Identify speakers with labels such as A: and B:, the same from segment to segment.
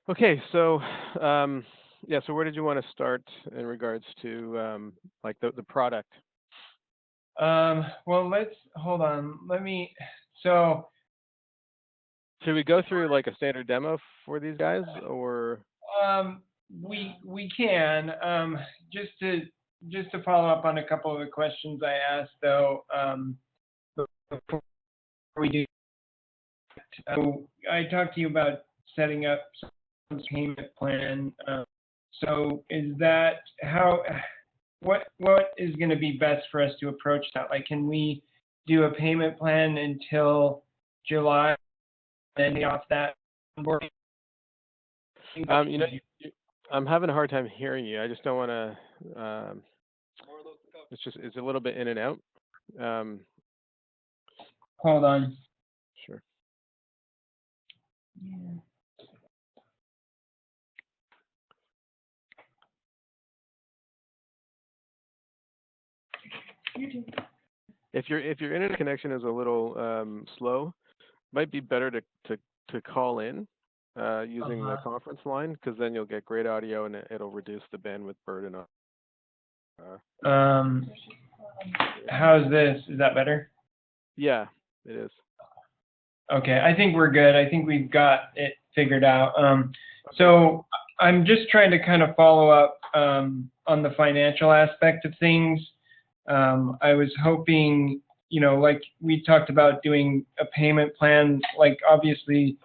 A: Okay, so yeah, so where did you want to start in regards to like the product?
B: Well, let's hold on. So,
A: Should we go through like a standard demo for these guys, or
B: um, we can just to follow up on a couple of the questions I asked though. Before we do, I talked to you about setting up some payment plan. So, is that how? What is going to be best for us to approach that? Like, can we do a payment plan until July and pay off that onboarding?
A: you know, I'm having a hard time hearing you. I just don't want to. It's a little bit in and out. Um,
B: Hold on.
A: sure.
B: Yeah.
A: If your internet connection is a little slow, might be better to call in using the conference line, because then you'll get great audio and it'll reduce the bandwidth burden on.
B: Um, how's this? Is that better?
A: Yeah, it is.
B: Okay, I think we're good. I think we've got it figured out. So I'm just trying to kind of follow up on the financial aspect of things. I was hoping, like we talked about doing a payment plan. Like obviously,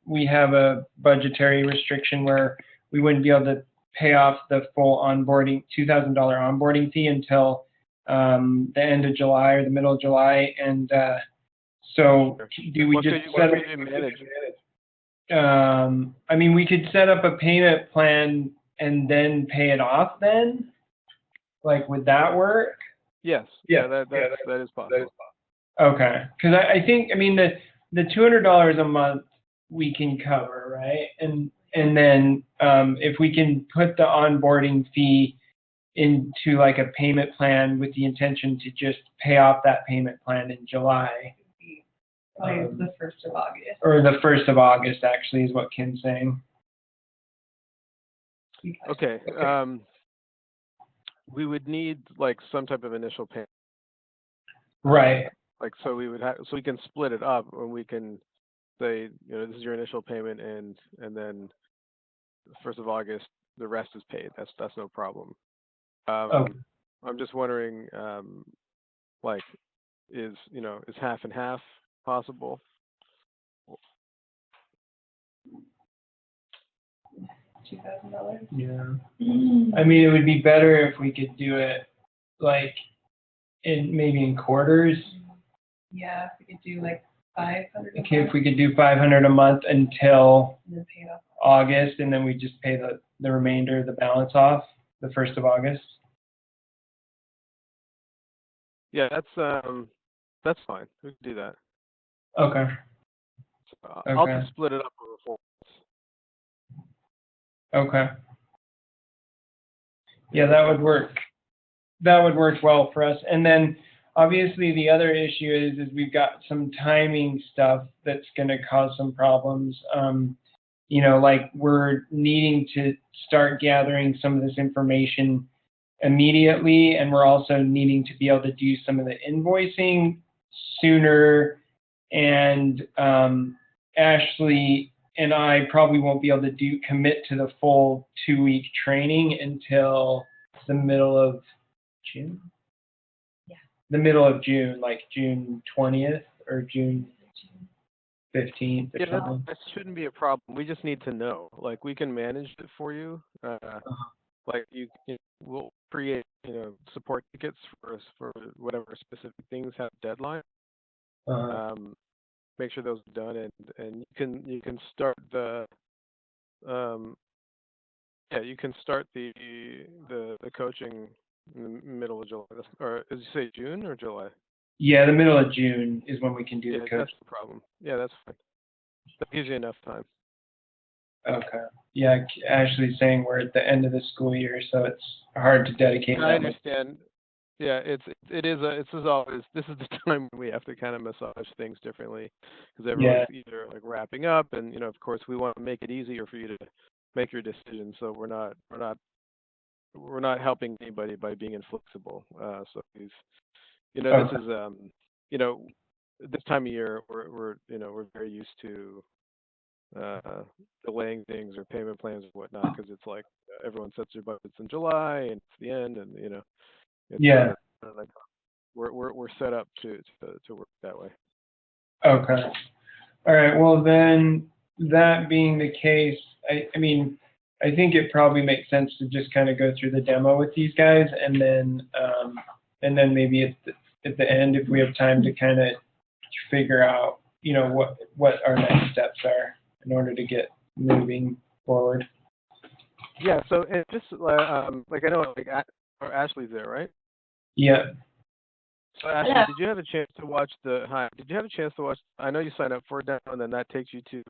B: we have a budgetary restriction where we wouldn't be able to pay off the full onboarding $2,000 onboarding fee until the end of July or the middle of July, and so do we just set up?
A: Manage?
B: I mean, we could set up a payment plan and then pay it off then? Like, would that work?
A: Yes. Yeah, that is possible.
B: Okay, because I think, I mean, the $200 a month we can cover, right? And then if we can put the onboarding fee into like a payment plan with the intention to just pay off that payment plan in July.
C: The 1st of August.
B: Or the 1st of August, actually, is what Kim's saying.
A: Okay. We would need like some type of initial payment.
B: Right.
A: Like, so we would have, so we can split it up, and we can say, this is your initial payment, and then the 1st of August, the rest is paid. That's no problem.
B: Okay.
A: I'm just wondering, like, is half and half possible?
C: $2,000.
B: Yeah. I mean, it would be better if we could do it like maybe in quarters.
C: Yeah, if we could do like 500.
B: Okay, if we could do 500 a month until
C: and then pay it off
B: August, and then we just pay the remainder of the balance off the 1st of August.
A: Yeah, that's fine. We can do that.
B: Okay.
A: So I'll just split it up over 4 months.
B: Okay. Yeah, that would work. That would work well for us. And then obviously the other issue is we've got some timing stuff that's going to cause some problems. Like we're needing to start gathering some of this information immediately, and we're also needing to be able to do some of the invoicing sooner. And Ashley and I probably won't be able to commit to the full 2-week training until the middle of June.
C: Yeah.
B: The middle of June, like June 20th or June 15th. Or something.
A: That shouldn't be a problem. We just need to know. Like, we can manage it for you. Like we'll create support tickets for whatever specific things have deadline. Make sure those are done, and you can start the you can start the coaching in the middle of July, or did you say June or July?
B: Yeah, the middle of June is when we can do the coaching.
A: That's the problem. Yeah, that's fine. That gives you enough time.
B: Okay. Yeah, Ashley's saying we're at the end of the school year, so it's hard to dedicate.
A: I understand. Yeah, this is always this is the time when we have to kind of massage things differently because everyone's
B: Yeah.
A: either like wrapping up, and of course we want to make it easier for you to make your decision, so we're not helping anybody by being inflexible. So these, this
B: Okay.
A: is you know this time of year we're very used to uh delaying things or payment plans or whatnot because it's like everyone sets their budgets in July and it's the end, and it's
B: Yeah.
A: like we're set up to work that way.
B: Okay. All right. Well, then that being the case, I mean, I think it probably makes sense to just kind of go through the demo with these guys, and then maybe at the end, if we have time to kind of figure out, what our next steps are in order to get moving forward.
A: Yeah. So and just like I know like or Ashley's there, right?
B: Yeah.
A: So Ashley,
C: Hello.
A: did you have a chance to watch the hi? Did you have a chance to watch? I know you signed up for a demo, and then that takes you to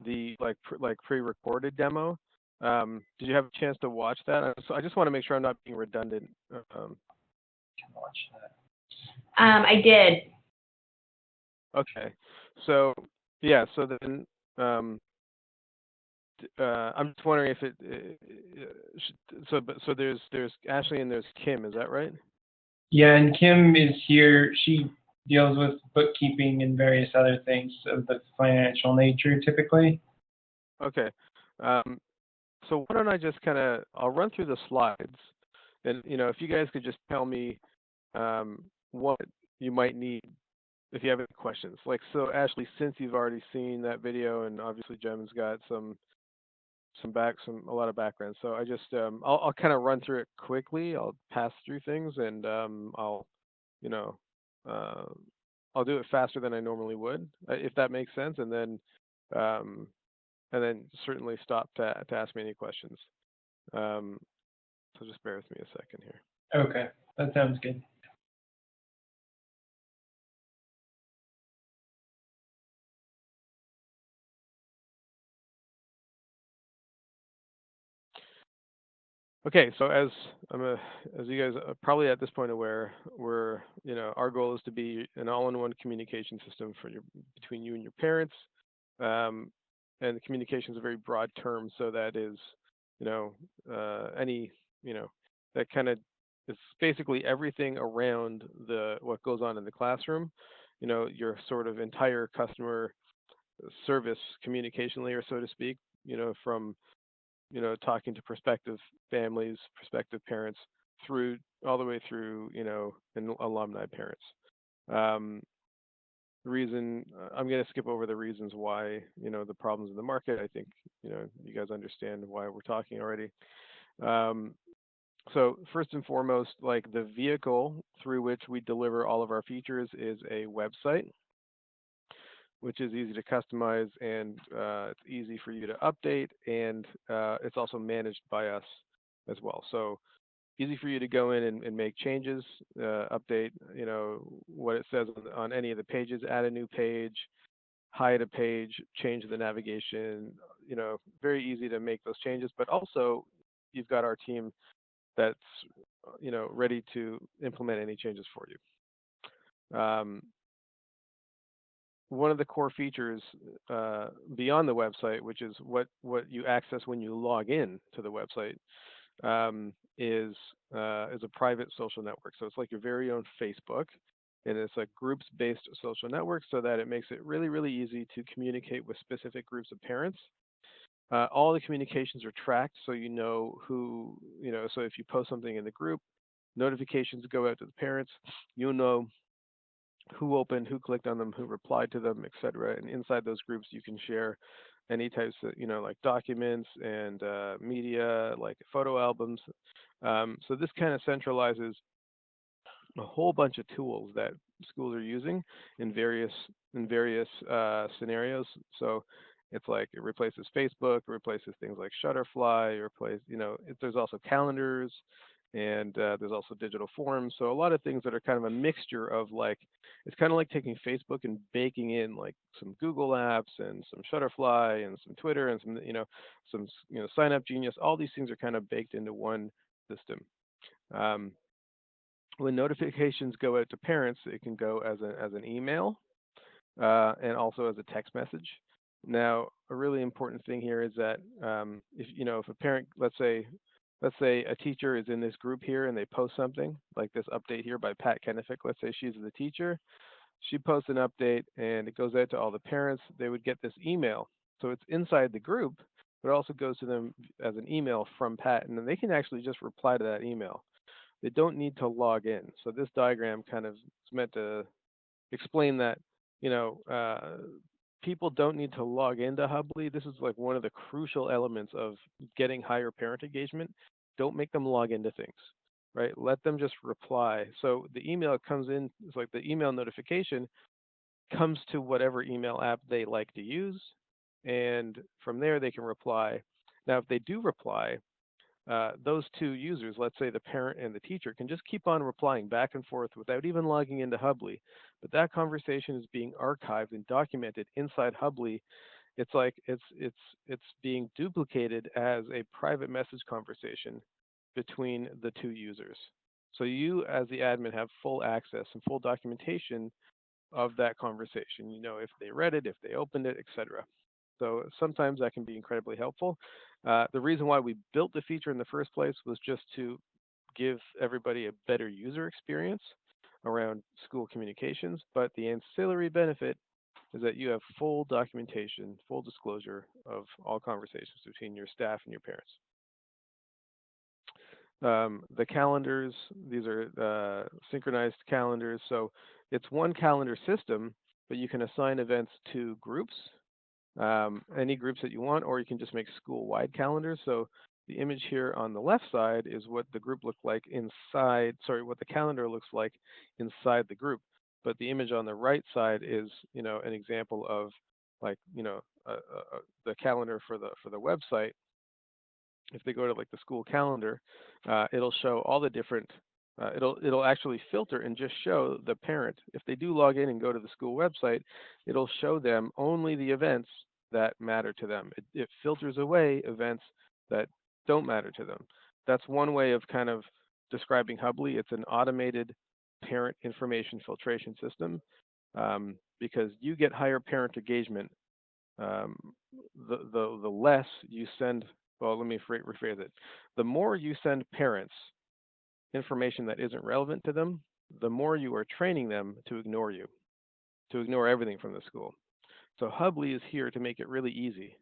A: the like pre-recorded demo. Did you have a chance to watch that? So I just want to make sure I'm not being redundant.
B: Watch that.
C: I did.
A: Okay. So yeah. So then I'm just wondering if so there's Ashley and there's Kim. Is that right?
B: Yeah, and Kim is here. She deals with bookkeeping and various other things of the financial nature typically.
A: Okay. Um, so why don't I just I'll run through the slides, and if you guys could just tell me what you might need if you have any questions. Like, so Ashley, since you've already seen that video, and obviously Jem's got a lot of background, so I just I'll kind of run through it quickly. I'll pass through things, and you know uh, I'll do it faster than I normally would, if that makes sense, um, and then certainly stop to ask me any questions. Um, so just bear with me a second here.
B: Okay, that sounds good.
A: Okay, so as you guys are probably at this point aware, our goal is to be an all-in-one communication system between you and your parents. Um, and communication is a very broad term, so that is, any, that kind of is basically everything around what goes on in the classroom. Your sort of entire customer service communication layer, so to speak. From talking to prospective families, prospective parents, through all the way through, and alumni parents. Um, I'm going to skip over the reasons why, the problems in the market. I think, you guys understand why we're talking already. Um, so first and foremost, like the vehicle through which we deliver all of our features is a website, which is easy to customize, and it's easy for you to update, and it's also managed by us as well. So easy for you to go in and make changes, update, what it says on any of the pages, add a new page, hide a page, change the navigation, very easy to make those changes, but also you've got our team that's, ready to implement any changes for you. One of the core features beyond the website, which is what you access when you log in to the website, is a private social network. So it's like your very own Facebook, and it's a groups-based social network, so that it makes it really, really easy to communicate with specific groups of parents. All the communications are tracked, so who, so if you post something in the group, notifications go out to the parents. You'll know who opened, who clicked on them, who replied to them, etc. And inside those groups, you can share any types of, like documents and media, like photo albums. So this kind of centralizes a whole bunch of tools that schools are using in various scenarios. So it's like it replaces Facebook, it replaces things like Shutterfly, there's also calendars, and there's also digital forms. So a lot of things that are kind of a mixture of like, it's kind of like taking Facebook and baking in like some Google apps and some Shutterfly and some Twitter and some Sign Up Genius. All these things are kind of baked into one system. Um, When notifications go out to parents, it can go as an email and also as a text message. Now, a really important thing here is that if a parent, let's say a teacher is in this group here and they post something like this update here by Pat Kennefic. Let's say she's the teacher. She posts an update and it goes out to all the parents. They would get this email. So it's inside the group, but it also goes to them as an email from Pat, and then they can actually just reply to that email. They don't need to log in. So this diagram kind of is meant to explain that, you know, people don't need to log into Hubbli. This is like one of the crucial elements of getting higher parent engagement. Don't make them log into things, right? Let them just reply. So the email comes in, it's like the email notification comes to whatever email app they like to use, and from there they can reply. Now, if they do reply, those two users, let's say the parent and the teacher, can just keep on replying back and forth without even logging into Hubbli. But that conversation is being archived and documented inside Hubbli. It's like it's being duplicated as a private message conversation between the two users. So you, as the admin, have full access and full documentation of that conversation. You know if they read it, if they opened it, etc. So sometimes that can be incredibly helpful. The reason why we built the feature in the first place was just to give everybody a better user experience around school communications. But the ancillary benefit is that you have full documentation, full disclosure of all conversations between your staff and your parents. The calendars, these are synchronized calendars. So it's one calendar system, but you can assign events to groups, any groups that you want, or you can just make school-wide calendars. So the image here on the left side is what the group looked like inside, sorry, what the calendar looks like inside the group. But the image on the right side is, an example of like, the calendar for the website. If they go to like the school calendar, it'll show all the different. It'll actually filter and just show the parent. If they do log in and go to the school website, it'll show them only the events that matter to them. It filters away events that don't matter to them. That's one way of kind of describing Hubbli. It's an automated parent information filtration system, because you get higher parent engagement, um, the less you send. Well, let me rephrase it. The more you send parents information that isn't relevant to them, the more you are training them to ignore you, to ignore everything from the school. So Hubbli is here to make it really easy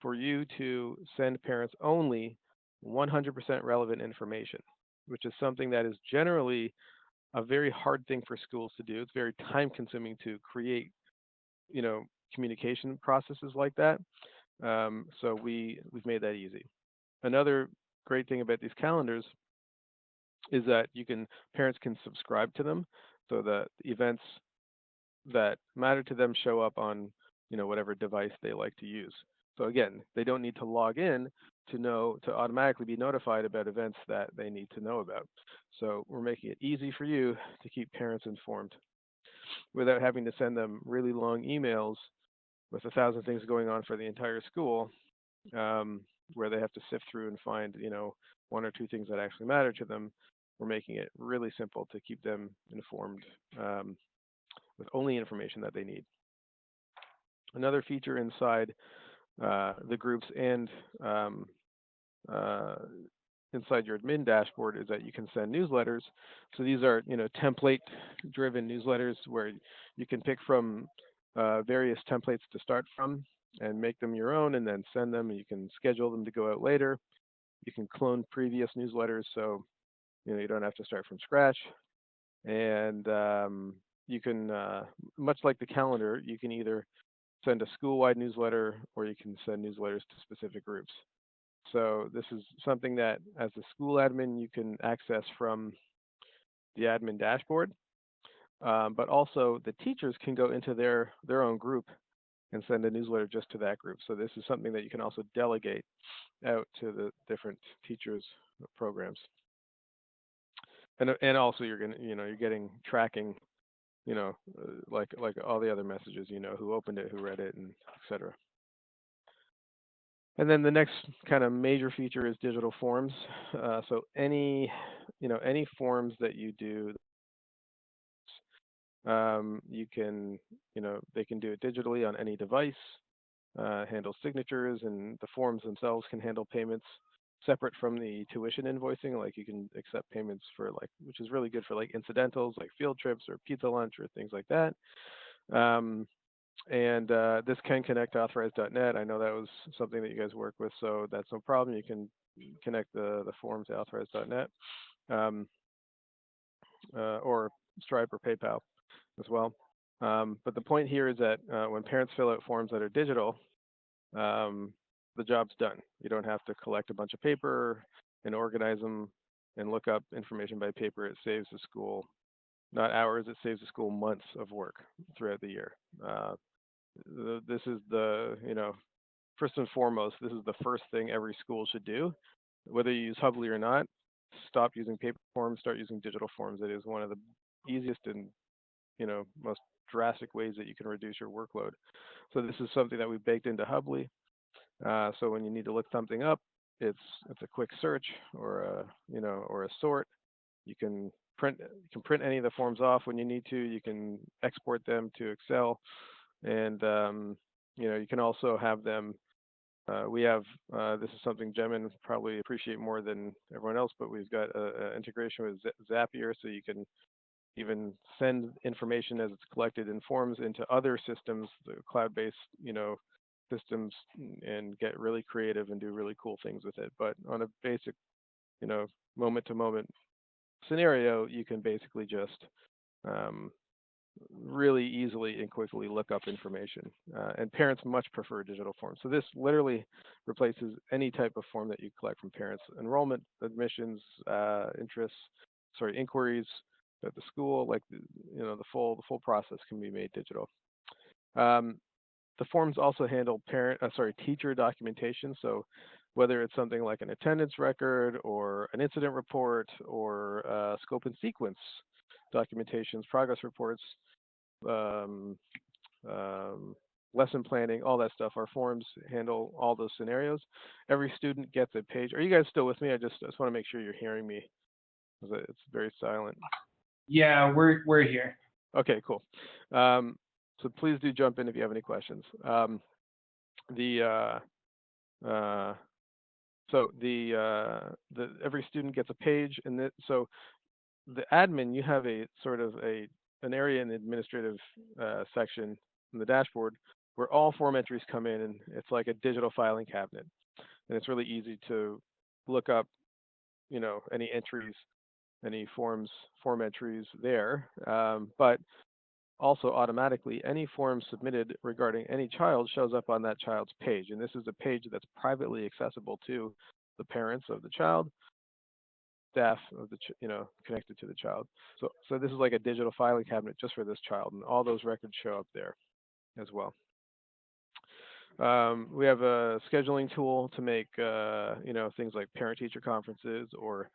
A: for you to send parents only 100% relevant information, which is something that is generally a very hard thing for schools to do. It's very time consuming to create, communication processes like that. So we've made that easy. Another great thing about these calendars is that parents can subscribe to them, so that the events that matter to them show up on whatever device they like to use. So again, they don't need to log in to automatically be notified about events that they need to know about. So we're making it easy for you to keep parents informed without having to send them really long emails with 1,000 things going on for the entire school, where they have to sift through and find, one or two things that actually matter to them. We're making it really simple to keep them informed, with only information that they need. Another feature inside the groups and uh, inside your admin dashboard is that you can send newsletters. So these are, template-driven newsletters where you can pick from various templates to start from and make them your own and then send them. You can schedule them to go out later. You can clone previous newsletters, so you don't have to start from scratch. And you can, much like the calendar, you can either send a school-wide newsletter or you can send newsletters to specific groups. So this is something that, as a school admin, you can access from the admin dashboard, but also the teachers can go into their own group and send a newsletter just to that group. So this is something that you can also delegate out to the different teachers' programs. And also you're getting tracking, like all the other messages, who opened it, who read it, and etc. And then the next kind of major feature is digital forms. So any forms that you do, you can, they can do it digitally on any device, handle signatures, and the forms themselves can handle payments separate from the tuition invoicing. Like you can accept payments for like, which is really good for like incidentals, like field trips or pizza lunch or things like that. Um, and this can connect to authorized.net. I know that was something that you guys work with, so that's no problem. You can connect the form to authorized.net, um, or Stripe or PayPal as well. But the point here is that when parents fill out forms that are digital, the job's done. You don't have to collect a bunch of paper and organize them and look up information by paper. It saves the school not hours, it saves the school months of work throughout the year. This is first and foremost, this is the first thing every school should do. Whether you use Hubbli or not, stop using paper forms, start using digital forms. It is one of the easiest and most drastic ways that you can reduce your workload. So this is something that we baked into Hubbli. So when you need to look something up, it's a quick search or a sort. You can print any of the forms off when you need to. You can export them to Excel, and you can also have them. We have this is something Jemmnyn probably appreciate more than everyone else, but we've got an integration with Zapier, so you can even send information as it's collected in forms into other systems, the cloud-based, systems, and get really creative and do really cool things with it. But on a basic, moment-to-moment scenario, you can basically just um, really easily and quickly look up information. And parents much prefer digital forms. So this literally replaces any type of form that you collect from parents: enrollment, admissions, inquiries at the school. Like the full process can be made digital. Um, the forms also handle teacher documentation. So whether it's something like an attendance record or an incident report or scope and sequence documentations, progress reports, um, lesson planning, all that stuff. Our forms handle all those scenarios. Every student gets a page. Are you guys still with me? I just want to make sure you're hearing me, because it's very silent.
B: Yeah, we're here.
A: Okay, cool. So please do jump in if you have any questions. Every student gets a page, and so the admin, you have a sort of an area in the administrative section in the dashboard where all form entries come in, and it's like a digital filing cabinet, and it's really easy to look up, any entries, any form entries there, but also automatically any form submitted regarding any child shows up on that child's page, and this is a page that's privately accessible to the parents of the child, staff of the connected to the child. So this is like a digital filing cabinet just for this child, and all those records show up there as well. We have a scheduling tool to make things like parent-teacher conferences or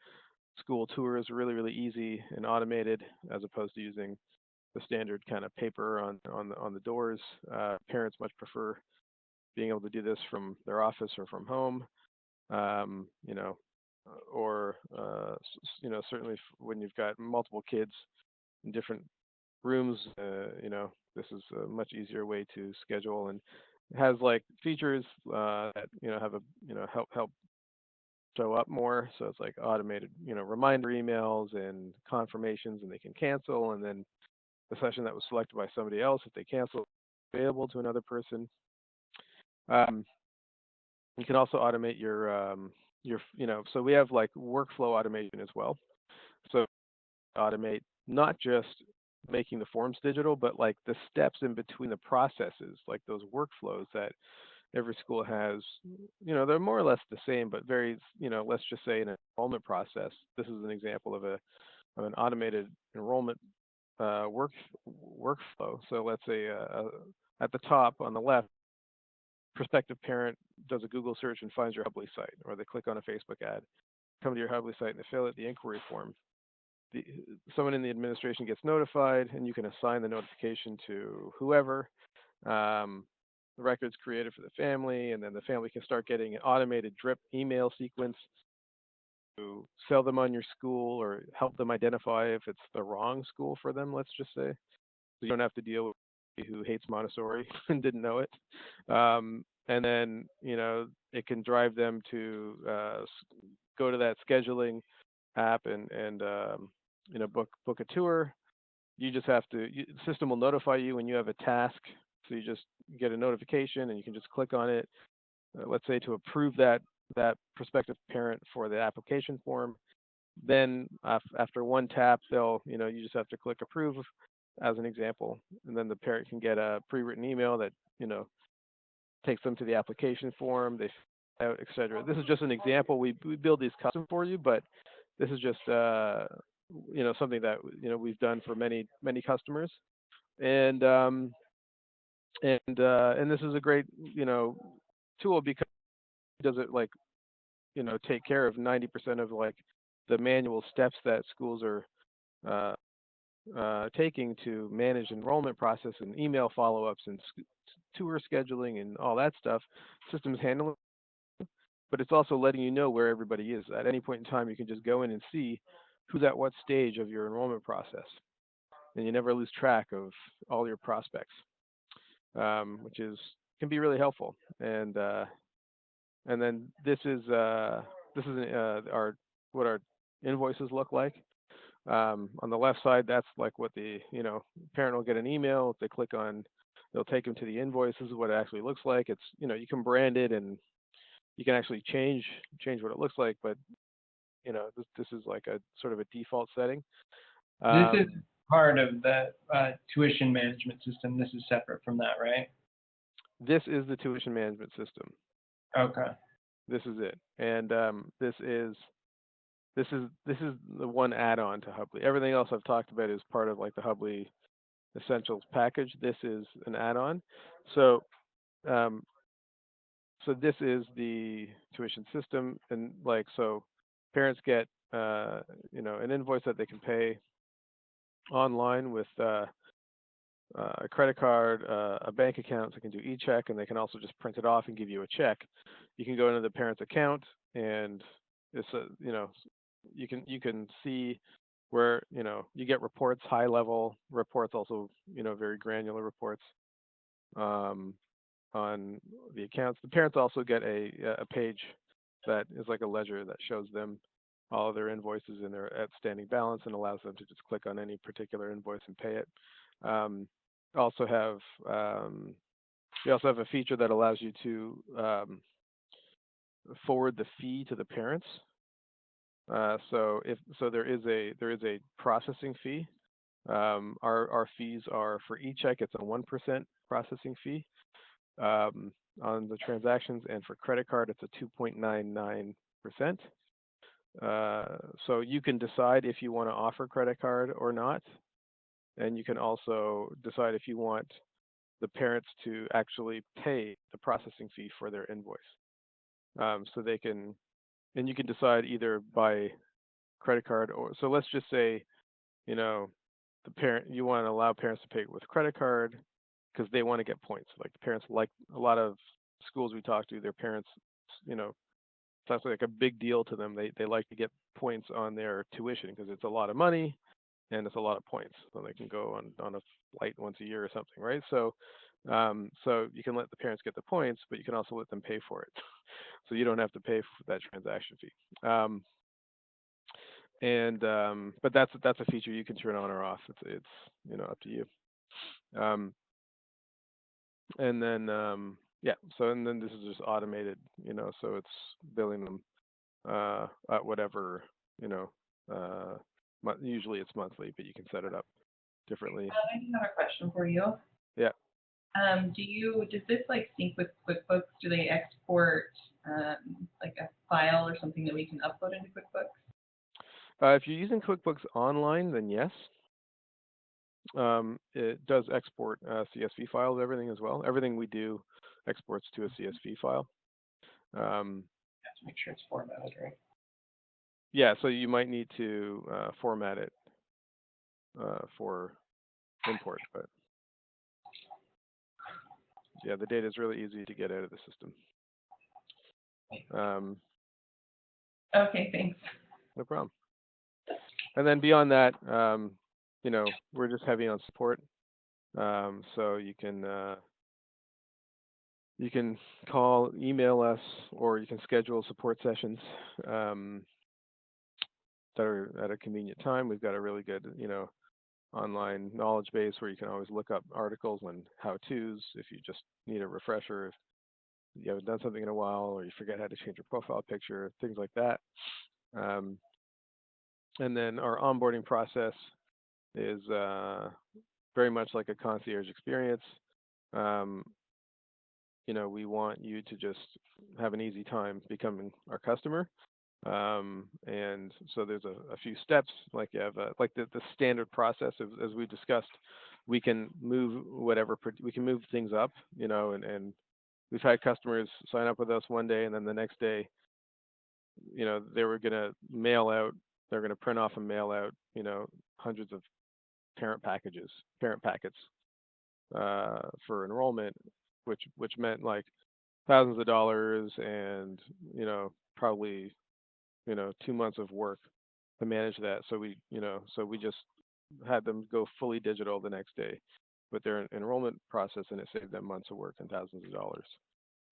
A: school tours really easy and automated, as opposed to using the standard kind of paper on the doors. Parents much prefer being able to do this from their office or from home. Or certainly when you've got multiple kids in different rooms, this is a much easier way to schedule, and it has like features that have help show up more. So it's like automated reminder emails and confirmations, and they can cancel, and then the session that was selected by somebody else, if they cancel, available to another person. You can also automate so we have like workflow automation as well. So automate not just making the forms digital, but like the steps in between the processes, like those workflows that every school has. They're more or less the same, but very, let's just say an enrollment process. This is an example of an automated enrollment workflow. So let's say at the top on the left, prospective parent does a Google search and finds your Hubbli site, or they click on a Facebook ad, come to your Hubbli site, and they fill out the inquiry form. Someone in the administration gets notified, and you can assign the notification to whoever. records created for the family, and then the family can start getting an automated drip email sequence to sell them on your school or help them identify if it's the wrong school for them, let's just say. So you don't have to deal with somebody who hates Montessori and didn't know it. And then, it can drive them to go to that scheduling app and book a tour. You just have to, the system will notify you when you have a task. So you just get a notification and you can just click on it, let's say to approve that prospective parent for the application form. Then after one tap, you just have to click approve as an example, and then the parent can get a pre-written email that takes them to the application form. They fill out, etc. This is just an example. We build these custom for you, but this is just something that we've done for many customers, and this is a great tool because it does it like take care of 90% of like the manual steps that schools are taking to manage enrollment process and email follow-ups and tour scheduling and all that stuff. Systems handling, but it's also letting you know where everybody is. At any point in time, you can just go in and see who's at what stage of your enrollment process, and you never lose track of all your prospects, which can be really helpful. And then this is our what our invoices look like. On the left side, that's like what the parent will get an email. If they click on, they'll take them to the invoice. This is what it actually looks like. It's you can brand it and you can actually change what it looks like, but this is like a sort of a default setting.
B: This is part of the tuition management system. This is separate from that, right?
A: This is the tuition management system.
B: Okay.
A: This is it, and this is the one add-on to Hubbli. Everything else I've talked about is part of like the Hubbli Essentials package. This is an add-on. So this is the tuition system, and so parents get an invoice that they can pay online with a credit card, a bank account. So they can do e-check, and they can also just print it off and give you a check. You can go into the parent's account, and it's you can see where you get reports, high level reports, also very granular reports on the accounts. The parents also get a page that is like a ledger that shows them all of their invoices and their outstanding balance and allows them to just click on any particular invoice and pay it. We also have a feature that allows you to forward the fee to the parents. So there is a processing fee. Our fees are for e-check, it's a 1% processing fee on the transactions, and for credit card, it's a 2.99%. So you can decide if you want to offer credit card or not, and you can also decide if you want the parents to actually pay the processing fee for their invoice. So they can, and you can decide either by credit card or, so let's just say, the parent, you want to allow parents to pay with credit card because they want to get points. Like the parents, like a lot of schools we talk to, their parents, it's actually like a big deal to them. They like to get points on their tuition because it's a lot of money and it's a lot of points. So they can go on a flight once a year or something, right? So you can let the parents get the points, but you can also let them pay for it. So you don't have to pay for that transaction fee. But that's a feature you can turn on or off. It's up to you. And then and then this is just automated, so it's billing them at whatever, usually it's monthly, but you can set it up differently.
D: I do have a question for you.
A: Yeah.
D: Does this like sync with QuickBooks? Do they export like a file or something that we can upload into QuickBooks?
A: If you're using QuickBooks Online, then yes. It does export CSV files, everything as well. Everything we do exports to a CSV file.
B: You have to make sure it's formatted, right?
A: Yeah, so you might need to format it for import, but yeah, the data is really easy to get out of the system.
D: Okay, thanks.
A: No problem. And then beyond that, we're just heavy on support. So you can call, email us, or you can schedule support sessions that are at a convenient time. We've got a really good, online knowledge base where you can always look up articles on how-tos if you just need a refresher, if you haven't done something in a while, or you forget how to change your profile picture, things like that. And then our onboarding process is very much like a concierge experience. We want you to just have an easy time becoming our customer. And so there's a few steps, like you have like the standard process as we discussed. We can move we can move things up, and we've had customers sign up with us one day, and then the next day, they were going to they're going to print off and mail out, hundreds of parent packets for enrollment, which meant like thousands of dollars and, probably, 2 months of work to manage that. So we just had them go fully digital the next day with their enrollment process, and it saved them months of work and thousands of dollars.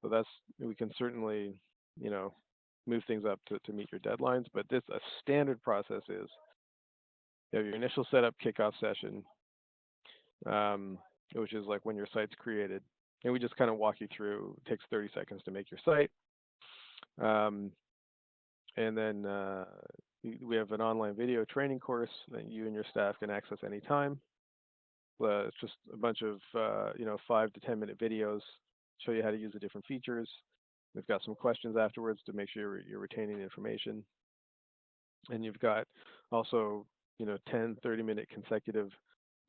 A: So we can certainly, move things up to meet your deadlines. But a standard process is you have your initial setup kickoff session, which is like when your site's created. And we just kind of walk you through. It takes 30 seconds to make your site. And then we have an online video training course that you and your staff can access anytime. It's just a bunch of 5 to 10 minute videos, show you how to use the different features. We've got some questions afterwards to make sure you're retaining information. And you've got also 10, 30-minute consecutive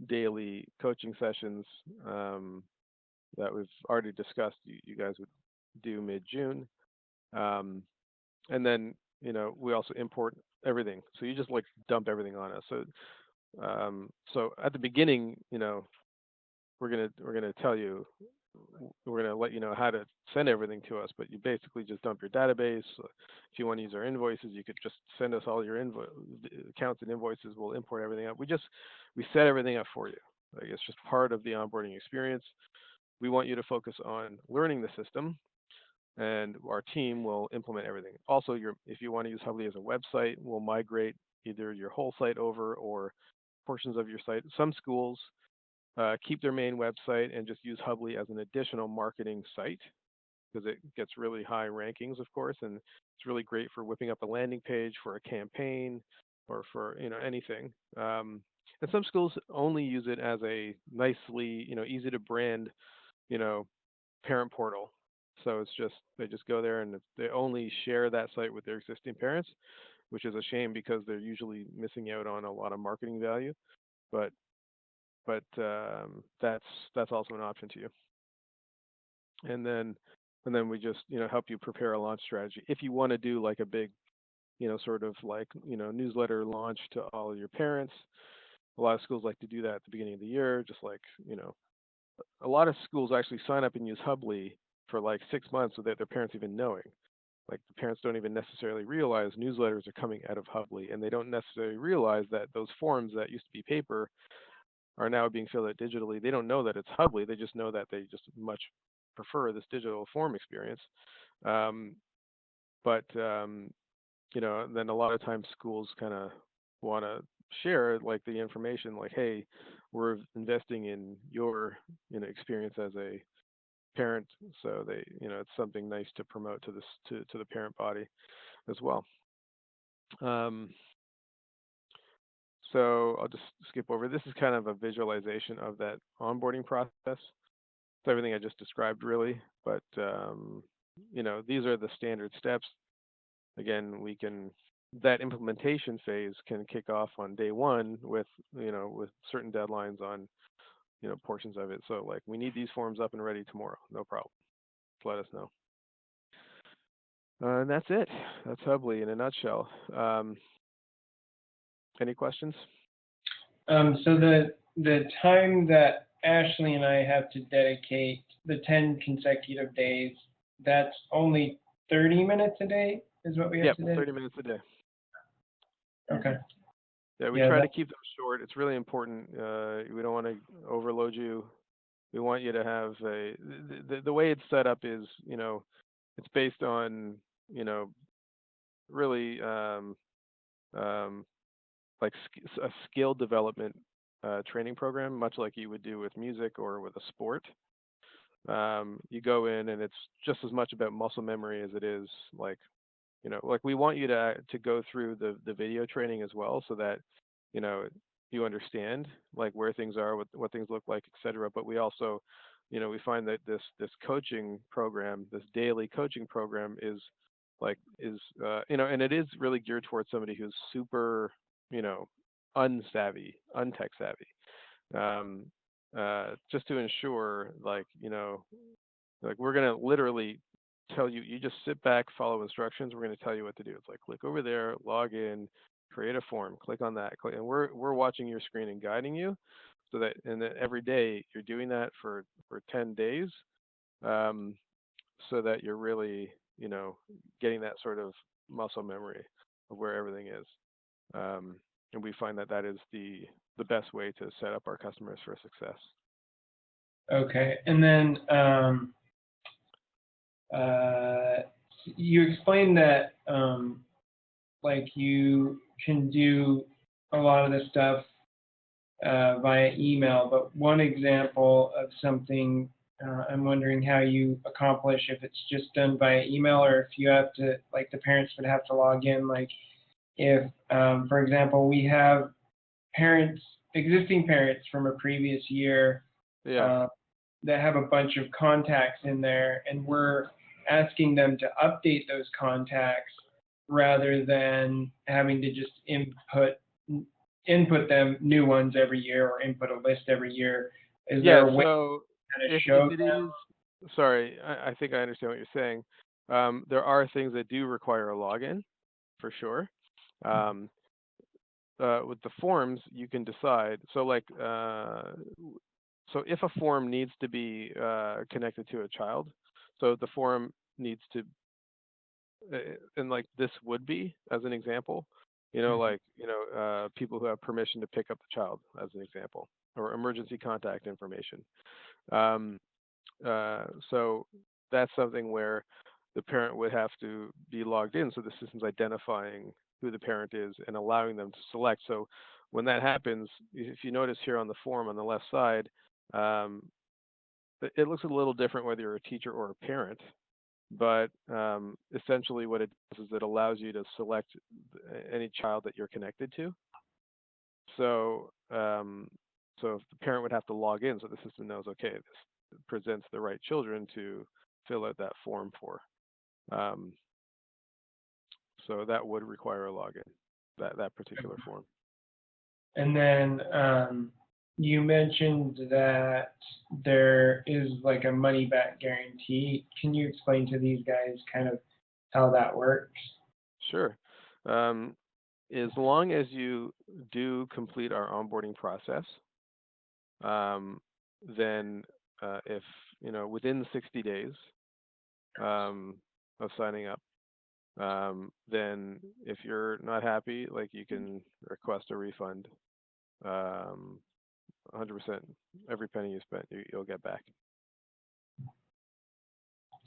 A: daily coaching sessions that we've already discussed you guys would do mid-June. And then we also import everything. So you just like dump everything on us. So at the beginning, we're gonna tell you, we're gonna let you know how to send everything to us, but you basically just dump your database. If you want to use our invoices, you could just send us all your accounts and invoices. We'll import everything up. We set everything up for you. Like, it's just part of the onboarding experience. We want you to focus on learning the system, and our team will implement everything. Also, if you want to use Hubbli as a website, we'll migrate either your whole site over or portions of your site. Some schools keep their main website and just use Hubbli as an additional marketing site because it gets really high rankings, of course, and it's really great for whipping up a landing page for a campaign or for anything. And some schools only use it as a nicely, easy to brand, parent portal. So they just go there and they only share that site with their existing parents, which is a shame because they're usually missing out on a lot of marketing value. But that's also an option to you. And then we just help you prepare a launch strategy. If you want to do like a big sort of like newsletter launch to all of your parents, a lot of schools like to do that at the beginning of the year. Just like a lot of schools actually sign up and use Hubbli for like 6 months without their parents even knowing. Like, the parents don't even necessarily realize newsletters are coming out of Hubbli, and they don't necessarily realize that those forms that used to be paper are now being filled out digitally. They don't know that it's Hubbli. They just know that they just much prefer this digital form experience. But then a lot of times schools kind of want to share like the information, like, hey, we're investing in your experience as a parent. So it's something nice to promote to the parent body as well. So I'll just skip over. This is kind of a visualization of that onboarding process. It's everything I just described, really. But these are the standard steps. Again, that implementation phase can kick off on day one with certain deadlines on portions of it. So like, we need these forms up and ready tomorrow. No problem. Just let us know. And that's it. That's Hubbli in a nutshell. Any questions?
B: So the time that Ashley and I have to dedicate the 10 consecutive days, that's only 30 minutes a day is what we have
A: Yep,
B: to dedicate?
A: 30 minutes a day.
B: Okay.
A: Yeah, we try to keep them short. It's really important. We don't want to overload you. We want you to have the way it's set up is, it's based on, really like a skill development training program, much like you would do with music or with a sport. You go in and it's just as much about muscle memory as it is like, like we want you to go through the video training as well, so that you know you understand like where things are, what things look like, etc. But we also, we find that this coaching program, this daily coaching program and it is really geared towards somebody who's super, unsavvy, untech savvy, um, just to ensure like we're gonna literally tell you, you just sit back, follow instructions. We're gonna tell you what to do. It's like click over there, log in, create a form, click on that, and we're watching your screen and guiding you, and then every day you're doing that for 10 days, um, so that you're really, getting that sort of muscle memory of where everything is. Um, and we find that that is the best way to set up our customers for success.
B: Okay. And then you explained that like you can do a lot of this stuff via email, but one example of something I'm wondering how you accomplish if it's just done via email, or if you have to, like the parents would have to log in. Like if, for example, we have existing parents from a previous year that have a bunch of contacts in there, and we're asking them to update those contacts rather than having to just input them new ones every year or input a list every year. Is there a way to kind of show them?
A: Sorry, I think I understand what you're saying. There are things that do require a login, for sure. With the forms, you can decide. So like, so if a form needs to be connected to a child, so the form needs to, and like this would be, as an example, people who have permission to pick up the child, as an example, or emergency contact information. So that's something where the parent would have to be logged in, so the system's identifying who the parent is and allowing them to select. So when that happens, if you notice here on the form on the left side, it looks a little different whether you're a teacher or a parent, but essentially what it does is it allows you to select any child that you're connected to. So so if the parent would have to log in, so the system knows, okay, this presents the right children to fill out that form for. So that would require a login, that particular form.
B: And then you mentioned that there is like a money back guarantee. Can you explain to these guys kind of how that works?
A: Sure. As long as you do complete our onboarding process, then if, within 60 days of signing up, then if you're not happy, like you can request a refund. 100%, every penny you spent, you'll get back.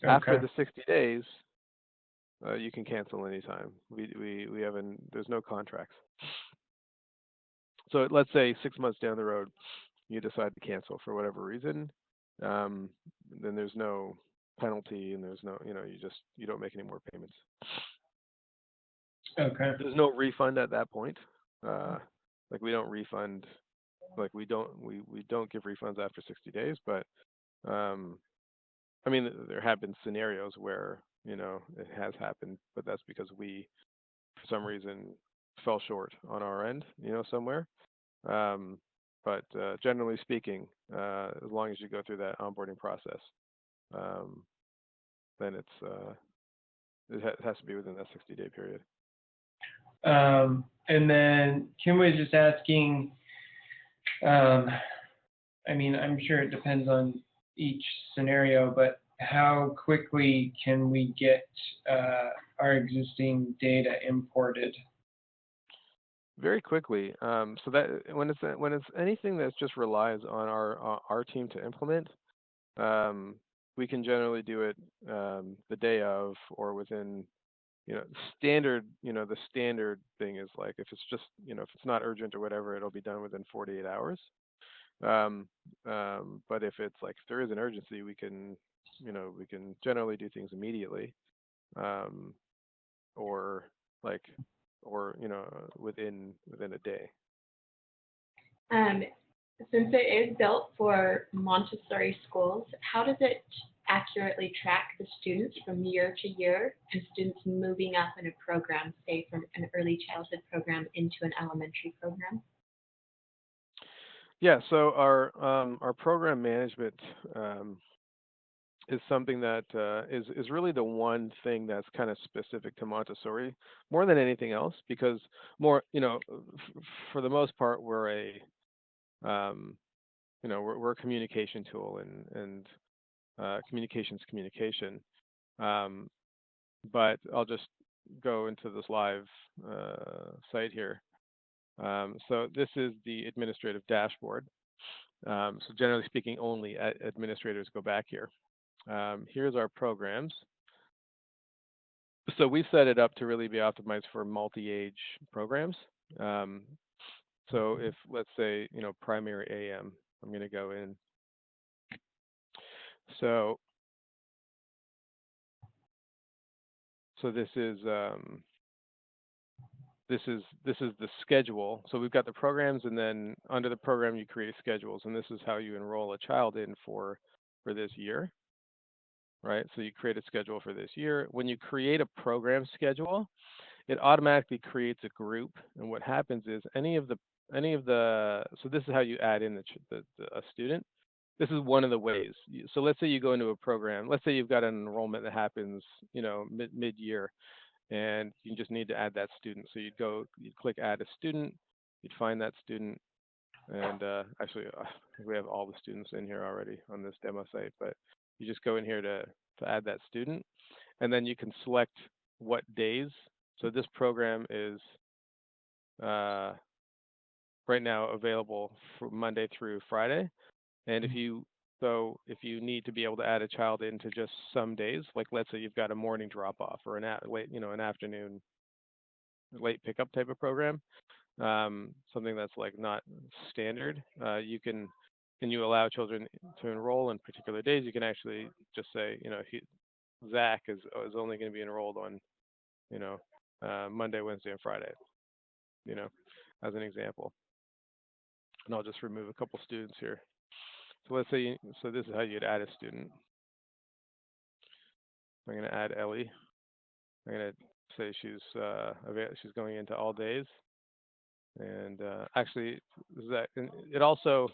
A: Okay. After the 60 days, you can cancel anytime. We haven't, there's no contracts. So let's say 6 months down the road, you decide to cancel for whatever reason, then there's no penalty, and there's no, you don't make any more payments.
B: Okay.
A: There's no refund at that point. Like we don't refund, like we don't give refunds after 60 days, but I mean, there have been scenarios where, it has happened, but that's because we, for some reason, fell short on our end, somewhere. But generally speaking, as long as you go through that onboarding process, then it has to be within that 60-day period.
B: And then Kim was just asking, I mean, I'm sure it depends on each scenario, but how quickly can we get our existing data imported?
A: Very quickly. So that when it's anything that just relies on our team to implement, we can generally do it the day of or within, standard. The standard thing is like if it's just, if it's not urgent or whatever, it'll be done within 48 hours. Um, but if it's like if there is an urgency, we can generally do things immediately, um, or like, or within a day.
C: Um, since it is built for Montessori schools, how does it accurately track the students from year to year and students moving up in a program, say from an early childhood program into an elementary program?
A: Yeah. So our program management is something that is really the one thing that's kind of specific to Montessori more than anything else, because more, for the most part, we're um, we're a communication tool, and communication's communication. Um, but I'll just go into this live site here. So this is the administrative dashboard. So generally speaking, only administrators go back here. Here's our programs. So we set it up to really be optimized for multi-age programs. So if, let's say, primary AM, I'm going to go in. So this is the schedule. So we've got the programs, and then under the program you create schedules, and this is how you enroll a child in for this year, right? So you create a schedule for this year. When you create a program schedule, it automatically creates a group, and what happens is any of the so this is how you add in a student. This is one of the ways. So let's say you go into a program. Let's say you've got an enrollment that happens, mid year, and you just need to add that student. So you'd click add a student, you'd find that student, and actually I think we have all the students in here already on this demo site, but you just go in here to add that student, and then you can select what days. So this program is right now available for Monday through Friday, and if you need to be able to add a child into just some days, like let's say you've got a morning drop off or an afternoon late pickup type of program, something that's like not standard, can you allow children to enroll in particular days? You can actually just say, Zach is only going to be enrolled on, Monday, Wednesday, and Friday, as an example. And I'll just remove a couple students here. So let's say, so this is how you'd add a student. I'm going to add Ellie. I'm going to say she's going into all days. And actually, it also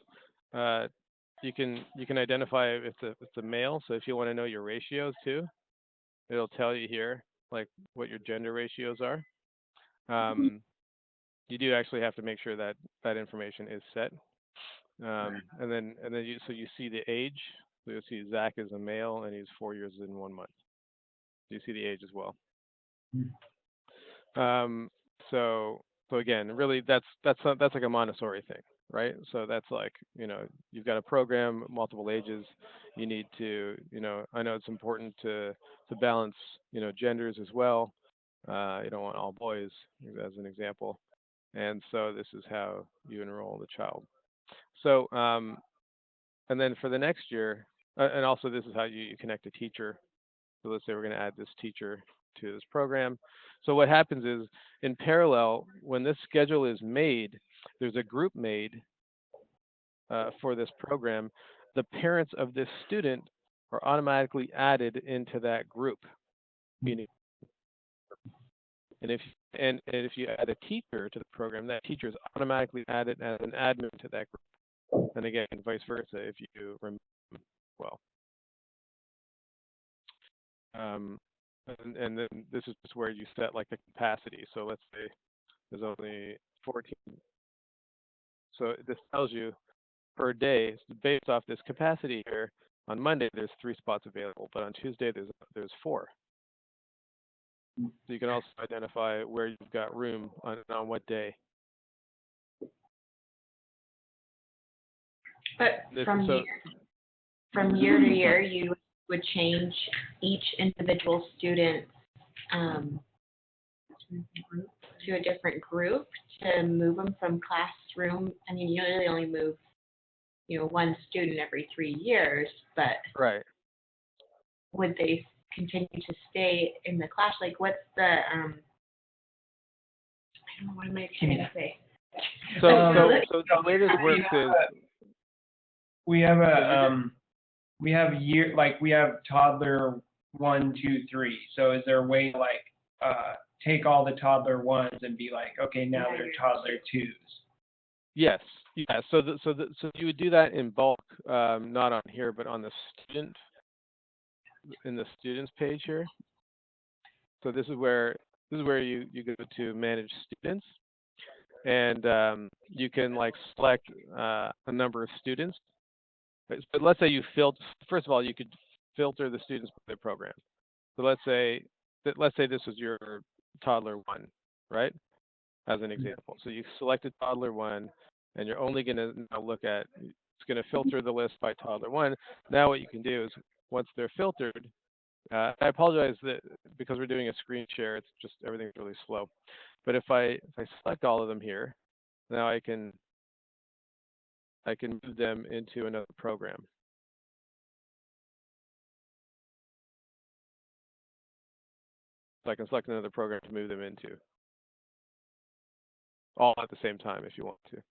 A: you can identify if it's a male. So if you want to know your ratios too, it'll tell you here like what your gender ratios are. You do actually have to make sure that that information is set. And then you see the age. So you'll see Zach is a male and he's 4 years and 1 month. You see the age as well. So again, really that's like a Montessori thing, right? So that's like, you've got a program, multiple ages. You need to, I know it's important to balance, genders as well. You don't want all boys, as an example. And so this is how you enroll the child. So and then for the next year, and also this is how you connect a teacher. So let's say we're going to add this teacher to this program. So what happens is, in parallel, when this schedule is made, there's a group made for this program. The parents of this student are automatically added into that group. Meaning, and if you add a teacher to the program, that teacher is automatically added as an admin to that group. And again, vice versa if you remove well. And then this is just where you set like the capacity. So let's say there's only 14. So this tells you per day based off this capacity here. On Monday, there's 3 spots available, but on Tuesday, there's 4. So you can also identify where you've got room on what day.
C: But from year to year, you would change each individual student to a different group to move them from classroom. I mean, you really only move, one student every 3 years, but
A: right.
C: Would they continue to stay in the class? Like, what's the I don't know, what am I trying to say?
A: So the way this works is
B: we have we have toddler 1, 2, 3. So is there a way to take all the toddler 1s and be like, okay, now they're toddler 2s?
A: Yes. Yeah. So you would do that in bulk, not on here, but on the in the students page here. So this is where you go to manage students, and you can select a number of students. But let's say you first of all, you could filter the students by their program. So let's say this was your toddler 1, right? As an example. So you selected toddler 1, and you're only going to now look at, it's going to filter the list by toddler 1. Now what you can do is, once they're filtered, I apologize that because we're doing a screen share, it's just everything's really slow. But if I select all of them here, now I can move them into another program. So I can select another program to move them into, all at the same time if you want to.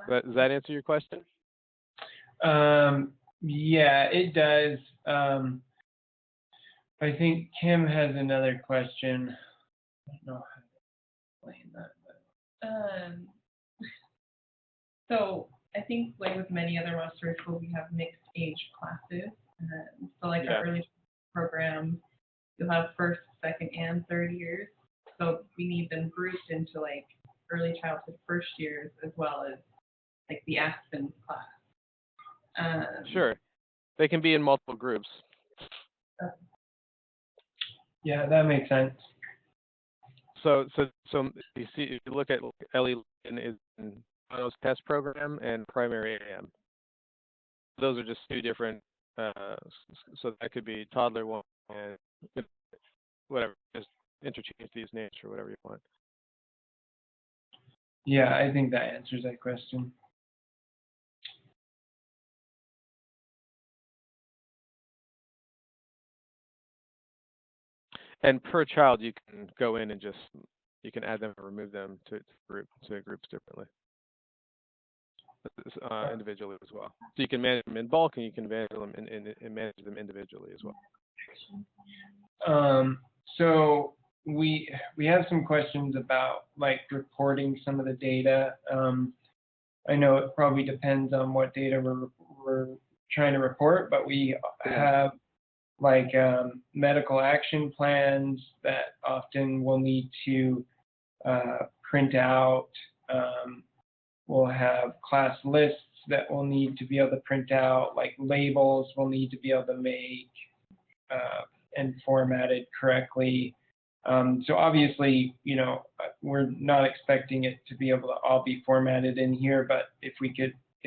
A: Does that answer your question?
B: Yeah, it does. I think Kim has another question. I don't know how to explain that.
D: So I think with many other Montessori schools, we have mixed age classes. So our early program, you'll have first, second, and third years. So we need them grouped into early childhood first years as well as the Aspen class.
A: Sure, they can be in multiple groups.
B: Yeah, that makes sense.
A: So you see, if you look at Ellie is in Bono's test program and primary AM. Those are just 2 different. So that could be toddler 1 and whatever. Just interchange these names or whatever you want.
B: Yeah, I think that answers that question.
A: And per child, you can go in and you can add them or remove them to groups differently, individually as well. So you can manage them in bulk, and you can manage them manage them individually as well.
B: So we have some questions about reporting some of the data. I know it probably depends on what data we're trying to report, but we have medical action plans that often we'll need to print out. We'll have class lists that we'll need to be able to print out, labels we'll need to be able to make and formatted correctly. So obviously, we're not expecting it to be able to all be formatted in here, but if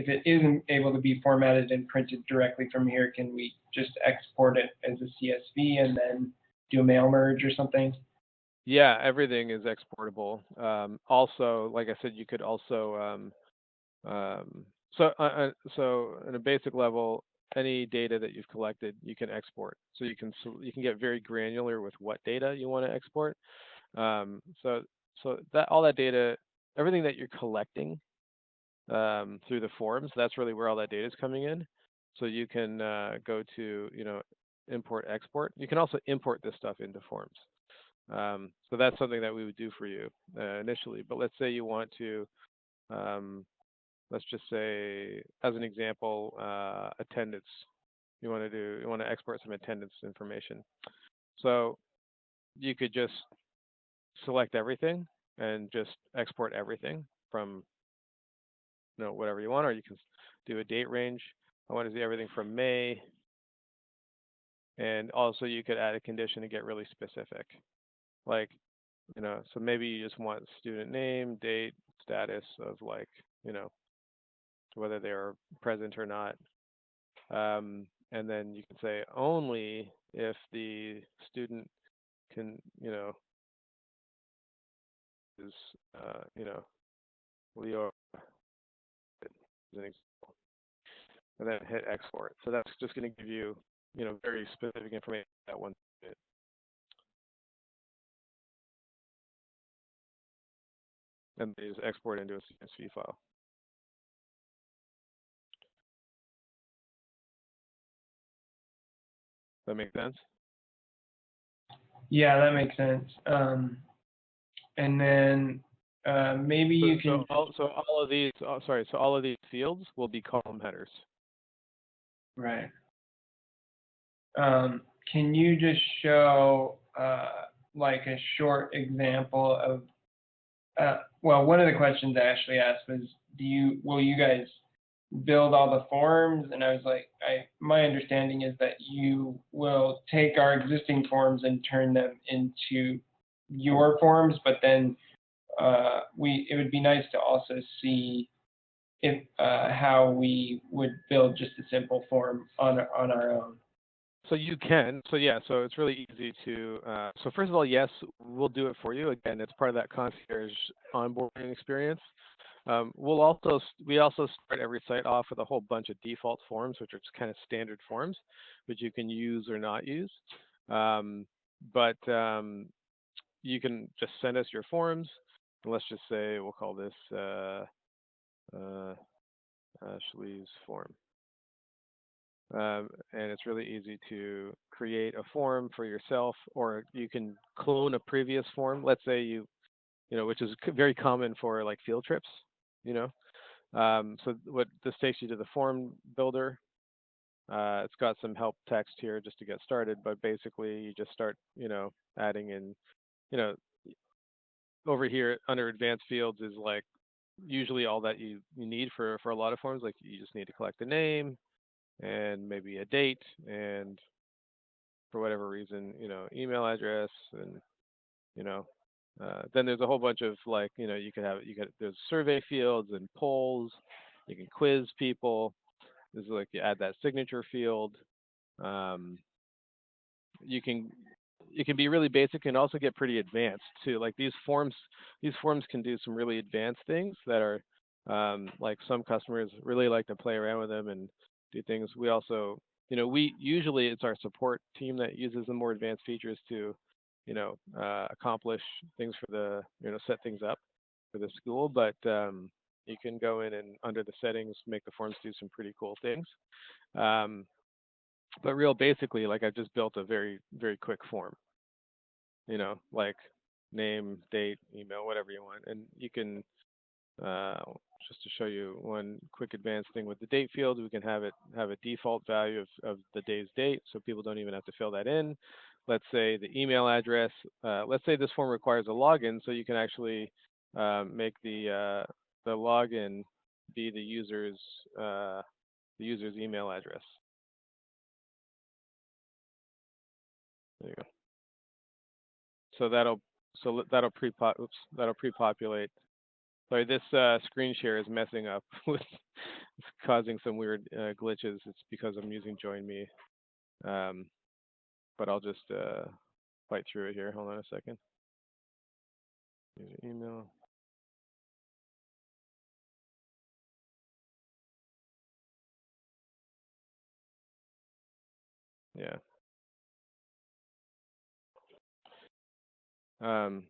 B: it isn't able to be formatted and printed directly from here, can we just export it as a CSV and then do a mail merge or something?
A: Yeah, everything is exportable. Also, like I said, you could also so at a basic level, any data that you've collected, you can export. So you can get very granular with what data you want to export. So that all that data, everything that you're collecting through the forms, that's really where all that data is coming in. So you can go to import export. You can also import this stuff into forms. So that's something that we would do for you initially. But let's say you want to, let's just say, as an example, attendance. You want to export some attendance information. So you could just select everything and just export everything from whatever you want, or you can do a date range. I want to see everything from May, and also you could add a condition to get really specific, like so maybe you just want student name, date, status of like whether they are present or not. And then you can say only if the student can, is, Leo as an example, and then hit export. So that's just going to give you, very specific information that one student. And they just export into a CSV file. That make sense?
B: Yeah, that makes sense. And then maybe you can.
A: So all of these, so all of these fields will be column headers.
B: Right. Can you just show like a short example of? Well, one of the questions Ashley asked was, will you guys build all the forms? And I was like, my understanding is that you will take our existing forms and turn them into your forms, but then it would be nice to also see if how we would build just a simple form on our own.
A: So you can. So yeah. So it's really easy to. So first of all, yes, we'll do it for you. Again, it's part of that concierge onboarding experience. We also start every site off with a whole bunch of default forms, which are just kind of standard forms, which you can use or not use. But you can just send us your forms. And let's just say we'll call this Ashley's form. And it's really easy to create a form for yourself, or you can clone a previous form. Let's say which is very common for like field trips, So what this takes you to the form builder. It's got some help text here just to get started, but basically you just start, adding in, over here under advanced fields is like usually all that you need for a lot of forms. Like you just need to collect a name and maybe a date, and for whatever reason, email address, and then there's a whole bunch of like, there's survey fields and polls. You can quiz people. This is like you add that signature field. It can be really basic and also get pretty advanced too. Like these forms can do some really advanced things that are like some customers really like to play around with them and do things. We also, we usually it's our support team that uses the more advanced features to, accomplish things for the, set things up for the school. But you can go in and under the settings, make the forms do some pretty cool things. But real basically, like I've just built a very, very quick form, like name, date, email, whatever you want. And you can, just to show you one quick advanced thing with the date field, we can have a default value of the day's date, so people don't even have to fill that in. Let's say the email address, let's say this form requires a login, so you can actually make the login be the user's email address. There you go. So that'll pre-populate. Sorry, this screen share is messing up with it's causing some weird glitches. It's because I'm using Join Me. But I'll just fight through it here. Hold on a second. Use your email. Yeah. I'm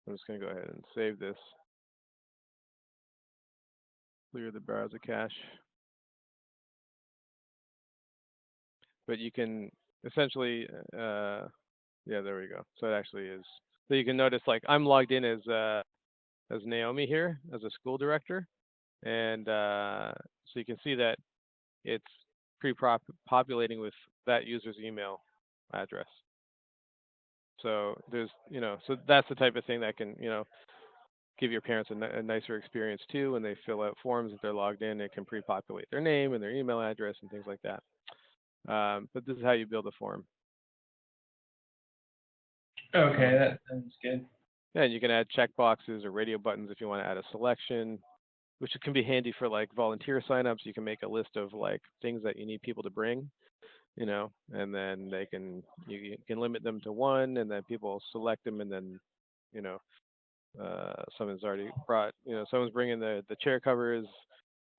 A: just going to go ahead and save this. Clear the browser cache. But you can essentially, yeah, there we go. So it actually is. So you can notice, like, I'm logged in as Naomi here, as a school director. And so you can see that it's pre-populating with that user's email address. So there's, so that's the type of thing that can, give your parents a nicer experience too when they fill out forms. If they're logged in, it can pre-populate their name and their email address and things like that. But this is how you build a form.
B: Okay, that sounds good.
A: Yeah, and you can add checkboxes or radio buttons if you want to add a selection, which can be handy for like volunteer signups. You can make a list of like things that you need people to bring, and then you can limit them to one, and then people select them, and then, you know, someone's already brought, someone's bringing the chair covers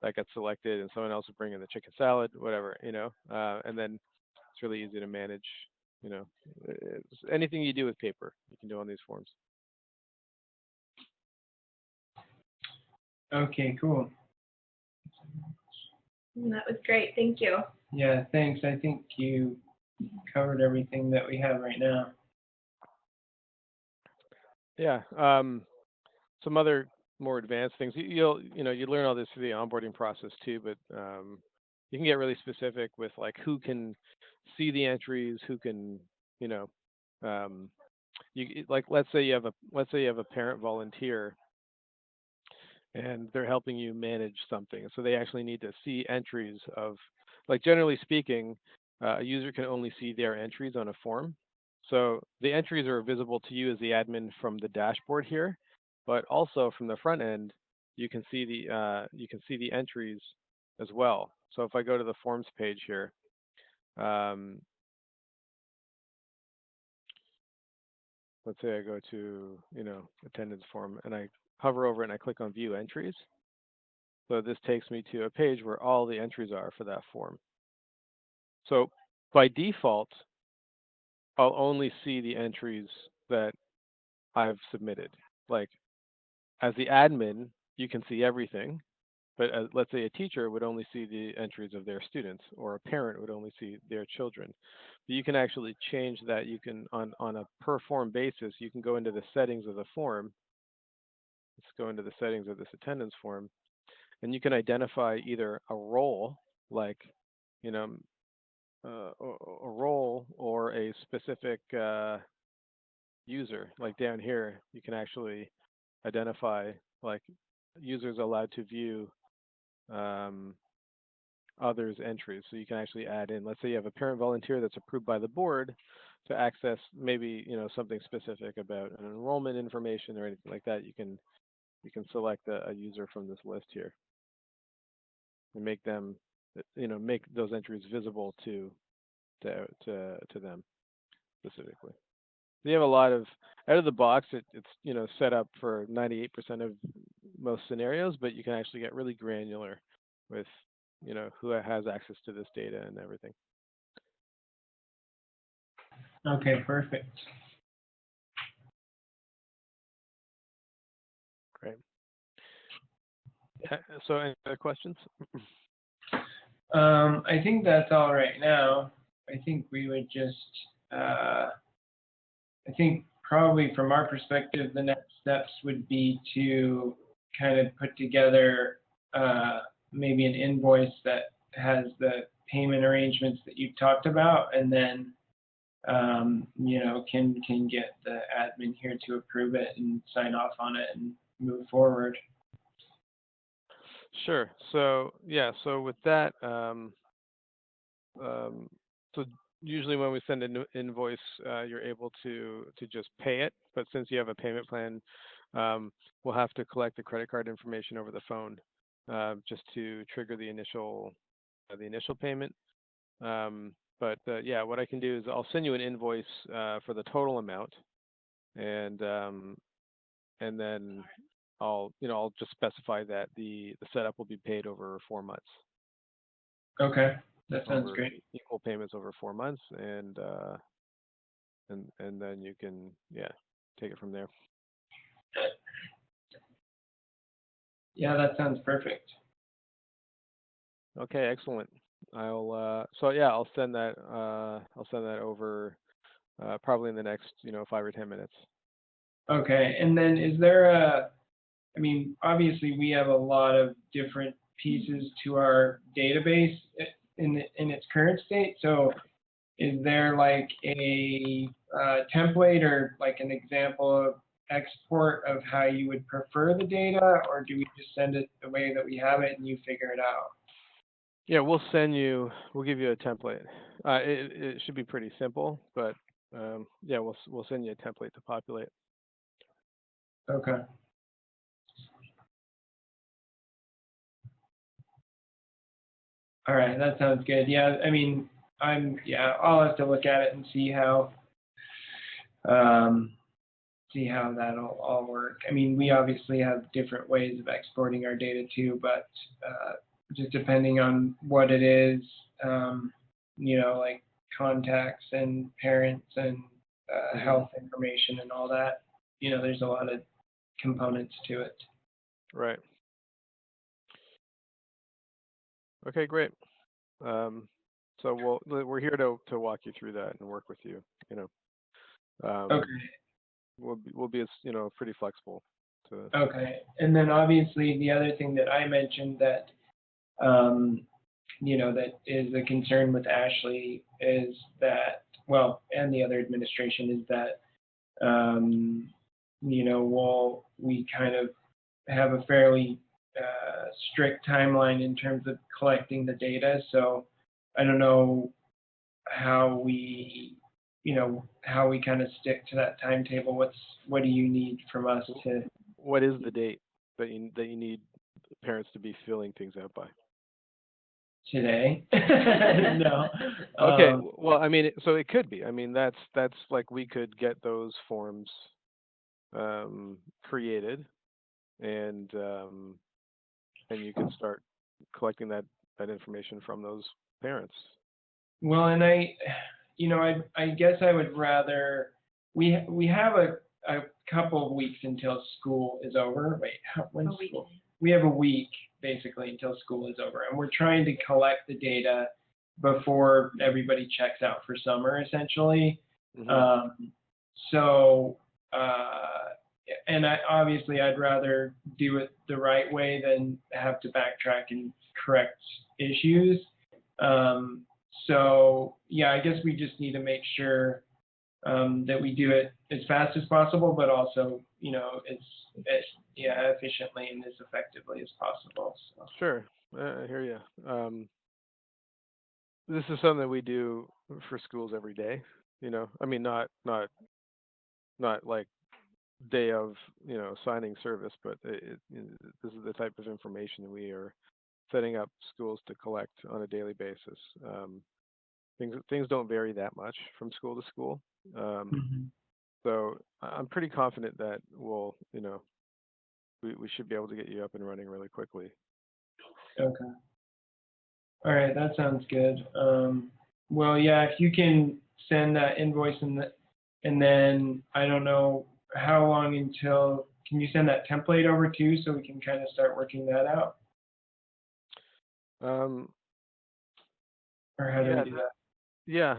A: that got selected, and someone else is bringing the chicken salad, whatever, and then it's really easy to manage, anything you do with paper, you can do on these forms.
B: Okay, cool.
C: That was great. Thank you.
B: Yeah, thanks. I think you covered everything that we have right now.
A: Yeah. Some other more advanced things. You learn all this through the onboarding process too, but you can get really specific with like who can see the entries, who can, like let's say you have a parent volunteer and they're helping you manage something. So they actually need to see entries of, like generally speaking, a user can only see their entries on a form. So the entries are visible to you as the admin from the dashboard here, but also from the front end, you can see the entries as well. So if I go to the forms page here, let's say I go to attendance form and I hover over it and I click on view entries. So this takes me to a page where all the entries are for that form. So by default, I'll only see the entries that I've submitted. Like as the admin, you can see everything, but let's say a teacher would only see the entries of their students, or a parent would only see their children. But you can actually change that. You can, on a per form basis, you can go into the settings of the form. Let's go into the settings of this attendance form, and you can identify either a role, like, a role, or a specific user. Like down here, you can actually identify like users allowed to view others' entries. So you can actually add in, let's say you have a parent volunteer that's approved by the board to access maybe something specific about an enrollment information or anything like that. You can select a user from this list here and make them make those entries visible to them specifically. You have a lot of, out of the box, it's set up for 98% of most scenarios, but you can actually get really granular with who has access to this data and everything.
B: Okay, perfect.
A: Great. So any other questions?
B: I think that's all right now. I think we would just, I think probably from our perspective, the next steps would be to kind of put together maybe an invoice that has the payment arrangements that you talked about, and then can get the admin here to approve it and sign off on it and move forward.
A: Sure. So yeah. So with that, so usually when we send an invoice, you're able to just pay it. But since you have a payment plan, we'll have to collect the credit card information over the phone just to trigger the initial payment. But yeah, what I can do is I'll send you an invoice for the total amount, and then I'll just specify that the setup will be paid over 4 months.
B: Okay, that sounds great.
A: Equal payments over 4 months, and then you can take it from there.
B: Yeah, that sounds perfect.
A: Okay, excellent. I'll send that over probably in the next 5 or 10 minutes.
B: Okay, and then is there I mean, obviously we have a lot of different pieces to our database in its current state. So is there like a template or like an example of export of how you would prefer the data, or do we just send it the way that we have it and you figure it out?
A: Yeah, we'll give you a template. It should be pretty simple, but yeah, we'll send you a template to populate.
B: Okay. All right, that sounds good. Yeah, I mean, I'll have to look at it and see how that'll all work. I mean, we obviously have different ways of exporting our data too, but just depending on what it is, like contacts and parents and health information and all that, there's a lot of components to it.
A: Right. Okay, great. So we're here to walk you through that and work with you.
B: Okay.
A: We'll be pretty flexible.
B: Okay, and then obviously the other thing that I mentioned that that is a concern with Ashley is that, well, and the other administration is that we kind of have a fairly strict timeline in terms of collecting the data. So I don't know how we kind of stick to that timetable. What do you need from us to?
A: What is the date that you need parents to be filling things out by?
B: Today? No.
A: Okay. Well, I mean, so it could be. I mean, that's like we could get those forms created, and you can start collecting that information from those parents.
B: Well, and I guess I would rather we have a couple of weeks until school is over. Wait, when's school? We have a week basically until school is over, and we're trying to collect the data before everybody checks out for summer, essentially.
A: Mm-hmm.
B: And I'd rather do it the right way than have to backtrack and correct issues. So yeah, I guess we just need to make sure that we do it as fast as possible, but also, efficiently and as effectively as possible. So.
A: Sure, I hear you. This is something that we do for schools every day. I mean, not like day of signing service, but this is the type of information we are setting up schools to collect on a daily basis. Things don't vary that much from school to school. So I'm pretty confident that we should be able to get you up and running really quickly.
B: Okay. All right, that sounds good. Well, yeah, if you can send that invoice and then I don't know how long until, can you send that template over too so we can kind of start working that out? Or how do we do that?
A: Yeah,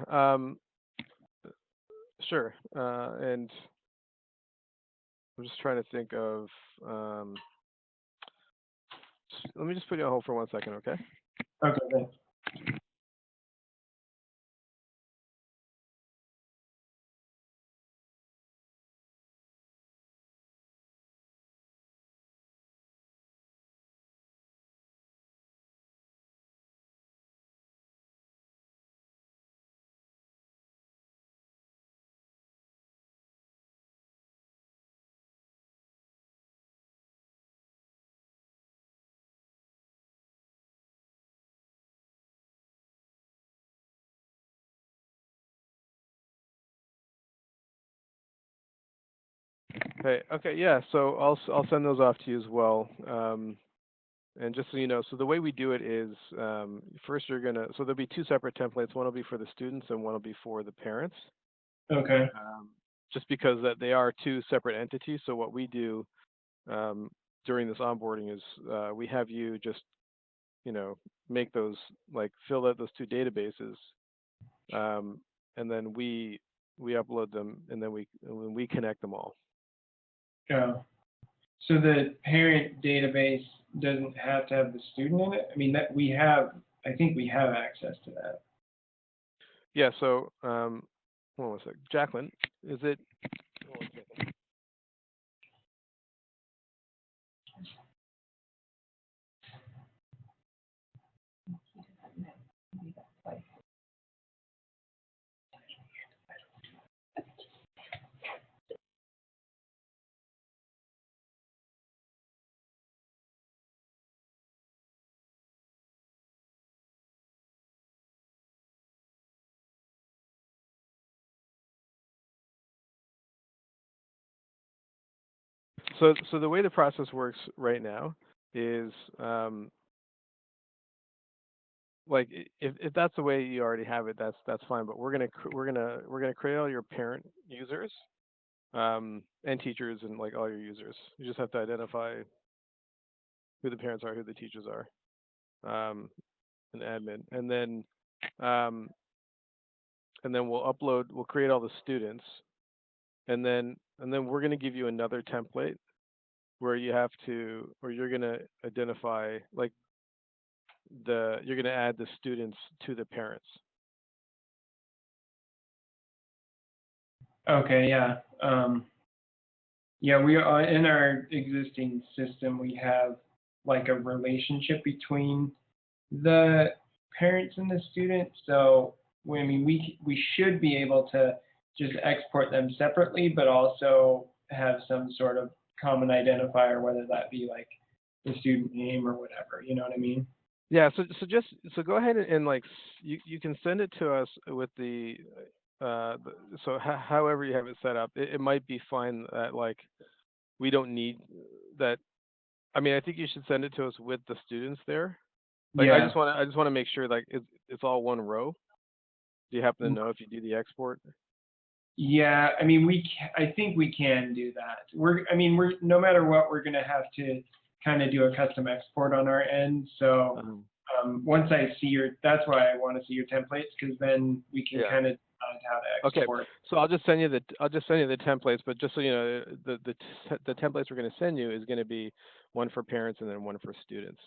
A: sure. And I'm just trying to think of. Let me just put you on hold for 1 second, okay?
B: Okay, thanks.
A: Okay, yeah. So I'll send those off to you as well. And just so you know, so the way we do it is first so there'll be two separate templates. One will be for the students and one will be for the parents.
B: Okay.
A: Just because that they are two separate entities. So what we do during this onboarding is we have you just make those, like, fill out those two databases, and then we upload them, and then we connect them all.
B: Yeah. So the parent database doesn't have to have the student in it? I mean, I think we have access to that.
A: Yeah. So hold on a sec. Jacqueline, is it? Hold on a second. So the way the process works right now is like if that's the way you already have it, that's fine. But we're gonna create all your parent users and teachers and like all your users. You just have to identify who the parents are, who the teachers are, and admin, um, and then we'll create all the students, and then we're gonna give you another template where you have to, or you're gonna identify like you're gonna add the students to the parents.
B: Okay, yeah. Yeah, we are in our existing system, we have like a relationship between the parents and the students. So, I mean, we should be able to just export them separately, but also have some sort of common identifier, whether that be like the student name or whatever. You know what I mean?
A: Yeah, so go ahead and like you can send it to us with however you have it set up. It might be fine that like we don't need that. I mean, I think you should send it to us with the students there. Like
B: Yeah.
A: I just want to make sure like it's all one row. Do you happen to know if you do the export?
B: Yeah, I mean, I think we can do that. I mean, no matter what, we're gonna have to kind of do a custom export on our end. So once I see that's why I want to see your templates, because then we can
A: Yeah.
B: kind of decide how to
A: Okay,
B: export.
A: so I'll just send you the templates, but just so you know, the templates we're going to send you is going to be one for parents and then one for students.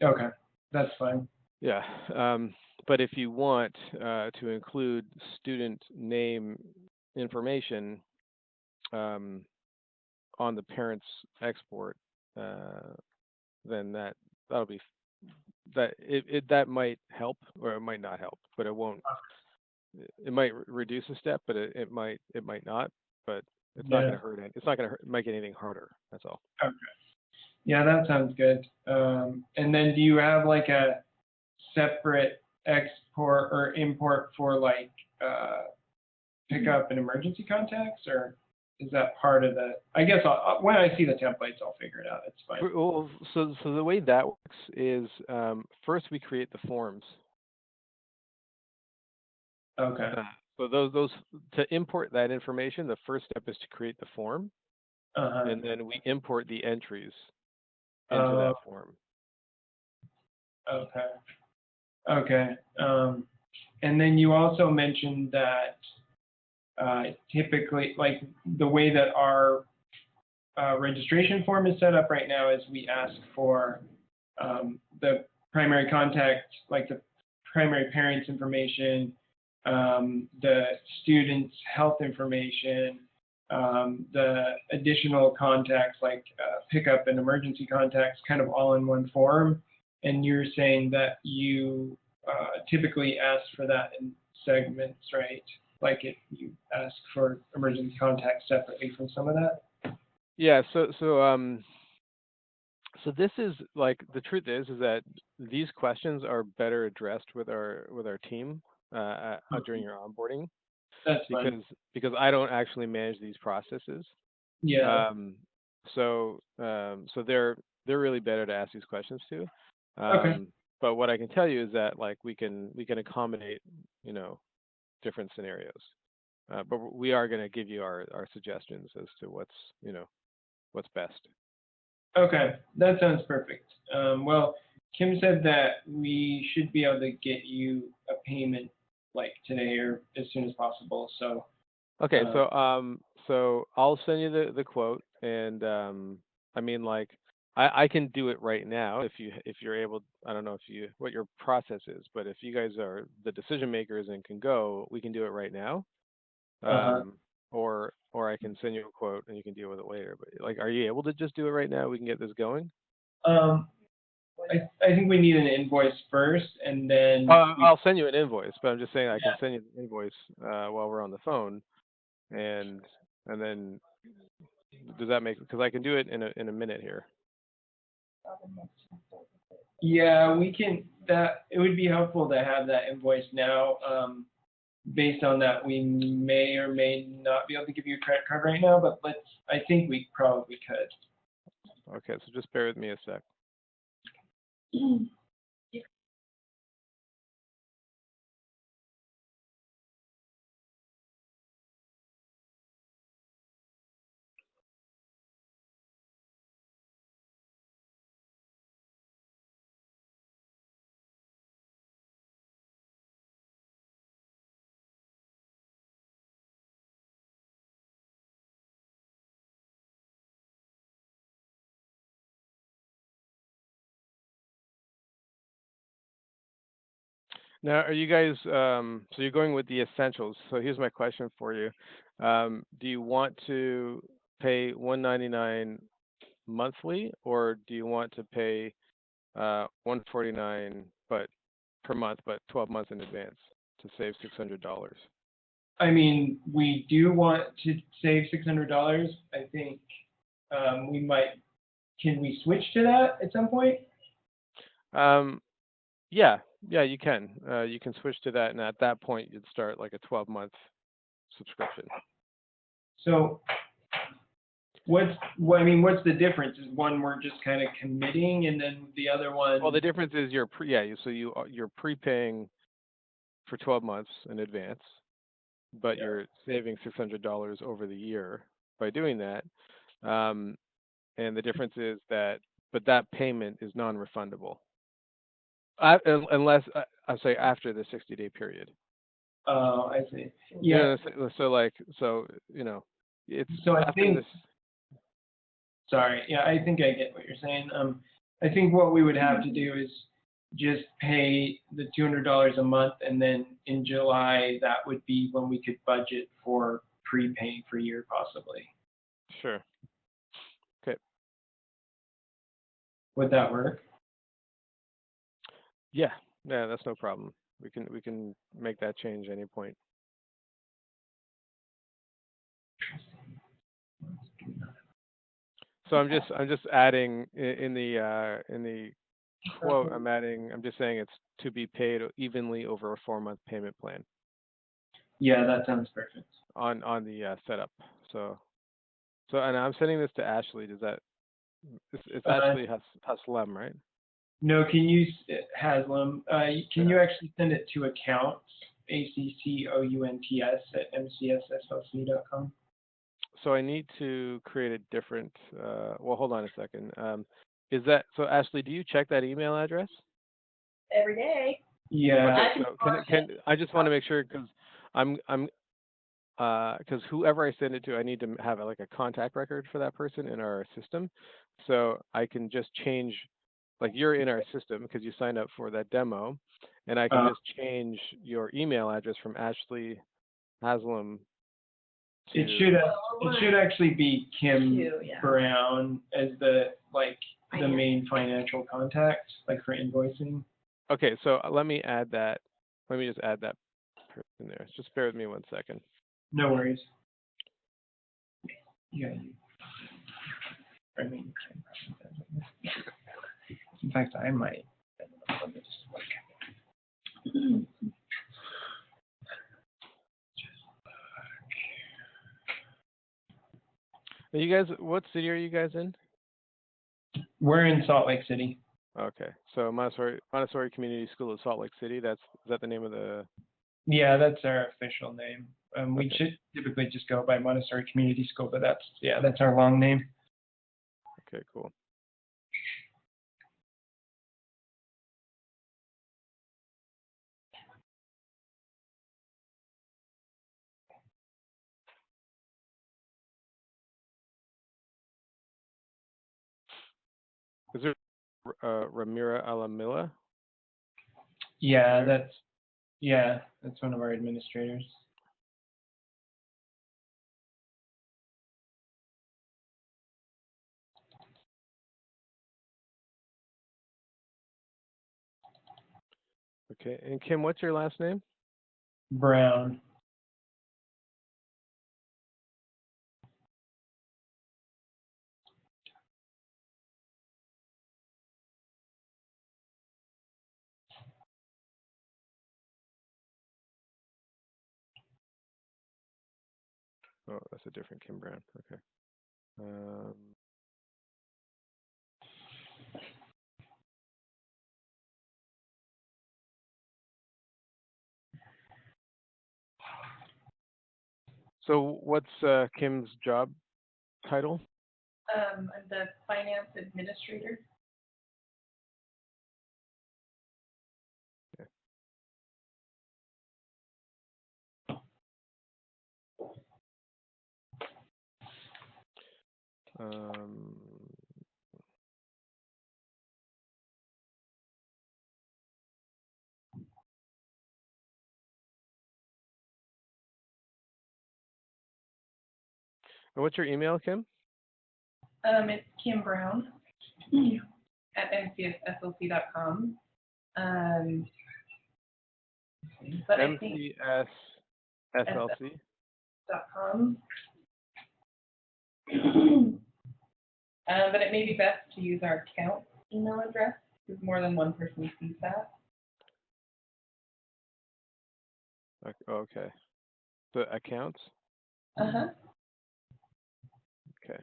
B: Okay, that's fine.
A: Yeah, but if you want to include student name information on the parents export, then that'll be that might help or it might not help, but it won't. It might reduce a step, but it might not. But it's not going to hurt. It's not going to make anything harder. That's all.
B: Okay. Yeah, that sounds good. And then do you have like a separate export or import for like pickup and emergency contacts, or is that part of the? I guess when I see the templates, I'll figure it out. It's fine.
A: Well, so the way that works is first we create the forms.
B: Okay.
A: So those to import that information, the first step is to create the form, and then we import the entries into that form.
B: Okay. Okay. And then you also mentioned that typically, like the way that our registration form is set up right now is we ask for the primary contact, like the primary parent's information, the student's health information, the additional contacts like pickup and emergency contacts, kind of all in one form. And you're saying that you typically ask for that in segments, right? Like if you ask for emergency contacts separately from some of that?
A: Yeah, so this is like the truth is that these questions are better addressed with our team during your onboarding.
B: That's fine.
A: Because I don't actually manage these processes.
B: Yeah.
A: So they're really better to ask these questions to.
B: Okay.
A: But what I can tell you is that like we can accommodate different scenarios. But we are going to give you our suggestions as to what's best.
B: Okay, that sounds perfect. Well, Kim said that we should be able to get you a payment like today or as soon as possible. So.
A: Okay, so I'll send you the quote, and I mean like I can do it right now if you're able. I don't know what your process is, but if you guys are the decision makers and can go, we can do it right now.
B: Uh-huh.
A: Or I can send you a quote and you can deal with it later. But like, are you able to just do it right now? We can get this going.
B: Um, I think we need an invoice first, and then
A: I'll send you an invoice, but I'm just saying I can send you the invoice while we're on the phone, and then does that make? Because I can do it in a minute here.
B: yeah, we can. That it would be helpful to have that invoice now. Based on that, we may or may not be able to give you a credit card right now, but I think we probably could.
A: Okay, so just bear with me a sec. Now, are you guys, so you're going with the essentials. So here's my question for you. Do you want to pay $199 monthly, or do you want to pay $149 but per month, but 12 months in advance to save $600?
B: I mean, we do want to save $600. I think we might. Can we switch to that at some point?
A: Yeah, you can. You can switch to that, and at that point, you'd start like a 12-month subscription.
B: So what's the difference? Is one we're just kind of committing, and then the other one?
A: Well, the difference is you're prepaying for 12 months in advance, but you're saving $600 over the year by doing that. And the difference is that payment is non-refundable. Unless I'll say after the 60-day period.
B: Oh, I see. Yeah.
A: So it's
B: So I
A: after
B: think.
A: this.
B: Sorry. Yeah, I think I get what you're saying. I think what we would have to do is just pay the $200 a month, and then in July that would be when we could budget for prepaying for a year, possibly.
A: Sure. Okay.
B: Would that work?
A: Yeah, that's no problem. We can make that change any point. So I'm just adding in the quote. I'm just saying it's to be paid evenly over a 4-month payment plan.
B: Yeah, that sounds perfect.
A: On the setup. So and I'm sending this to Ashley. Does that? It's Ashley Haslam, right?
B: No, can you Haslam? Can you actually send it to accounts accounts@mcsslc.com?
A: So I need to create a different. Well, hold on a second. Is that so, Ashley? Do you check that email address?
C: Every day.
B: Yeah.
A: Okay, so can I just want to make sure because because whoever I send it to, I need to have like a contact record for that person in our system, so I can just change. Like you're in our system because you signed up for that demo, and I can just change your email address from Ashley Haslam.
B: It should actually be Kim Brown as the main financial contact, like for invoicing.
A: Okay, so let me add that. Let me just add that person there. Just bear with me 1 second.
B: No worries. Yeah. In fact, I might.
A: Are you guys, what city are you guys in?
B: We're in Salt Lake City.
A: Okay, so Montessori Community School of Salt Lake City. Is that the name of the?
B: Yeah, that's our official name. We should typically just go by Montessori Community School, but that's our long name.
A: Okay, cool. Is there Ramira Alamilla?
B: Yeah, that's one of our administrators.
A: Okay, and Kim, what's your last name?
B: Brown.
A: Oh, that's a different Kim Brown. Okay. So what's Kim's job title?
D: I'm the finance administrator.
A: Okay. And what's your email, Kim?
D: It's Kim Brown at mcslc.com. But I think
A: MCSSLC.com.
D: But it may be best to use our account email address because more than one person sees that.
A: Okay. The accounts?
D: Uh-huh.
A: Okay.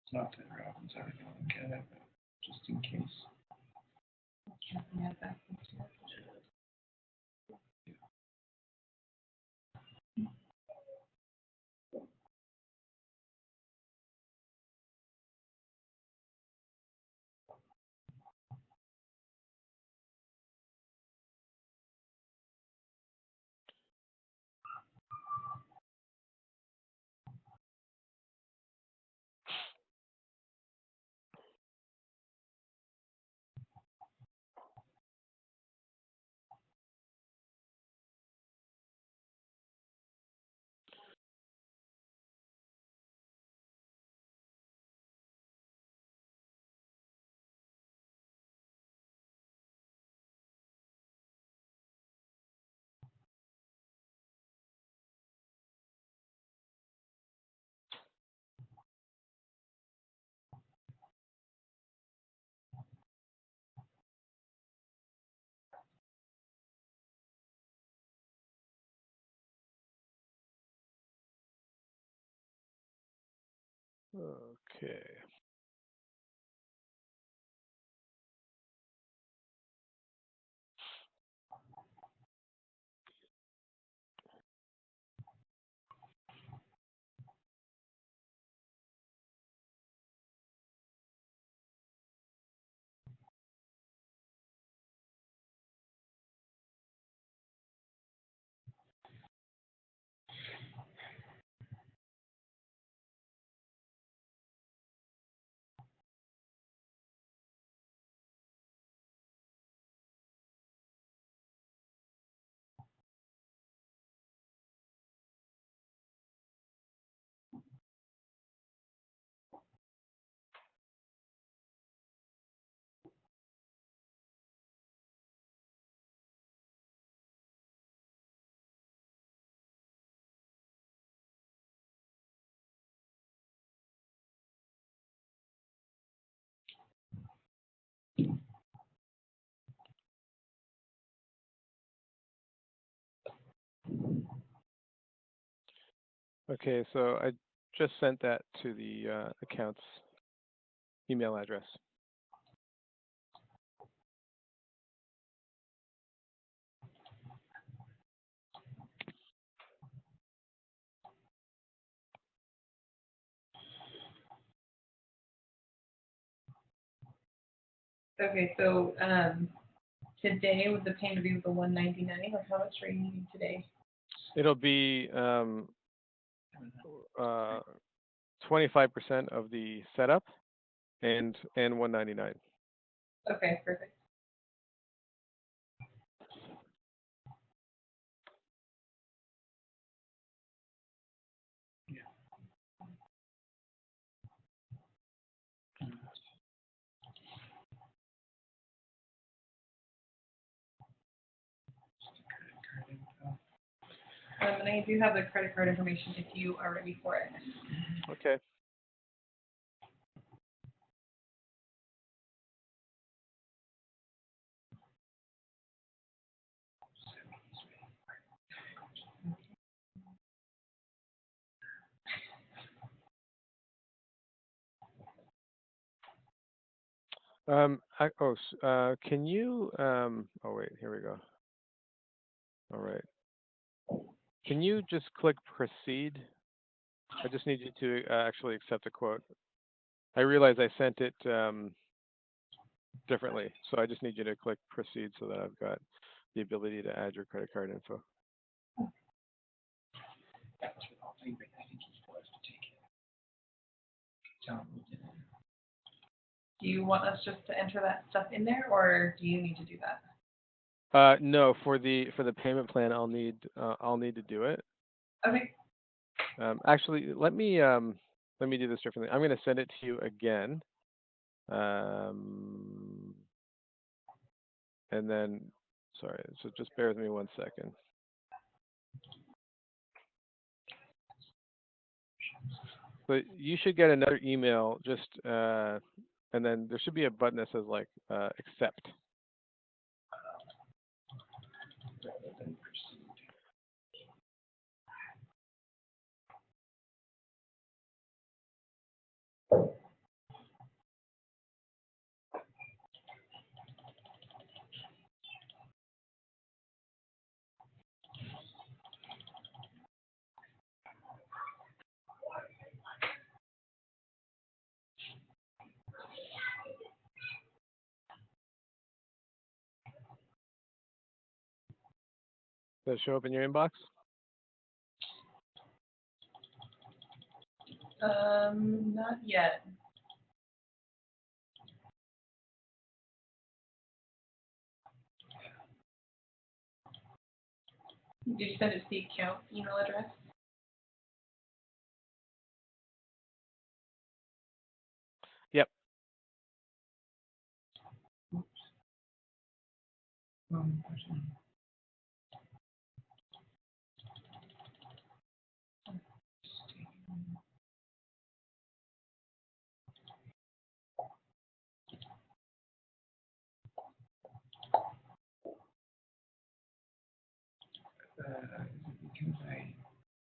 B: It's not that Robin's already going to look at it, but just in case.
A: Okay. Okay, so I just sent that to the account's email address.
D: Okay, so today would the payment be the $199 or how much are you needing today?
A: It'll be 25% of the setup and $199.
D: Okay, perfect. And I do have the credit card information if you are ready for it.
A: Okay. Can you, oh wait, here we go. All right. Can you just click proceed? I just need you to actually accept a quote. I realize I sent it differently, so I just need you to click proceed so that I've got the ability to add your credit card info.
D: Do you want us just to enter that stuff in there, or do you need to do that?
A: No, for the payment plan, I'll need to do it.
D: Okay.
A: Actually, let me do this differently. I'm going to send it to you again, and then sorry. So just bear with me 1 second. But you should get another email just, and then there should be a button that says like accept. Does it show up in your inbox?
D: Not yet. Did you send it to the account email address?
A: Yep.
B: Because I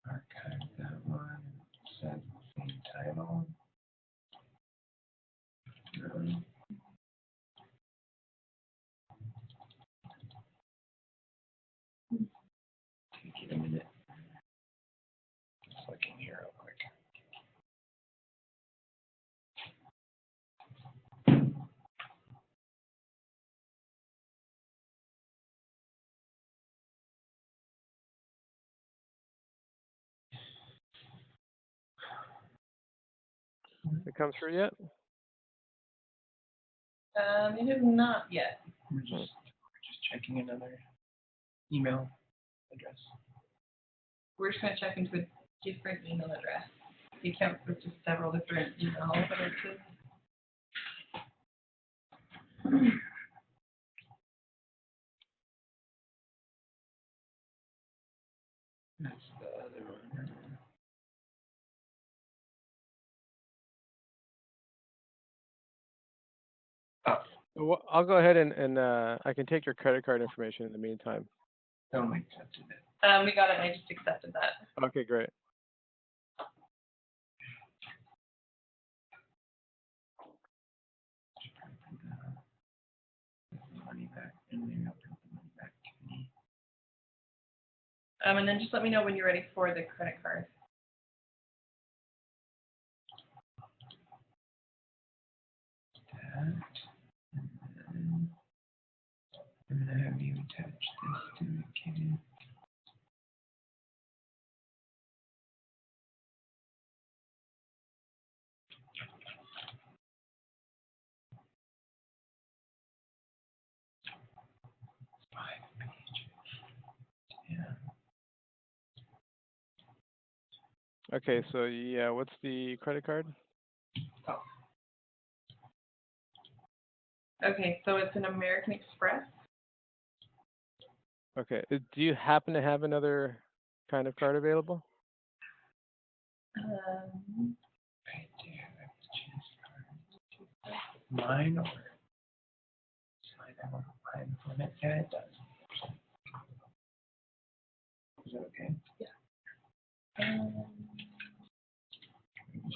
B: archived that one and said the same title. Take it a minute. Just looking here real quick.
A: It come through yet?
D: It is not yet.
B: We're just checking another email address.
D: We're just going to check into a different email address. The account was just several different email addresses.
B: That's the other one.
A: Well, I'll go ahead and I can take your credit card information in the meantime.
B: Oh, I accepted it.
D: We got it, and I just accepted that.
A: Okay, great.
B: Money back, and then I'll put the money back to me.
D: And then just let me know when you're ready for the credit card.
B: That, and then I'm gonna have you attach this to the kid.
A: Okay, so yeah, what's the credit card?
D: Okay, so it's an American Express.
A: Okay, do you happen to have another kind of card available?
B: I do have to choose card. Mine or slide that one behind for a minute. Yeah, it does. Is that okay?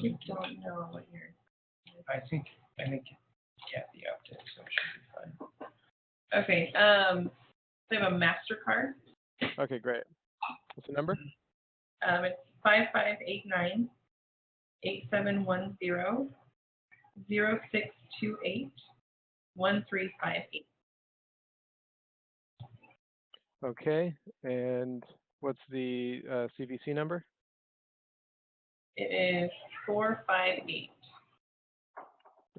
D: You don't know what you're.
B: I think Kathy upped it, so it should be fine.
D: Okay, they have a MasterCard.
A: Okay, great. What's the number?
D: It's 5589 8710 0628 1358.
A: Okay, and what's the CVC number?
D: It is 458.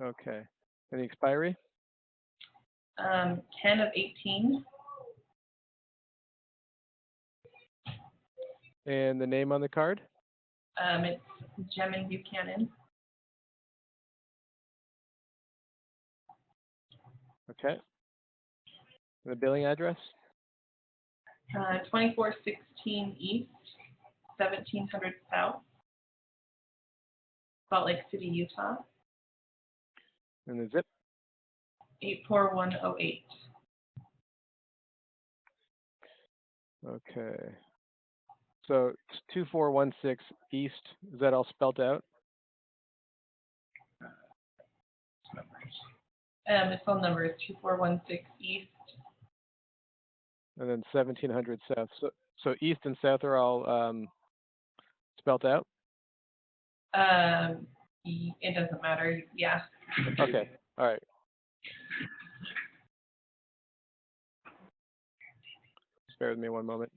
A: Okay, and the expiry?
D: 10 of 18.
A: And the name on the card?
D: It's Jemmnyn Buchanan.
A: Okay. And the billing address?
D: 2416 East, 1700 South, Salt Lake City, Utah.
A: And the zip?
D: 84108.
A: Okay. So it's 2416 East. Is that all spelled out?
D: The phone number is 2416 East.
A: And then 1700 South. So East and South are all spelled out?
D: It doesn't matter. Yeah.
A: Okay. All right. Just bear with me one moment.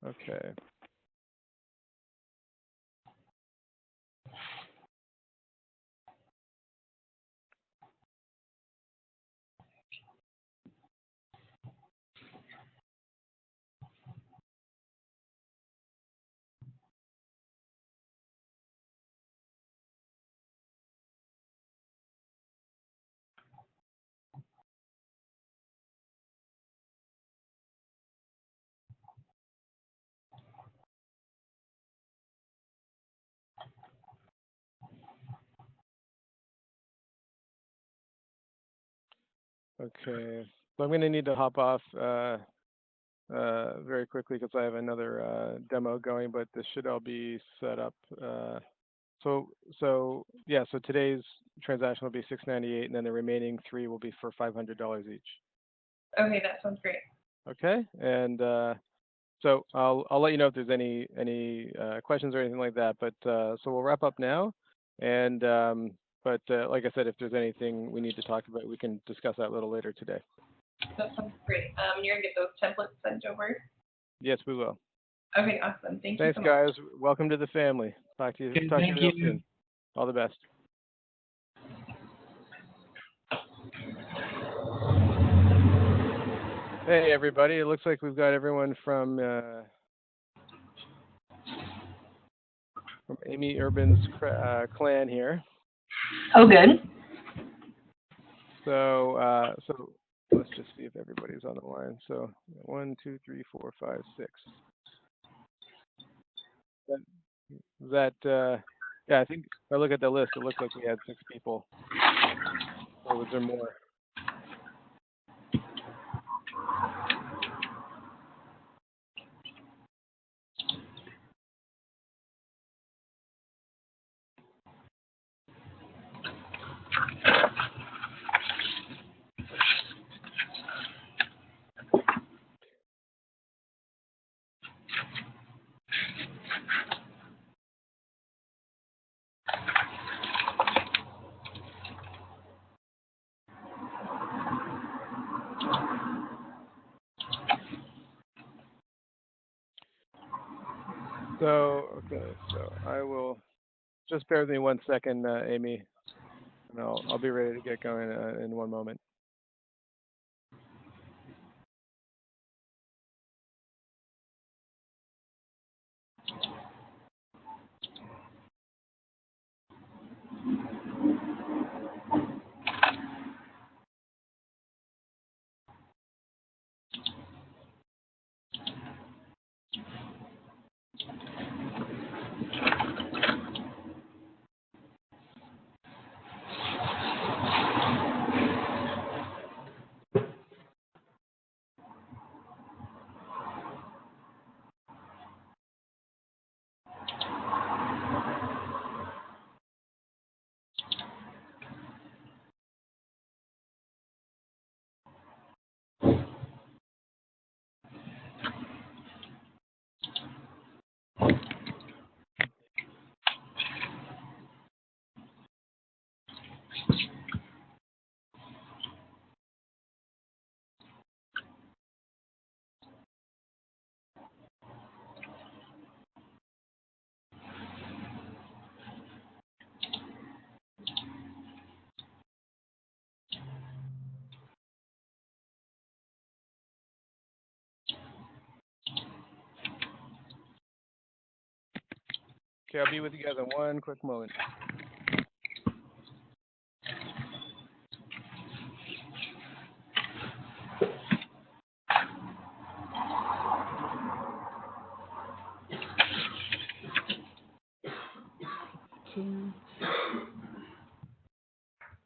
A: Okay. Okay. So I'm going to need to hop off very quickly because I have another demo going, but this should all be set up. So yeah, so today's transaction will be $698, and then the remaining 3 will be for $500 each.
D: Okay, that sounds great.
A: Okay, and so I'll let you know if there's any questions or anything like that. But so we'll wrap up now, and but like I said, if there's anything we need to talk about, we can discuss that a little later today.
D: That sounds great. You're gonna get those templates sent over.
A: Yes, we will.
D: Okay, awesome. Thank you
A: Thanks,
D: so much.
A: guys. Welcome to the family. Talk to you real soon. All the best. Hey, everybody. It looks like we've got everyone from Amy Urban's clan here.
E: Oh, good.
A: So so let's just see if everybody's on the line. So 1, 2, 3, 4, 5, 6. Yeah, I think if I look at the list, it looks like we had 6 people. Or was there more? So, okay, so I will just bear with me 1 second, Amy, and I'll be ready to get going in 1 moment. Okay, I'll be with you guys in one quick moment.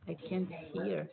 E: I can't hear.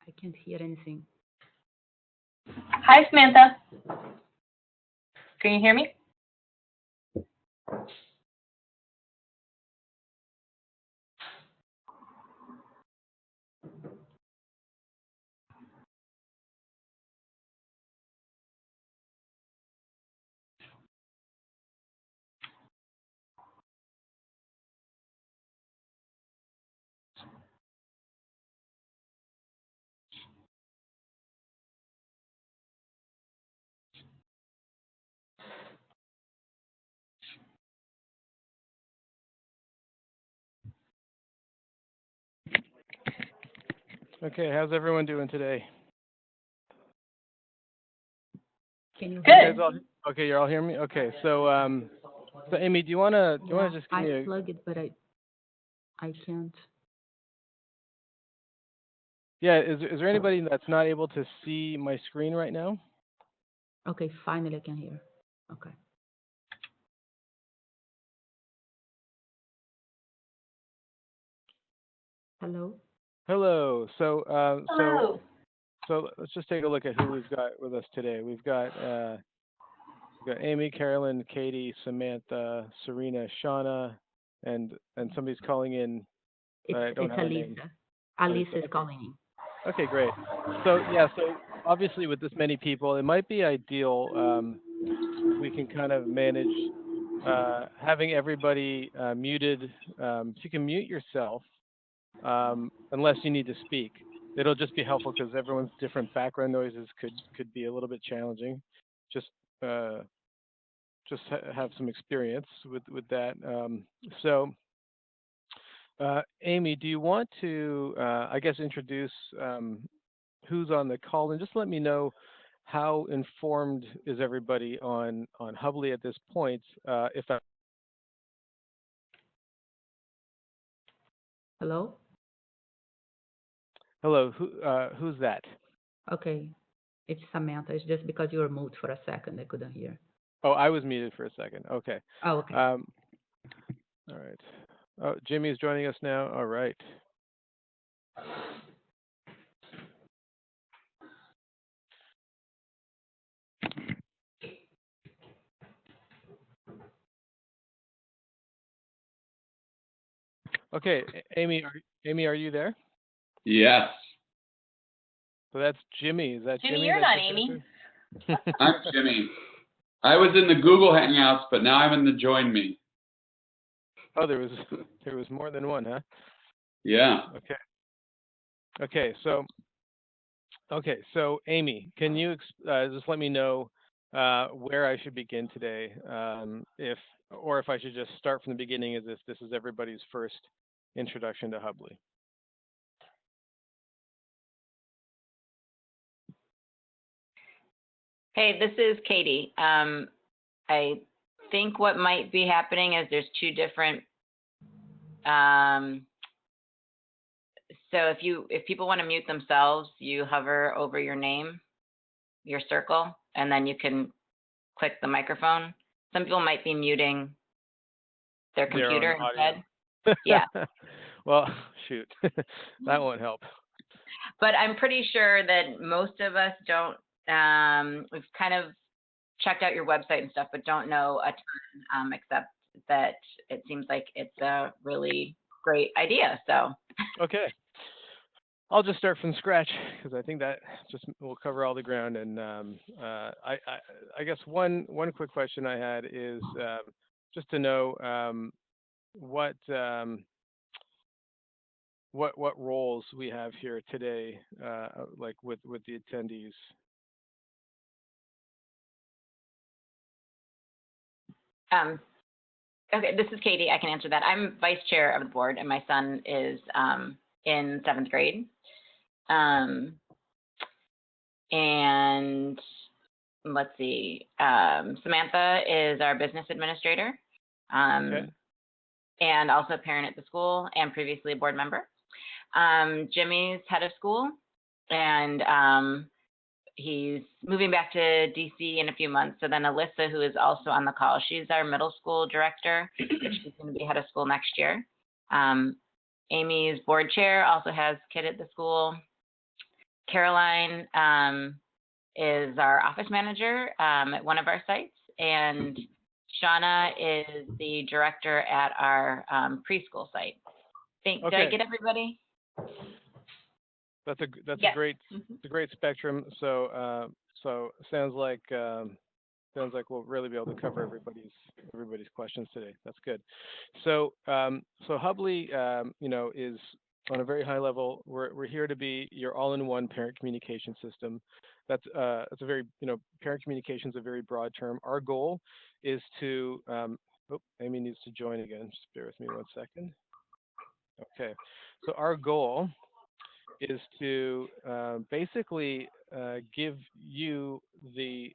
E: I can't hear anything.
F: Hi, Samantha. Can you hear me?
A: Okay, how's everyone doing today?
E: Can you
F: Good.
E: hear?
A: You guys all, okay, you're all hearing me? Okay, so so Amy, do you wanna just give me
E: I plug it, but I can't.
A: Yeah, is there anybody that's not able to see my screen right now?
E: Okay, finally I can hear. Okay. Hello?
A: Hello.
F: Hello.
A: So let's just take a look at who we've got with us today. We've got Amy, Carolyn, Katie, Samantha, Serena, Shauna, and somebody's calling in. I don't
E: It's
A: have a name.
E: Alisa is calling in.
A: Okay, great. So yeah, so obviously with this many people, it might be ideal if we can kind of manage having everybody muted. If you can mute yourself, unless you need to speak. It'll just be helpful because everyone's different background noises could be a little bit challenging. Just have some experience with that. So, Amy, do you want to, I guess, introduce who's on the call, and just let me know how informed is everybody on Hubbli at this point? If I
E: Hello?
A: Hello, who's that?
E: Okay. It's Samantha. It's just because you were moved for a second. I couldn't hear.
A: Oh, I was muted for a second. Okay.
E: Oh, okay.
A: All right. Oh, Jimmy's joining us now. All right. Okay, Amy, are you there?
G: Yes.
A: So that's Jimmy. Is that
F: Jimmy,
A: Jimmy?
F: you're
A: That's
F: not
A: your
F: Amy.
A: character?
G: I'm Jimmy. I was in the Google Hangouts, but now I'm in the Join Me.
A: Oh, there was more than one, huh?
G: Yeah.
A: Okay. So Amy, can you just let me know where I should begin today? If I should just start from the beginning as if this is everybody's first introduction to Hubbli.
H: Hey, this is Katie. I think what might be happening is there's two different. So if people want to mute themselves, you hover over your name, your circle, and then you can click the microphone. Some people might be muting their computer instead. Yeah.
A: Well, shoot, that won't help.
H: But I'm pretty sure that most of us don't. We've kind of checked out your website and stuff, but don't know a ton, except that it seems like it's a really great idea. So.
A: Okay. I'll just start from scratch because I think that just will cover all the ground. And I guess one quick question I had is just to know what what roles we have here today, like with the attendees.
H: Okay, this is Katie. I can answer that. I'm vice chair of the board, and my son is in 7th grade. And let's see, Samantha is our business administrator,
A: Okay.
H: and also a parent at the school and previously a board member. Jimmy's head of school, and he's moving back to DC in a few months. So then Alyssa, who is also on the call, she's our middle school director, but she's going to be head of school next year. Amy's board chair also has kid at the school. Caroline is our office manager at one of our sites, and Shauna is the director at our preschool site. Did I get everybody?
A: That's
H: Yes.
A: a great spectrum. So sounds like we'll really be able to cover everybody's questions today. That's good. So Hubbli, is on a very high level. We're here to be your all-in-one parent communication system. That's a very, parent communication is a very broad term. Our goal is to Amy needs to join again. Just bear with me 1 second. Okay. So our goal is to basically give you the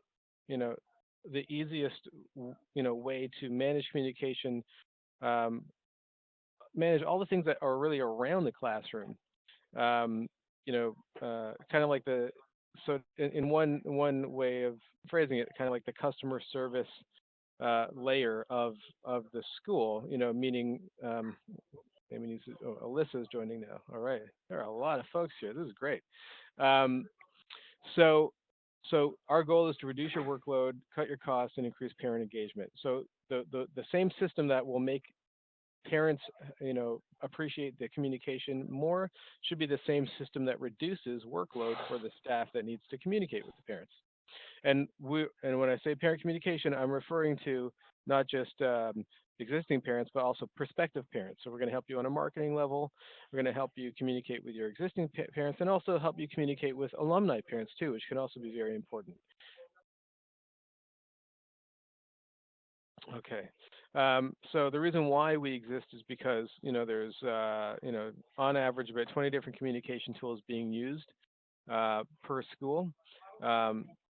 A: easiest way to manage communication, manage all the things that are really around the classroom. Kind of like in one way of phrasing it, kind of like the customer service layer of the school. Meaning. Alyssa is joining now. All right, there are a lot of folks here. This is great. So our goal is to reduce your workload, cut your costs, and increase parent engagement. So the same system that will make parents, appreciate the communication more should be the same system that reduces workload for the staff that needs to communicate with the parents. And when I say parent communication, I'm referring to not just existing parents, but also prospective parents. So we're going to help you on a marketing level. We're going to help you communicate with your existing parents, and also help you communicate with alumni parents too, which can also be very important. Okay. So the reason why we exist is because, there's, on average about 20 different communication tools being used per school.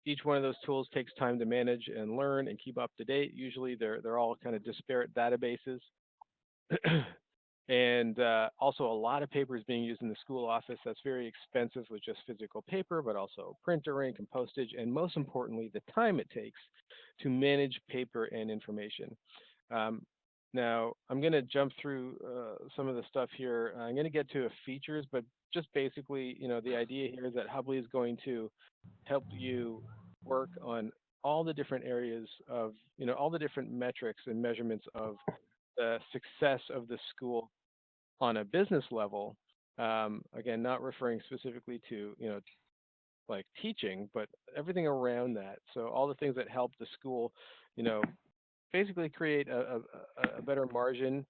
A: Each one of those tools takes time to manage and learn and keep up to date. Usually they're all kind of disparate databases. And also a lot of paper is being used in the school office. That's very expensive with just physical paper, but also printer ink and postage, and most importantly, the time it takes to manage paper and information. Now, I'm going to jump through some of the stuff here. I'm going to get to features, but just basically, the idea here is that Hubbli is going to help you work on all the different areas of, all the different metrics and measurements of the success of the school on a business level. Again, not referring specifically to, like teaching, but everything around that. So all the things that help the school, basically create a better margin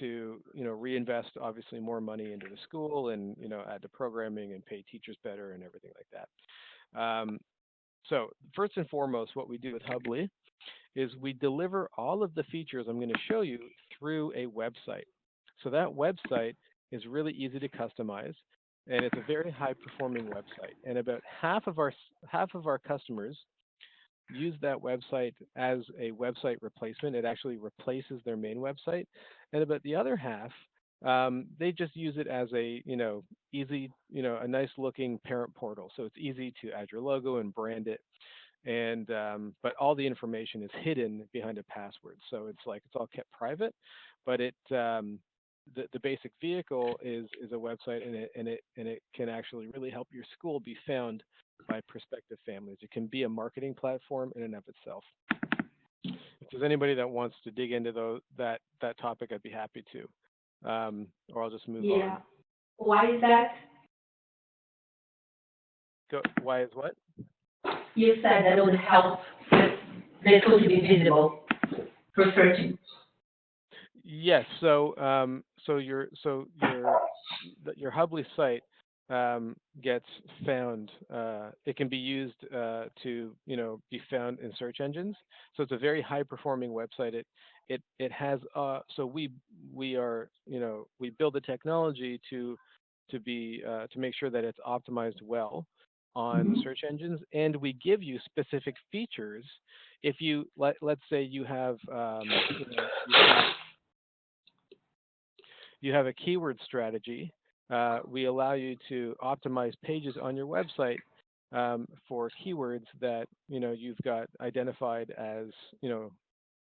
A: to reinvest obviously more money into the school, and add to programming and pay teachers better and everything like that. So first and foremost, what we do with Hubbli is we deliver all of the features I'm going to show you through a website. So that website is really easy to customize, and it's a very high performing website. And about half of our customers use that website as a website replacement. It actually replaces their main website. And about the other half, they just use it as a, easy, a nice looking parent portal. So it's easy to add your logo and brand it. And but all the information is hidden behind a password. So it's all kept private, but the basic vehicle is a website, and it can actually really help your school be found by prospective families. It can be a marketing platform in and of itself. If there's anybody that wants to dig into that topic, I'd be happy to. Or I'll just move on.
F: Why is that?
A: Why is what?
F: You said that it would help the school to be visible for searching.
A: Yes. So your Hubbli site gets found. It can be used to be found in search engines. So it's a very high performing website. It has so we are we build the technology to make sure that it's optimized well on search engines, and we give you specific features. If let's say you have you have a keyword strategy, we allow you to optimize pages on your website for keywords that you've got identified as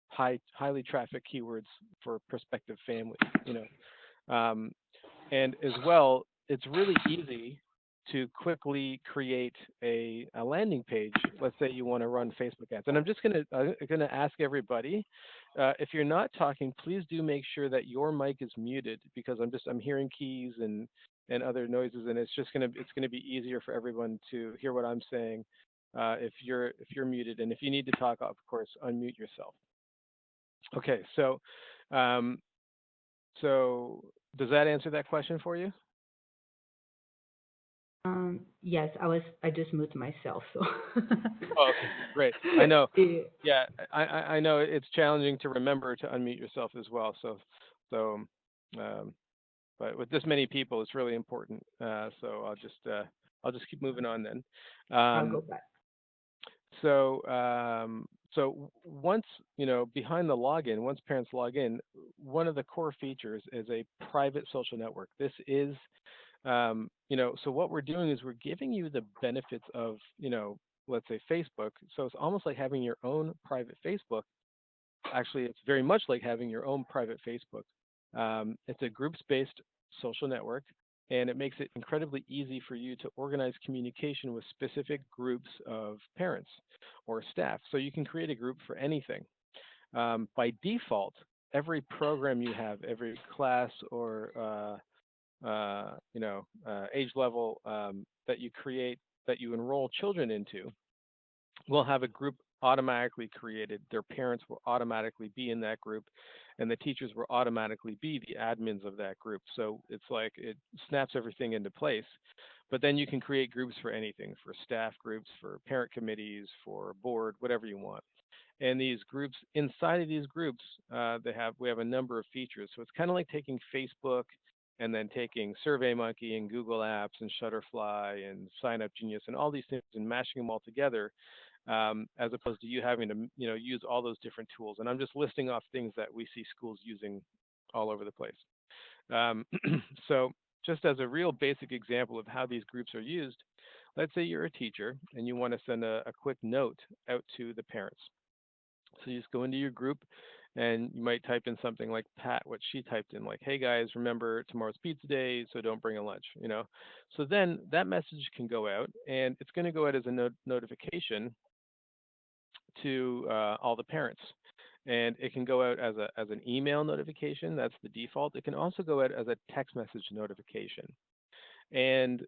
A: highly trafficked keywords for prospective families. Um, and as well, it's really easy to quickly create a landing page. Let's say you want to run Facebook ads. And I'm just gonna ask everybody, if you're not talking, please do make sure that your mic is muted, because I'm hearing keys and other noises, and it's gonna be easier for everyone to hear what I'm saying if you're muted. And if you need to talk, of course, unmute yourself. Okay, um, so does that answer that question for you?
E: Yes, I just muted myself. So.
A: Oh, okay, great. I know. Yeah, I know it's challenging to remember to unmute yourself as well. So, but with this many people, it's really important. So I'll just keep moving on then.
E: I'll go back.
A: So once behind the login, once parents log in, one of the core features is a private social network. This is so what we're doing is we're giving you the benefits of, let's say Facebook. So it's almost like having your own private Facebook. Actually, it's very much like having your own private Facebook. It's a groups-based social network, and it makes it incredibly easy for you to organize communication with specific groups of parents or staff. So you can create a group for anything. By default, every program you have, every class or age level that you create, that you enroll children into, will have a group automatically created. Their parents will automatically be in that group, and the teachers will automatically be the admins of that group. So it's like it snaps everything into place. But then you can create groups for anything, for staff groups, for parent committees, for board, whatever you want. And these groups, inside of these groups, we have a number of features. So it's kind of like taking Facebook and then taking SurveyMonkey and Google Apps and Shutterfly and Sign Up Genius and all these things and mashing them all together, as opposed to you having to use all those different tools. And I'm just listing off things that we see schools using all over the place. So just as a real basic example of how these groups are used, let's say you're a teacher and you want to send a quick note out to the parents. So you just go into your group and you might type in something like Pat, what she typed in, like, hey guys, remember tomorrow's pizza day, so don't bring a lunch, So then that message can go out, and it's going to go out as a notification to all the parents. And it can go out as an email notification. That's the default. It can also go out as a text message notification. And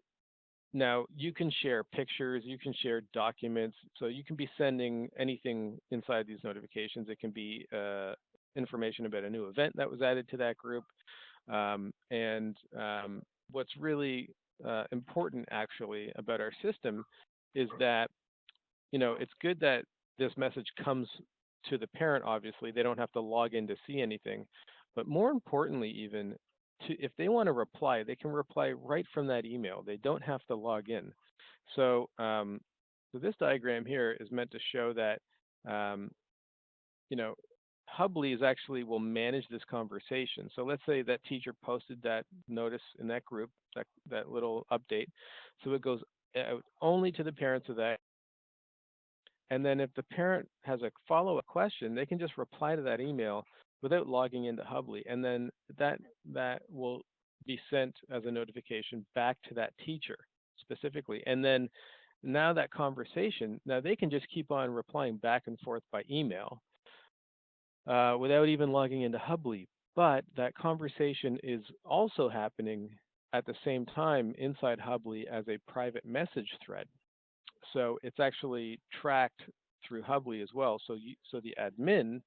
A: now you can share pictures, you can share documents, so you can be sending anything inside these notifications. It can be information about a new event that was added to that group. What's really important actually about our system is that, it's good that this message comes to the parent. Obviously, they don't have to log in to see anything, but more importantly, even if they want to reply, they can reply right from that email. They don't have to log in. So, so this diagram here is meant to show that, Hubbli is actually will manage this conversation. So let's say that teacher posted that notice in that group, that little update. So it goes out only to the parents of that. And then if the parent has a follow-up question, they can just reply to that email without logging into Hubbli. And then that will be sent as a notification back to that teacher specifically. And then now that conversation, now they can just keep on replying back and forth by email without even logging into Hubbli. But that conversation is also happening at the same time inside Hubbli as a private message thread. So it's actually tracked through Hubbli as well. So the admin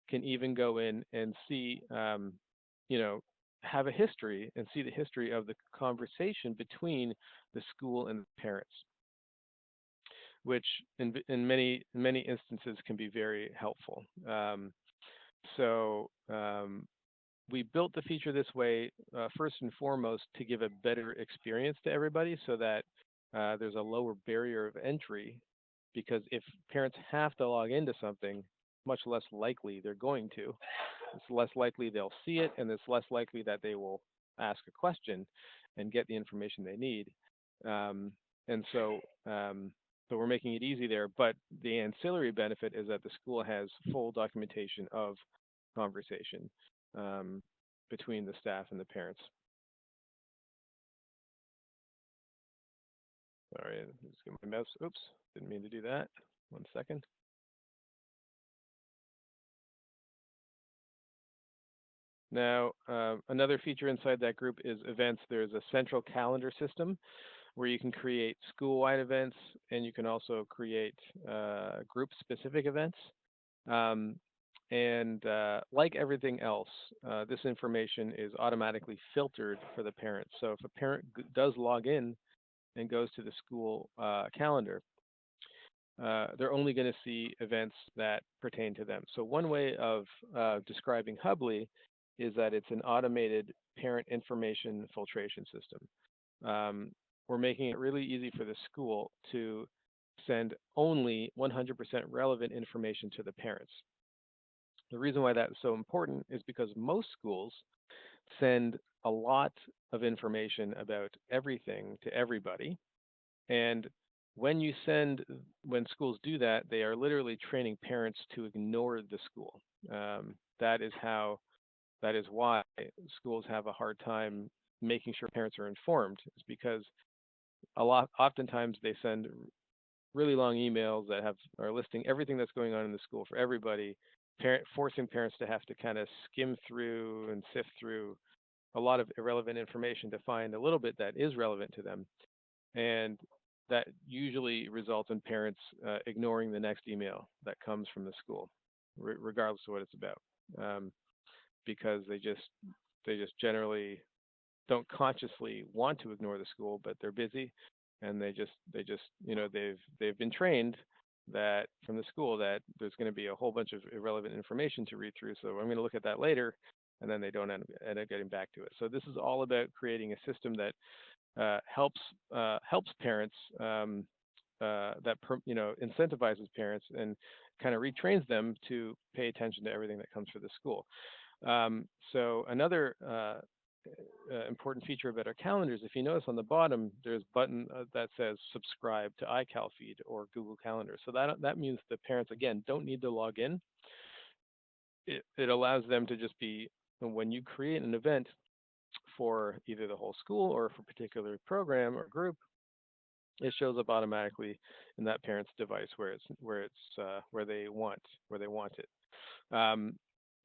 A: can even go in and see, you know, have a history and see the history of the conversation between the school and the parents, which in many instances can be very helpful. So we built the feature this way, first and foremost, to give a better experience to everybody so that there's a lower barrier of entry, because if parents have to log into something, much less likely they're going to. It's less likely they'll see it, and it's less likely that they will ask a question and get the information they need. And so, so we're making it easy there. But the ancillary benefit is that the school has full documentation of conversation between the staff and the parents. Sorry, just get my mouse. Oops, didn't mean to do that. 1 second. Now, another feature inside that group is events. There's a central calendar system where you can create school-wide events, and you can also create group-specific events. And like everything else, this information is automatically filtered for the parents. So if a parent does log in and goes to the school calendar, they're only going to see events that pertain to them. So one way of describing Hubbli is that it's an automated parent information filtration system. We're making it really easy for the school to send only 100% relevant information to the parents. The reason why that's so important is because most schools send a lot of information about everything to everybody. And when schools do that, they are literally training parents to ignore the school. That is why schools have a hard time making sure parents are informed. It's because oftentimes they send really long emails that are listing everything that's going on in the school for everybody, forcing parents to have to kind of skim through and sift through a lot of irrelevant information to find a little bit that is relevant to them. And that usually results in parents ignoring the next email that comes from the school, regardless of what it's about, because they just generally don't consciously want to ignore the school, but they're busy, and they just they've been trained that from the school that there's going to be a whole bunch of irrelevant information to read through. So I'm going to look at that later, and then they don't end up getting back to it. So this is all about creating a system that helps parents, incentivizes parents and kind of retrains them to pay attention to everything that comes for the school. So another important feature about our calendars, if you notice on the bottom, there's a button that says subscribe to iCalFeed or Google Calendar. So that means the parents, again, don't need to log in. It allows them to just be, when you create an event for either the whole school or for a particular program or group, it shows up automatically in that parent's device where they want it.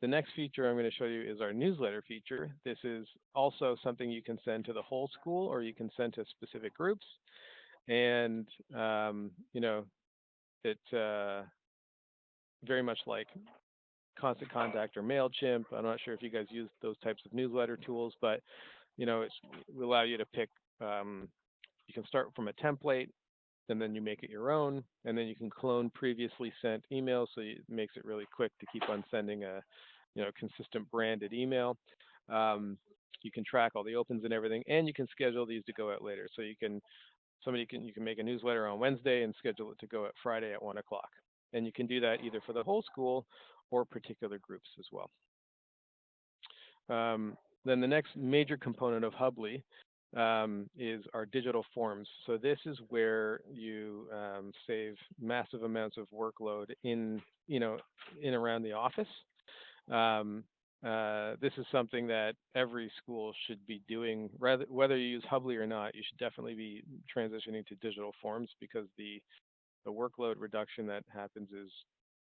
A: The next feature I'm going to show you is our newsletter feature. This is also something you can send to the whole school, or you can send to specific groups. And it's very much like Constant Contact or MailChimp. I'm not sure if you guys use those types of newsletter tools, but it will allow you to pick. You can start from a template, and then you make it your own, and then you can clone previously sent emails, so it makes it really quick to keep on sending a consistent branded email. You can track all the opens and everything, and you can schedule these to go out later. So you can make a newsletter on Wednesday and schedule it to go out Friday at 1 o'clock. And you can do that either for the whole school or particular groups as well. Then the next major component of Hubbli is our digital forms. So this is where you save massive amounts of workload in around the office. This is something that every school should be doing. Whether you use Hubbli or not, you should definitely be transitioning to digital forms, because the workload reduction that happens is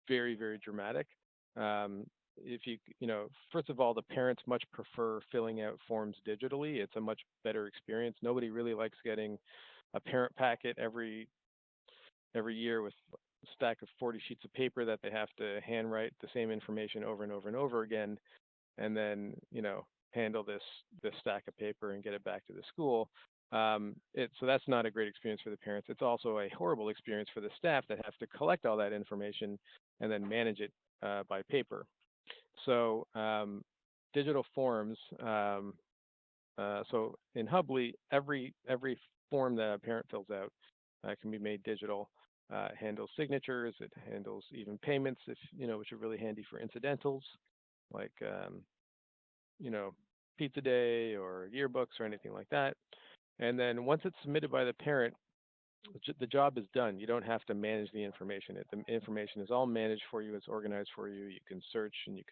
A: very, very dramatic. if first of all, the parents much prefer filling out forms digitally. It's a much better experience. Nobody really likes getting a parent packet every year with a stack of 40 sheets of paper that they have to handwrite the same information over and over and over again, and then handle this stack of paper and get it back to the school. So that's not a great experience for the parents. It's also a horrible experience for the staff that have to collect all that information and then manage it by paper. So digital forms. So in Hubbli, every form that a parent fills out can be made digital. It handles signatures. It handles even payments, which are really handy for incidentals, like pizza day or yearbooks or anything like that. And then once it's submitted by the parent, the job is done. You don't have to manage the information. The information is all managed for you. It's organized for you. You can search and you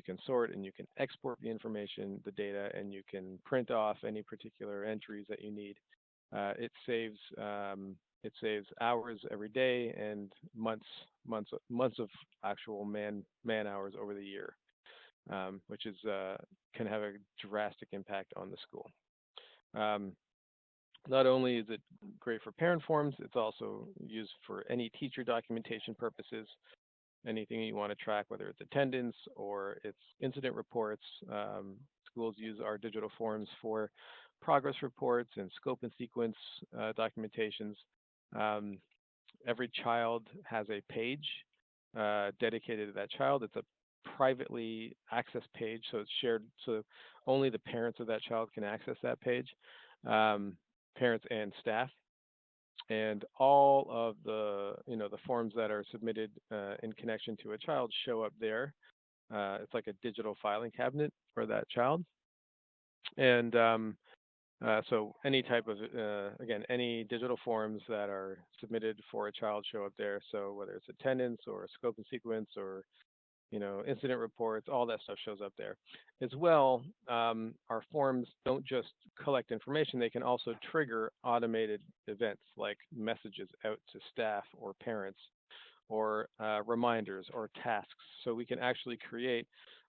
A: can sort and you can export the information, the data, and you can print off any particular entries that you need. It saves hours every day and months of actual man hours over the year, which can have a drastic impact on the school. Not only is it great for parent forms, it's also used for any teacher documentation purposes. Anything you want to track, whether it's attendance or it's incident reports. Schools use our digital forms for progress reports and scope and sequence documentations. Every child has a page dedicated to that child. It's a privately accessed page, so it's shared, so only the parents of that child can access that page, parents and staff. And all of the forms that are submitted in connection to a child show up there. It's like a digital filing cabinet for that child. And so any type of any digital forms that are submitted for a child show up there. So whether it's attendance or scope and sequence or incident reports, all that stuff shows up there. As well, our forms don't just collect information, they can also trigger automated events like messages out to staff or parents or reminders or tasks. So we can actually create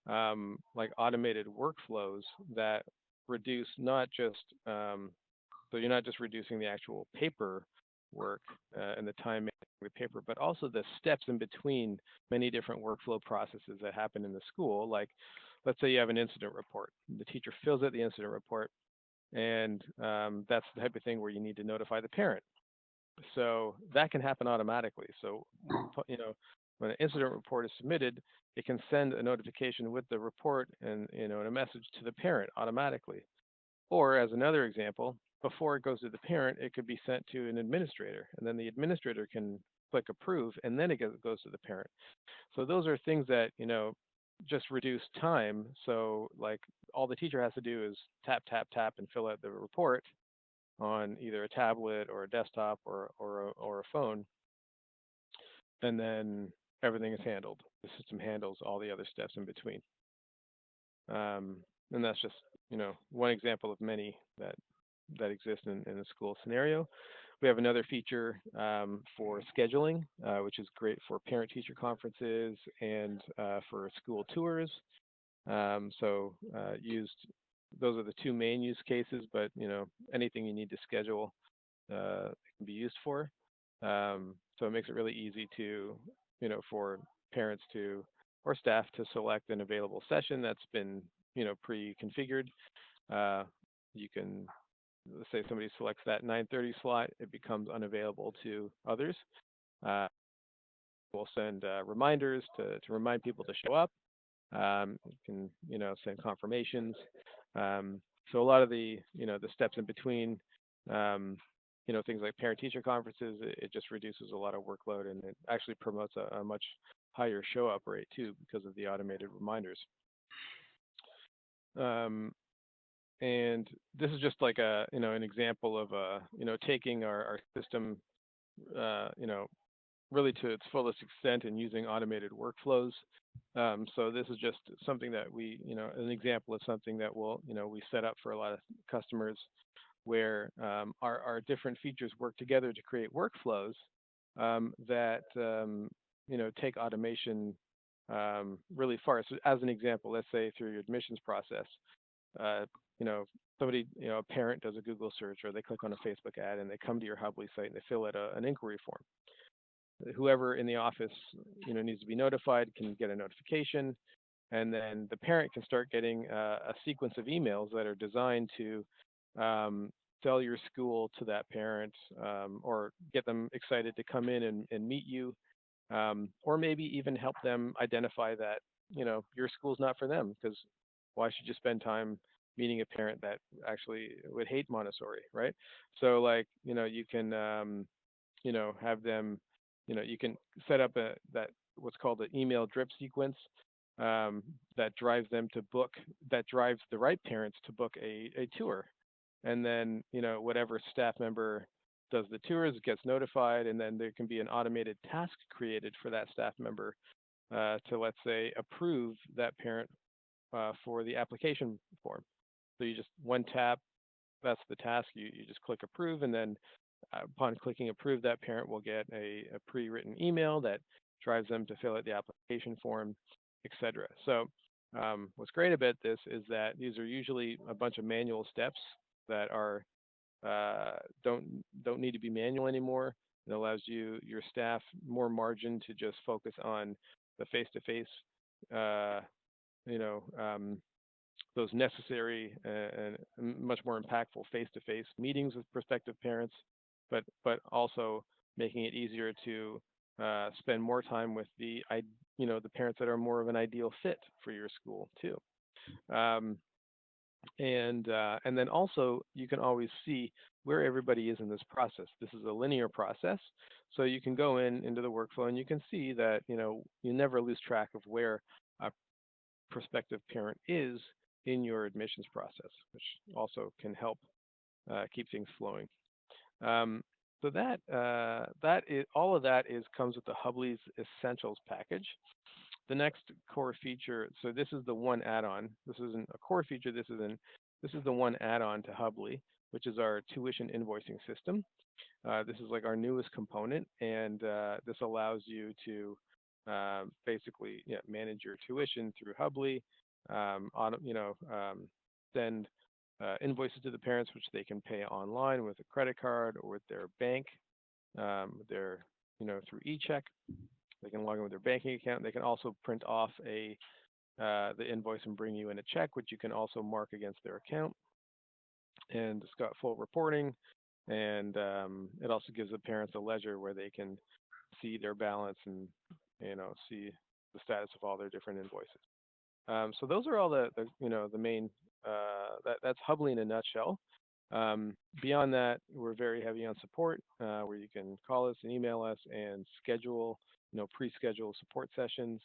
A: like automated workflows that reduce not just, so you're not just reducing the actual paper work and the time the paper, but also the steps in between many different workflow processes that happen in the school. Like, let's say you have an incident report. The teacher fills out the incident report, and that's the type of thing where you need to notify the parent. So that can happen automatically. So, when an incident report is submitted, it can send a notification with the report and, and a message to the parent automatically. Or as another example, before it goes to the parent, it could be sent to an administrator, and then the administrator can click approve, and then it goes to the parent. So those are things that, just reduce time. So like all the teacher has to do is tap, tap, tap and fill out the report on either a tablet or a desktop or a phone, and then everything is handled. The system handles all the other steps in between. And that's just, one example of many that exist in a school scenario. We have another feature for scheduling, which is great for parent-teacher conferences and for school tours. Those are the two main use cases, but anything you need to schedule it can be used for. So it makes it really easy to, for parents to or staff to select an available session that's been, pre-configured. You can, let's say somebody selects that 9:30 slot, it becomes unavailable to others. We'll send reminders to remind people to show up. You can, send confirmations. So a lot of the, the steps in between, things like parent-teacher conferences, it just reduces a lot of workload, and it actually promotes a much higher show-up rate too because of the automated reminders. And this is just like an example of, taking our system, really to its fullest extent and using automated workflows. So this is just something that we, an example of something that we set up for a lot of customers where our different features work together to create workflows that, take automation really far. So as an example, let's say through your admissions process, uh, somebody, a parent does a Google search or they click on a Facebook ad and they come to your Hubbli site and they fill out an inquiry form. Whoever in the office, needs to be notified can get a notification, and then the parent can start getting a sequence of emails that are designed to sell your school to that parent, or get them excited to come in and meet you, or maybe even help them identify that your school's not for them, because why should you spend time meeting a parent that actually would hate Montessori, right? So like you can have them, you can set up that what's called an email drip sequence, that drives them to book, that drives the right parents to book a tour. And then, whatever staff member does the tours gets notified, and then there can be an automated task created for that staff member, to, let's say, approve that parent for the application form. So you just one tap, that's the task. You just click approve, and then upon clicking approve, that parent will get a pre-written email that drives them to fill out the application form, etc. So what's great about this is that these are usually a bunch of manual steps that are don't need to be manual anymore. It allows your staff more margin to just focus on the face-to-face, uh, you know, um, those necessary and much more impactful face-to-face meetings with prospective parents, but also making it easier to spend more time with the parents that are more of an ideal fit for your school too. Um, and then also you can always see where everybody is in this process. This is a linear process, so you can go into the workflow and you can see that you never lose track of where a prospective parent is in your admissions process, which also can help keep things flowing. So that is all of that is comes with the Hubbli's Essentials package. The next core feature, so this is the one add-on. This isn't a core feature. This is the one add-on to Hubbli, which is our tuition invoicing system. This is like our newest component, and this allows you to basically manage your tuition through Hubbli, send invoices to the parents, which they can pay online with a credit card or with their bank, their through e-check. They can log in with their banking account. They can also print off the invoice and bring you in a check, which you can also mark against their account. And it's got full reporting, and it also gives the parents a ledger where they can see their balance and see the status of all their different invoices. So those are all the main. That's Hubbli in a nutshell. Beyond that, we're very heavy on support, where you can call us and email us and schedule, pre-schedule support sessions.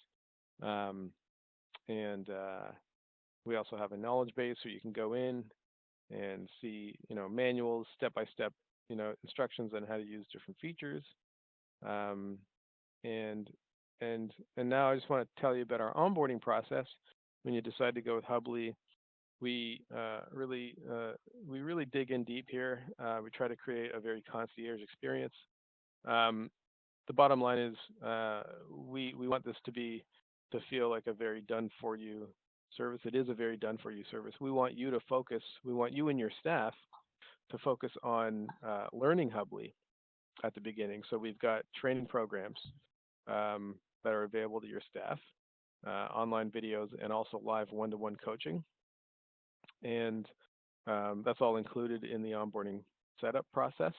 A: And we also have a knowledge base where you can go in and see, manuals, step-by-step, instructions on how to use different features. Um, and and now I just want to tell you about our onboarding process. When you decide to go with Hubbli, we really dig in deep here. We try to create a very concierge experience. The bottom line is we want this to feel like a very done for you service. It is a very done for you service. We want you to focus. We want you and your staff to focus on learning Hubbli at the beginning. So we've got training programs that are available to your staff, online videos, and also live one-to-one coaching. And that's all included in the onboarding setup process.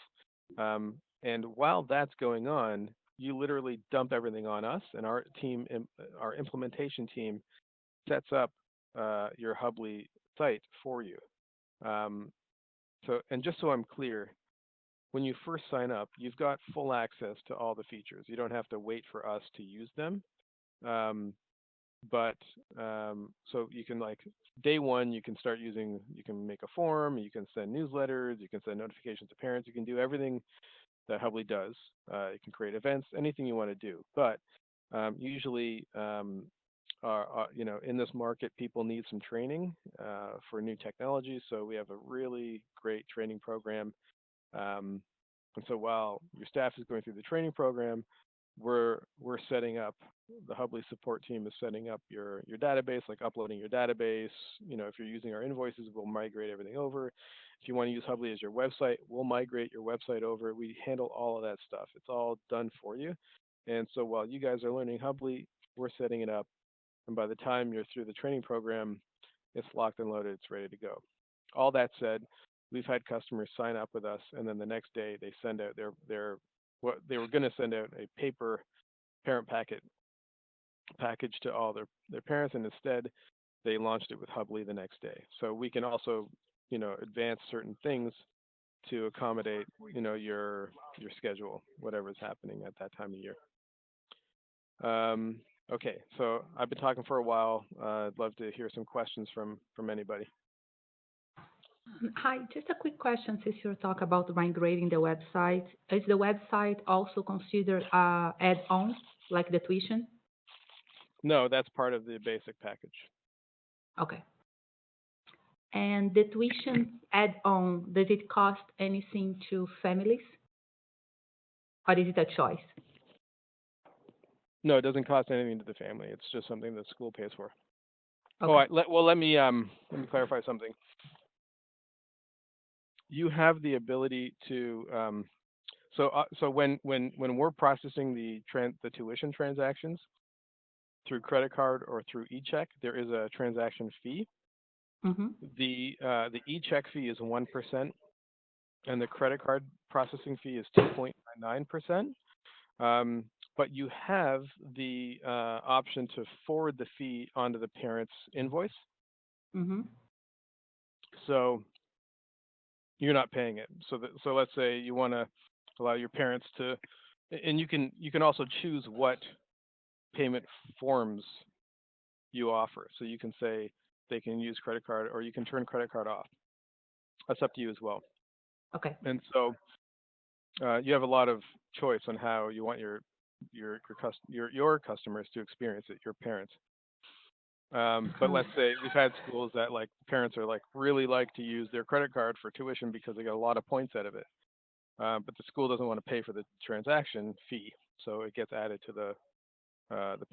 A: And while that's going on, you literally dump everything on us, and our team, our implementation team, sets up your Hubbli site for you. And just so I'm clear, when you first sign up, you've got full access to all the features. You don't have to wait for us to use them. So you can, like, day one, you can make a form, you can send newsletters, you can send notifications to parents, you can do everything that Hubbli does. You can create events, anything you want to do. But usually, in this market, people need some training for new technology. So we have a really great training program. And so while your staff is going through the training program, we're setting up, the Hubbli support team is setting up your database, like uploading your database. If you're using our invoices, we'll migrate everything over. If you want to use Hubbli as your website, we'll migrate your website over. We handle all of that stuff. It's all done for you. And so while you guys are learning Hubbli, we're setting it up. And by the time you're through the training program, it's locked and loaded. It's ready to go. All that said, we've had customers sign up with us, and then the next day they send out their what they were going to send out a paper parent package to all their parents, and instead they launched it with Hubbli the next day. So we can also, advance certain things to accommodate, your schedule, whatever's happening at that time of year. Okay, so I've been talking for a while. I'd love to hear some questions from anybody.
E: Hi, just a quick question since you talk about migrating the website. Is the website also considered add-on, like the tuition?
A: No, that's part of the basic package.
E: Okay. And the tuition add-on, does it cost anything to families? Or is it a choice?
A: No, it doesn't cost anything to the family. It's just something the school pays for.
E: Okay.
A: Let me clarify something. You have the ability to so when we're processing the tuition transactions through credit card or through e-check, there is a transaction fee.
E: Mm-hmm.
A: The e-check fee is 1%, and the credit card processing fee is 2.99%. But you have the option to forward the fee onto the parent's invoice.
E: Mm-hmm.
A: So you're not paying it. So let's say you want to allow your parents to, and you can also choose what payment forms you offer. So you can say they can use credit card, or you can turn credit card off. That's up to you as well.
E: Okay.
A: And so you have a lot of choice on how you want your customers to experience it, your parents. But let's say we've had schools that like parents are really like to use their credit card for tuition because they get a lot of points out of it. But the school doesn't want to pay for the transaction fee, so it gets added to the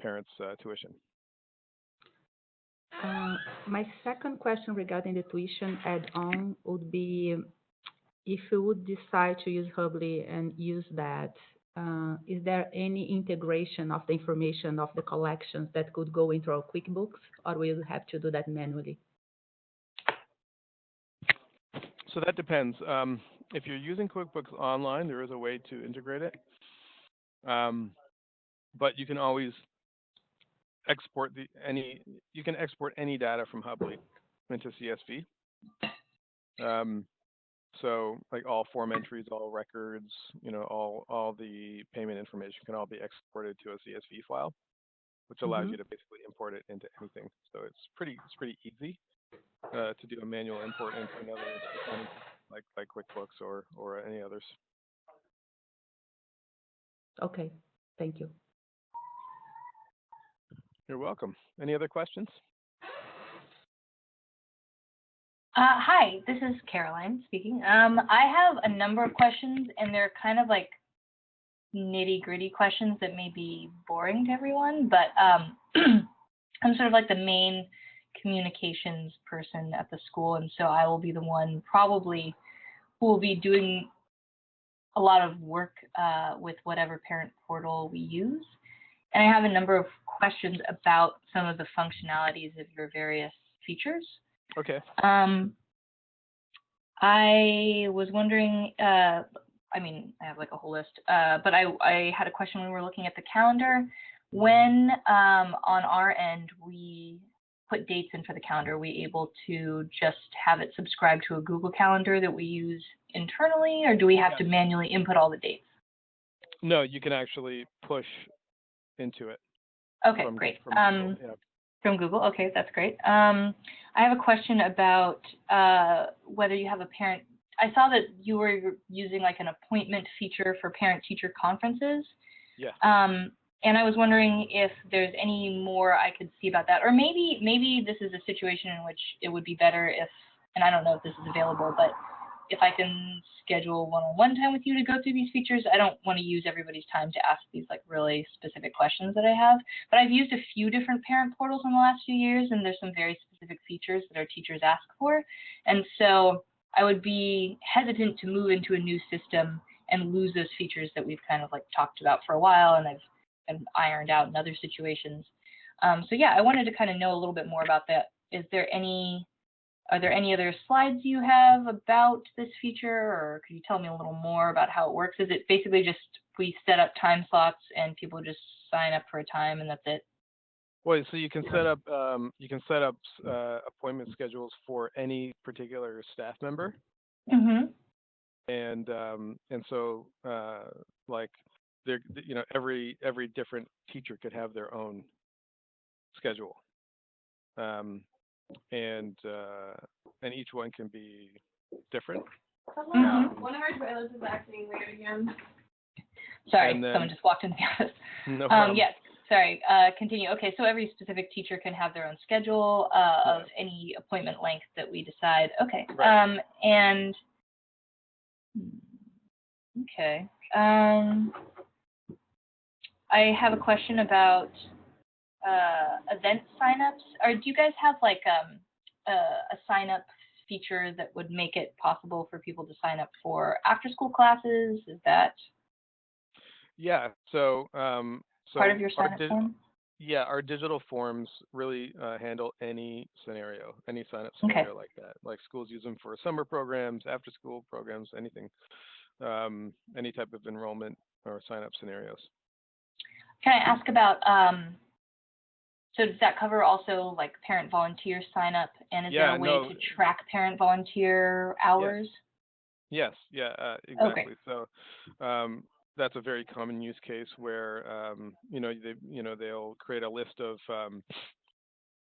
A: parents' tuition.
E: My second question regarding the tuition add-on would be, if you would decide to use Hubbli and use that, is there any integration of the information of the collections that could go into our QuickBooks, or will you have to do that manually?
A: So that depends. If you're using QuickBooks Online, there is a way to integrate it. But you can always export any data from Hubbli into CSV. So like all form entries, all records, all the payment information can all be exported to a CSV file, which allows you to basically import it into anything. So it's pretty easy to do a manual import into another, like QuickBooks or any others.
E: Okay, thank you.
A: You're welcome. Any other questions?
I: Hi, this is Caroline speaking. I have a number of questions, and they're kind of like nitty-gritty questions that may be boring to everyone, but I'm sort of like the main communications person at the school, and so I will be the one probably who will be doing a lot of work with whatever parent portal we use. And I have a number of questions about some of the functionalities of your various features.
A: Okay.
I: I was wondering, I have like a whole list, but I had a question when we were looking at the calendar. When on our end we put dates in for the calendar, are we able to just have it subscribed to a Google Calendar that we use internally, or do we have to manually input all the dates?
A: No, you can actually push into it.
I: Okay, great. From Google, okay, that's great. I have a question about whether you have a parent. I saw that you were using like an appointment feature for parent-teacher conferences.
A: Yeah.
I: And I was wondering if there's any more I could see about that, or maybe this is a situation in which it would be better if, and I don't know if this is available, but if I can schedule one-on-one time with you to go through these features. I don't want to use everybody's time to ask these like really specific questions that I have, but I've used a few different parent portals in the last few years, and there's some very specific features that our teachers ask for. And so I would be hesitant to move into a new system and lose those features that we've kind of like talked about for a while and I've kind of ironed out in other situations. So yeah, I wanted to kind of know a little bit more about that. Are there any other slides you have about this feature, or could you tell me a little more about how it works? Is it basically just we set up time slots and people just sign up for a time and that's it?
A: Well, so you can set up appointment schedules for any particular staff member, and so like there, every different teacher could have their own schedule, and each one can be different.
C: One of our toilets is acting weird again.
I: Sorry, someone just walked into the office.
A: No problem.
I: Yes. Sorry, continue. Okay, so every specific teacher can have their own schedule of any appointment length that we decide. Okay,
A: right.
I: Okay. I have a question about event signups. Or do you guys have like a sign up feature that would make it possible for people to sign up for after school classes? Is that?
A: Yeah. So
I: part of your sign-up form?
A: Yeah, our digital forms really handle any sign-up scenario like that. Like schools use them for summer programs, after-school programs, anything, any type of enrollment or sign-up scenarios.
I: Can I ask about, so does that cover also like parent volunteer sign-up? And is there a way to track parent volunteer hours?
A: Yes. Yeah, exactly. Okay. So that's a very common use case where they'll create a list of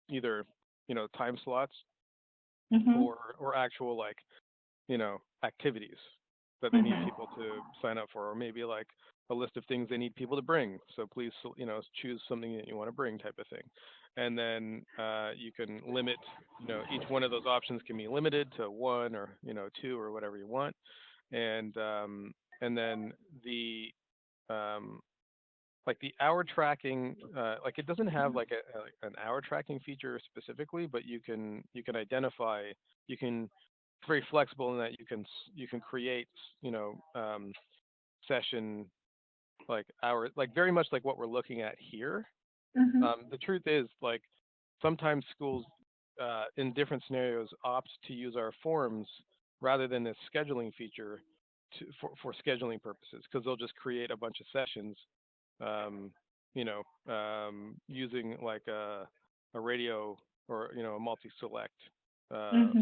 A: either time slots or actual like activities that they need people to sign up for, or maybe like a list of things they need people to bring. So please choose something that you want to bring, type of thing. And then you can limit, each one of those options can be limited to 1 or 2 or whatever you want. And then the like the hour tracking, like it doesn't have like an hour tracking feature specifically, but you can identify, it's very flexible in that you can create session like hours, like very much like what we're looking at here. The truth is, like, sometimes schools in different scenarios opt to use our forms rather than this scheduling feature for scheduling purposes, because they'll just create a bunch of sessions, using like a radio or a multi-select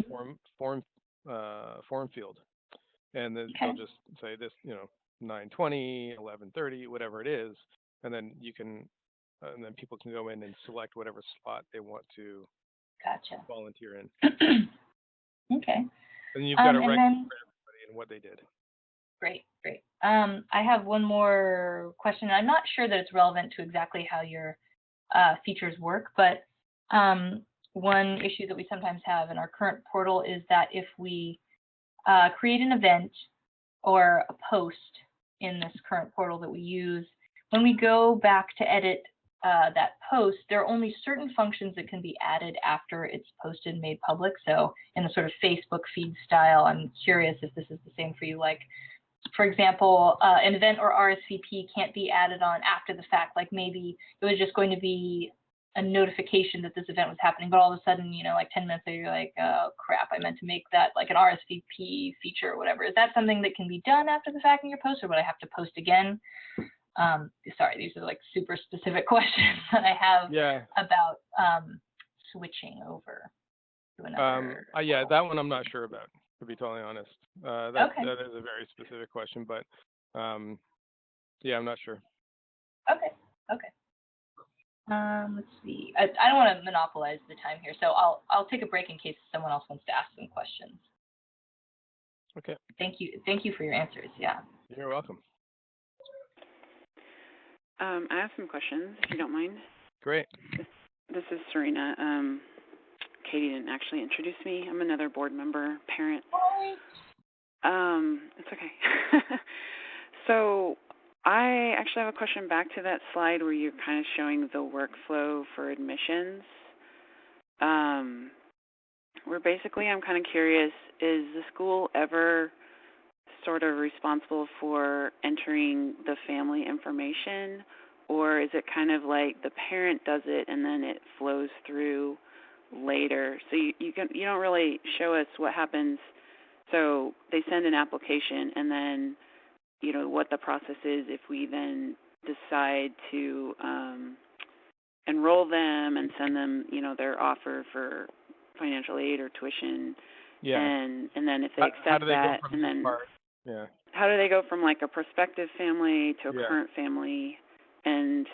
A: form field, and then they'll just say this 9:20, 11:30, whatever it is, and then and then people can go in and select whatever slot they want to volunteer in.
I: Okay.
A: And you've got a record for everybody and what they did.
I: Great. I have one more question. I'm not sure that it's relevant to exactly how your features work, but one issue that we sometimes have in our current portal is that if we create an event or a post in this current portal that we use, when we go back to edit that post, there are only certain functions that can be added after it's posted and made public. So in the sort of Facebook feed style, I'm curious if this is the same for you. Like, for example, an event or RSVP can't be added on after the fact. Like maybe it was just going to be a notification that this event was happening, but all of a sudden, like 10 minutes later, you're like, oh crap, I meant to make that like an RSVP feature or whatever. Is that something that can be done after the fact in your post, or would I have to post again? Sorry, these are like super specific questions that I have about switching over to another.
A: Yeah, that one I'm not sure about, to be totally honest. That is a very specific question, but yeah, I'm not sure.
I: Okay. Let's see. I don't want to monopolize the time here, so I'll take a break in case someone else wants to ask some questions.
A: Okay.
I: Thank you for your answers. Yeah.
A: You're welcome.
J: I have some questions, if you don't mind.
A: Great.
J: This is Serena. Katie didn't actually introduce me. I'm another board member, parent. It's okay. So I actually have a question back to that slide where you're kind of showing the workflow for admissions. Where basically I'm kind of curious, is the school ever sort of responsible for entering the family information, or is it kind of like the parent does it and then it flows through later? So you don't really show us what happens. So they send an application, and then what the process is if we then decide to enroll them and send them their offer for financial aid or tuition.
A: Yeah.
J: And then if they
A: How
J: accept
A: do they
J: that,
A: go from
J: and
A: this
J: then
A: part? Yeah.
J: how do they go from like a prospective family to a
A: Yeah.
J: current family, and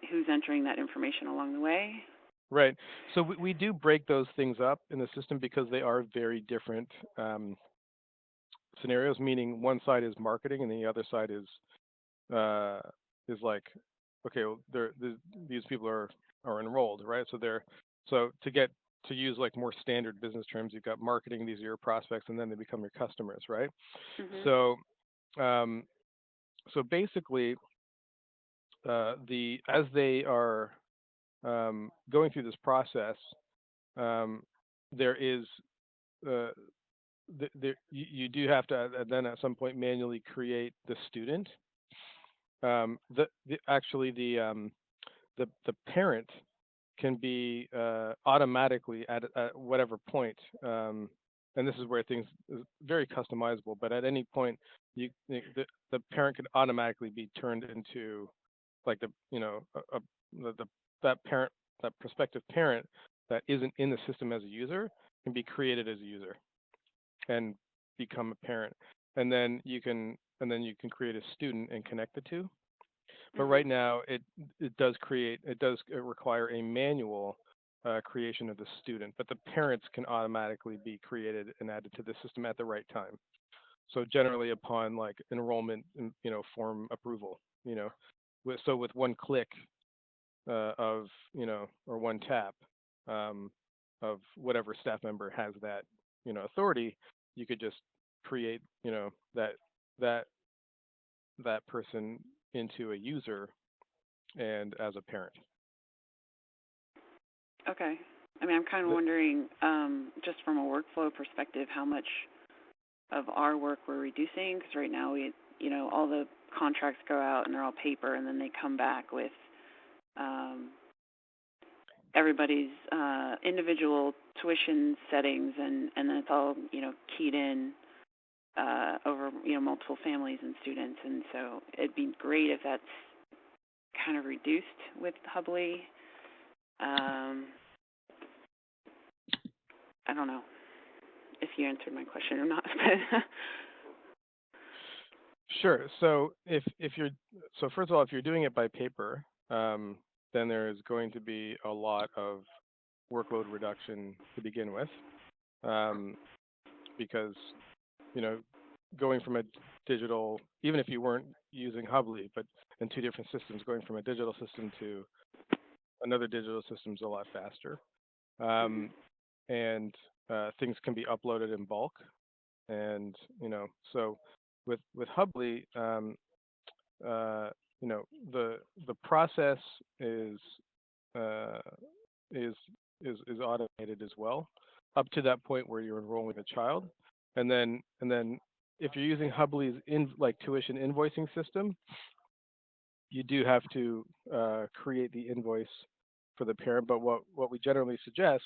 J: who's entering that information along the way?
A: Right. So we do break those things up in the system because they are very different scenarios. Meaning, one side is marketing, and the other side is like, okay, well, these people are enrolled, right? So to use like more standard business terms, you've got marketing. These are your prospects, and then they become your customers, right?
J: Mm-hmm.
A: So basically, as they are going through this process, there is you do have to then at some point manually create the student. Actually the parent can be automatically at whatever point, and this is where things is very customizable. But at any point, the parent can automatically be turned into like that prospective parent that isn't in the system as a user can be created as a user and become a parent, and then you can create a student and connect the two. But right now, it does require a manual creation of the student, but the parents can automatically be created and added to the system at the right time. So generally, upon like enrollment, form approval, with one click of or one tap of whatever staff member has that authority, you could just create that person into a user and as a parent.
J: Okay. I mean, I'm kind of wondering, just from a workflow perspective, how much of our work we're reducing, because right now all the contracts go out and they're all paper, and then they come back with everybody's individual tuition settings, and then it's all keyed in over multiple families and students, and so it'd be great if that's kind of reduced with Hubbli. I don't know if you answered my question or not.
A: Sure. So first of all, if you're doing it by paper, then there is going to be a lot of workload reduction to begin with, because going from a digital, even if you weren't using Hubbli, but in two different systems, going from a digital system to another digital system is a lot faster, and things can be uploaded in bulk, and so with Hubbli, the process is automated as well, up to that point where you're enrolling a child, and then if you're using Hubbli's tuition invoicing system, you do have to create the invoice for the parent. But what we generally suggest,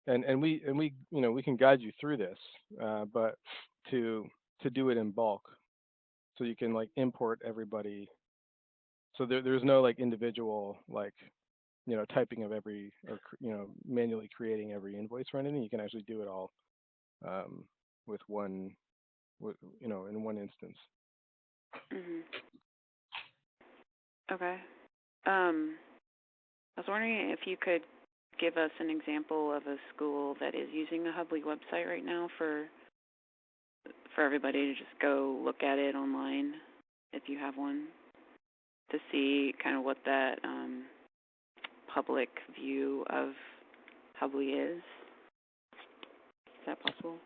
A: and we can guide you through this, but to do it in bulk, so you can import everybody. So there's no individual typing of every, or manually creating every invoice or anything. You can actually do it all with one, in one instance.
J: Mm-hmm. Okay. I was wondering if you could give us an example of a school that is using the Hubbli website right now for everybody to just go look at it online, if you have one, to see kind of what that public view of Hubbli is. Is that possible?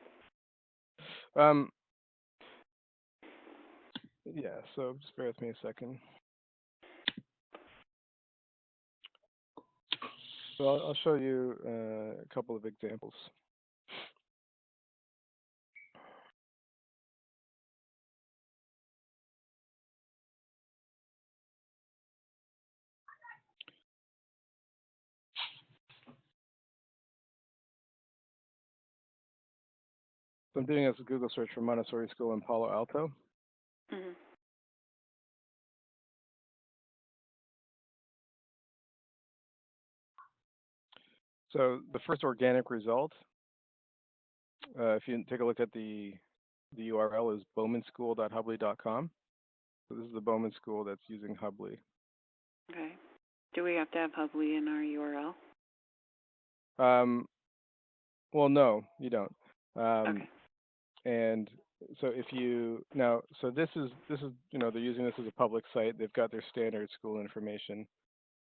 A: Um, yeah, so just bear with me a second. So I'll show you a couple of examples. So I'm doing a Google search for Montessori school in Palo Alto.
J: Mm-hmm.
A: So the first organic result, if you take a look at the URL, is bowmanschool.hubbli.com. So this is the Bowman School that's using Hubbli.
J: Okay. Do we have to have Hubbli in our URL?
A: Well, no, you don't.
J: Okay.
A: And so if you now, so this is they're using this as a public site. They've got their standard school information.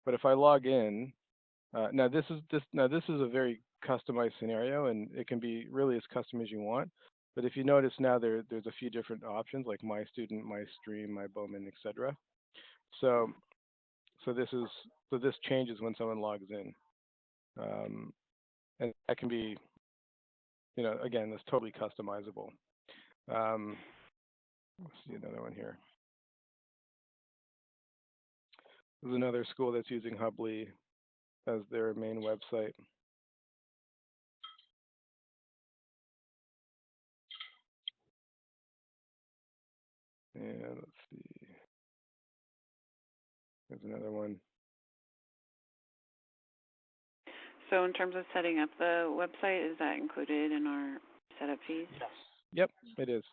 A: But if I log in, now this is a very customized scenario, and it can be really as custom as you want. But if you notice now, there's a few different options like My Student, My Stream, My Bowman, etc. So this changes when someone logs in, and that can be, again, that's totally customizable. Let's see another one here. There's another school that's using Hubbli as their main website. And let's see. There's another one.
J: So in terms of setting up the website, is that included in our setup fees?
A: Yes. Yep, it is.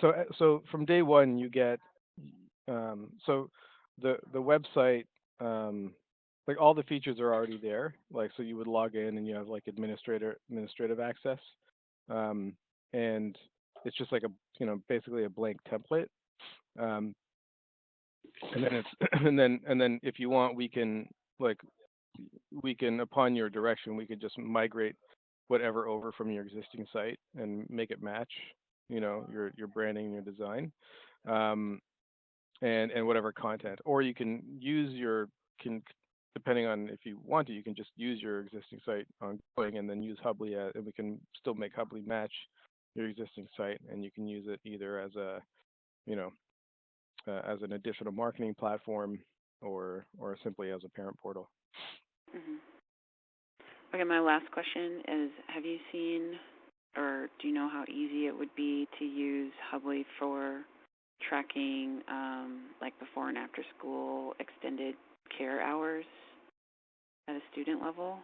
A: So from day one, you get so the website, like all the features are already there. Like, so you would log in and you have like administrative access, and it's just like basically a blank template. And then it's and then if you want, we can upon your direction, we could just migrate whatever over from your existing site and make it match, your branding and your design, and whatever content. Or you can depending on if you want to, you can just use your existing site ongoing and then use Hubbli, and we can still make Hubbli match your existing site, and you can use it either as as an additional marketing platform or simply as a parent portal.
J: Mm-hmm. Okay, my last question is, have you seen or do you know how easy it would be to use Hubbli for tracking like before and after school extended care hours at a student level?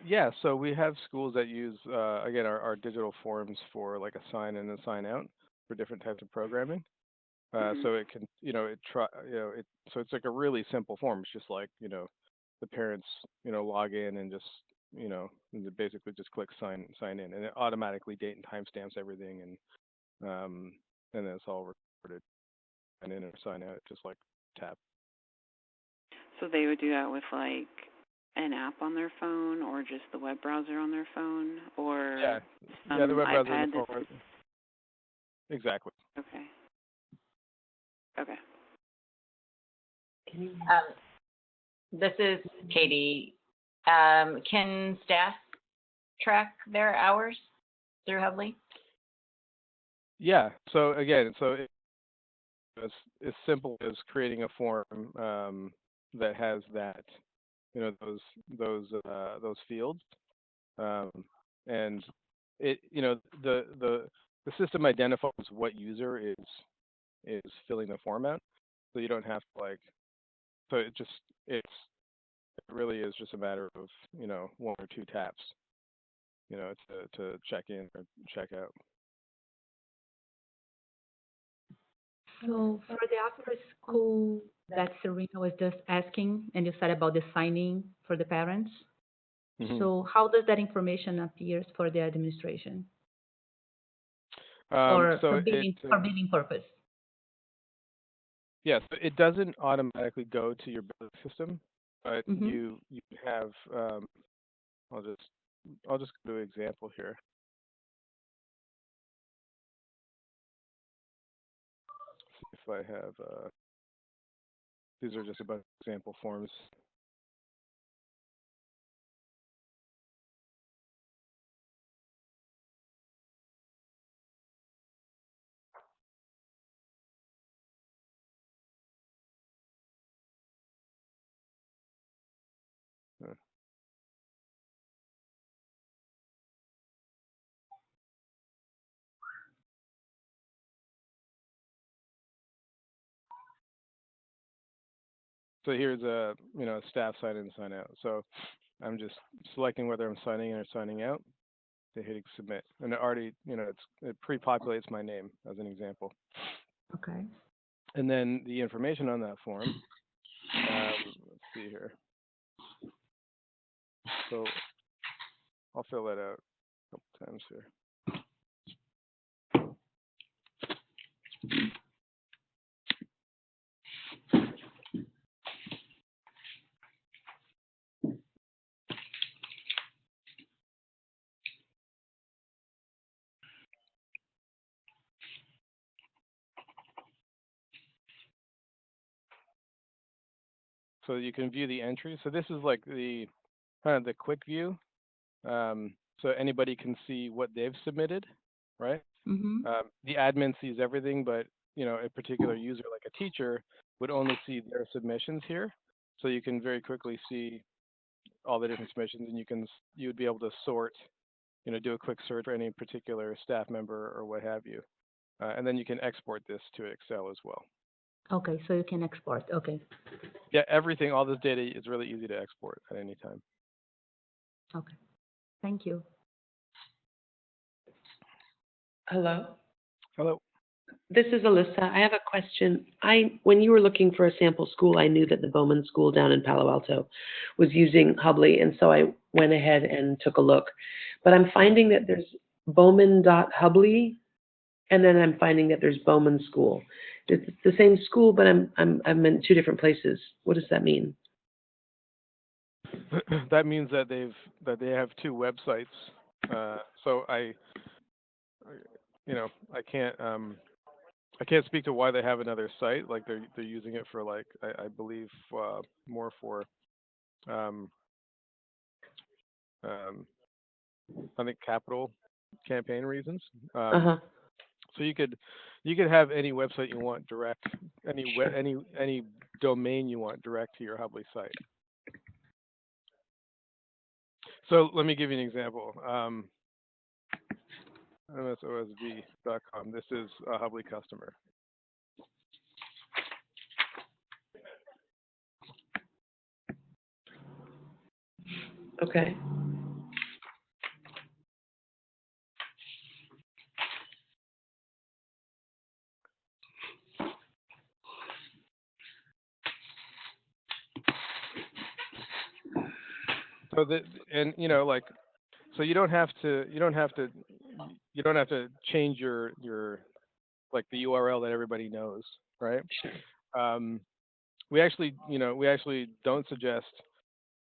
A: Yeah, so we have schools that use, again, our digital forms for like a sign in and a sign out for different types of programming. So it can, so it's like a really simple form. It's just like, the parents, log in and just, and they basically just click sign in, and it automatically date and timestamps everything, and then it's all recorded. Sign in or sign out, just like tap.
J: So they would do that with like an app on their phone, or just the web browser on their phone, or
A: the web browser
J: iPad
A: on the phone. Exactly.
J: Okay. Okay.
H: This is Katie. Can staff track their hours through Hubbli?
A: Yeah. So again, it's as simple as creating a form that has that, those fields, and it, the system identifies what user is filling the form out, so you don't have to so it really is just a matter of one or two taps, to check in or check out.
E: So for the after school that Serena was just asking, and you said about the signing for the parents. Mm-hmm. So how does that information appears for the administration? Or for billing purpose?
A: Yes, it doesn't automatically go to your billing system, but you have. I'll just go to an example here. I have, these are just a bunch of example forms. So here's a, staff sign in, sign out. So I'm just selecting whether I'm signing in or signing out, to hitting submit. And it already, it pre-populates my name as an example.
E: Okay.
A: And then the information on that form, let's see here. So I'll fill that out a couple times here. So you can view the entries. So this is like the kind of the quick view. So anybody can see what they've submitted, right?
E: Mm-hmm.
A: The admin sees everything, but a particular user, like a teacher, would only see their submissions here. So you can very quickly see all the different submissions, and you would be able to sort, do a quick search for any particular staff member or what have you, and then you can export this to Excel as well.
E: Okay, so you can export. Okay.
A: Yeah, everything, all this data is really easy to export at any time.
E: Okay. Thank you.
K: Hello.
A: Hello.
K: This is Alyssa. I have a question. When you were looking for a sample school, I knew that the Bowman School down in Palo Alto was using Hubbli, and so I went ahead and took a look. But I'm finding that there's Bowman.Hubbli, and then I'm finding that there's Bowman School. It's the same school, but I'm in two different places. What does that mean?
A: That means that they have two websites. So I can't speak to why they have another site. Like they're using it for, like, I believe more for I think capital campaign reasons. So you could have any website you want direct, any domain you want direct to your Hubbli site. So let me give you an example. msosv.com. This is a Hubbli customer.
K: Okay.
A: So so you don't have to change your like the URL that everybody knows, right? We actually don't suggest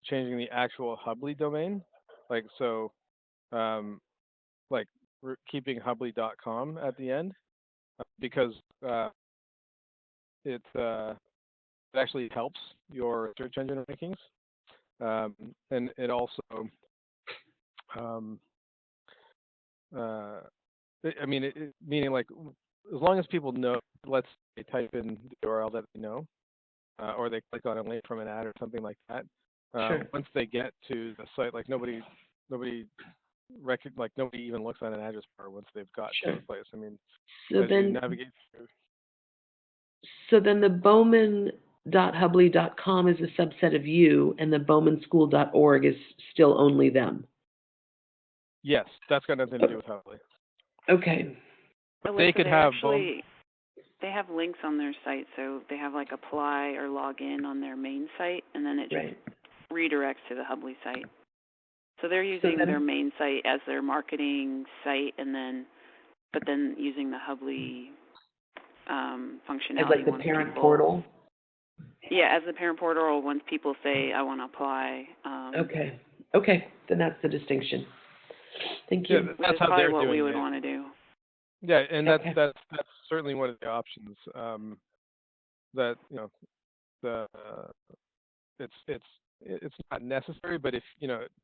A: changing the actual Hubbli domain, like keeping Hubbli.com at the end, because it actually helps your search engine rankings, and it also meaning, like, as long as people know, let's say type in the URL that they know, or they click on a link from an ad or something like that. Once they get to the site, like nobody even looks on an address bar once they've got to the place. I mean,
K: So
A: as you navigate through.
K: So then the Bowman.Hubbli.com is a subset of you, and the BowmanSchool.org is still only them.
A: Yes, that's got nothing to do with Hubbli.
K: Okay.
A: But they could have
J: They have links on their site, so they have like apply or log in on their main site, and then it just redirects to the Hubbli site. So they're using their main site as their marketing site, but then using the Hubbli functionality.
K: As like the parent portal?
J: Yeah, as the parent portal, once people say, I want to apply.
K: Okay, then that's the distinction. Thank you.
J: That's probably what we would want to do.
A: Yeah, and
K: Okay.
A: that's certainly one of the options. That the it's not necessary, but if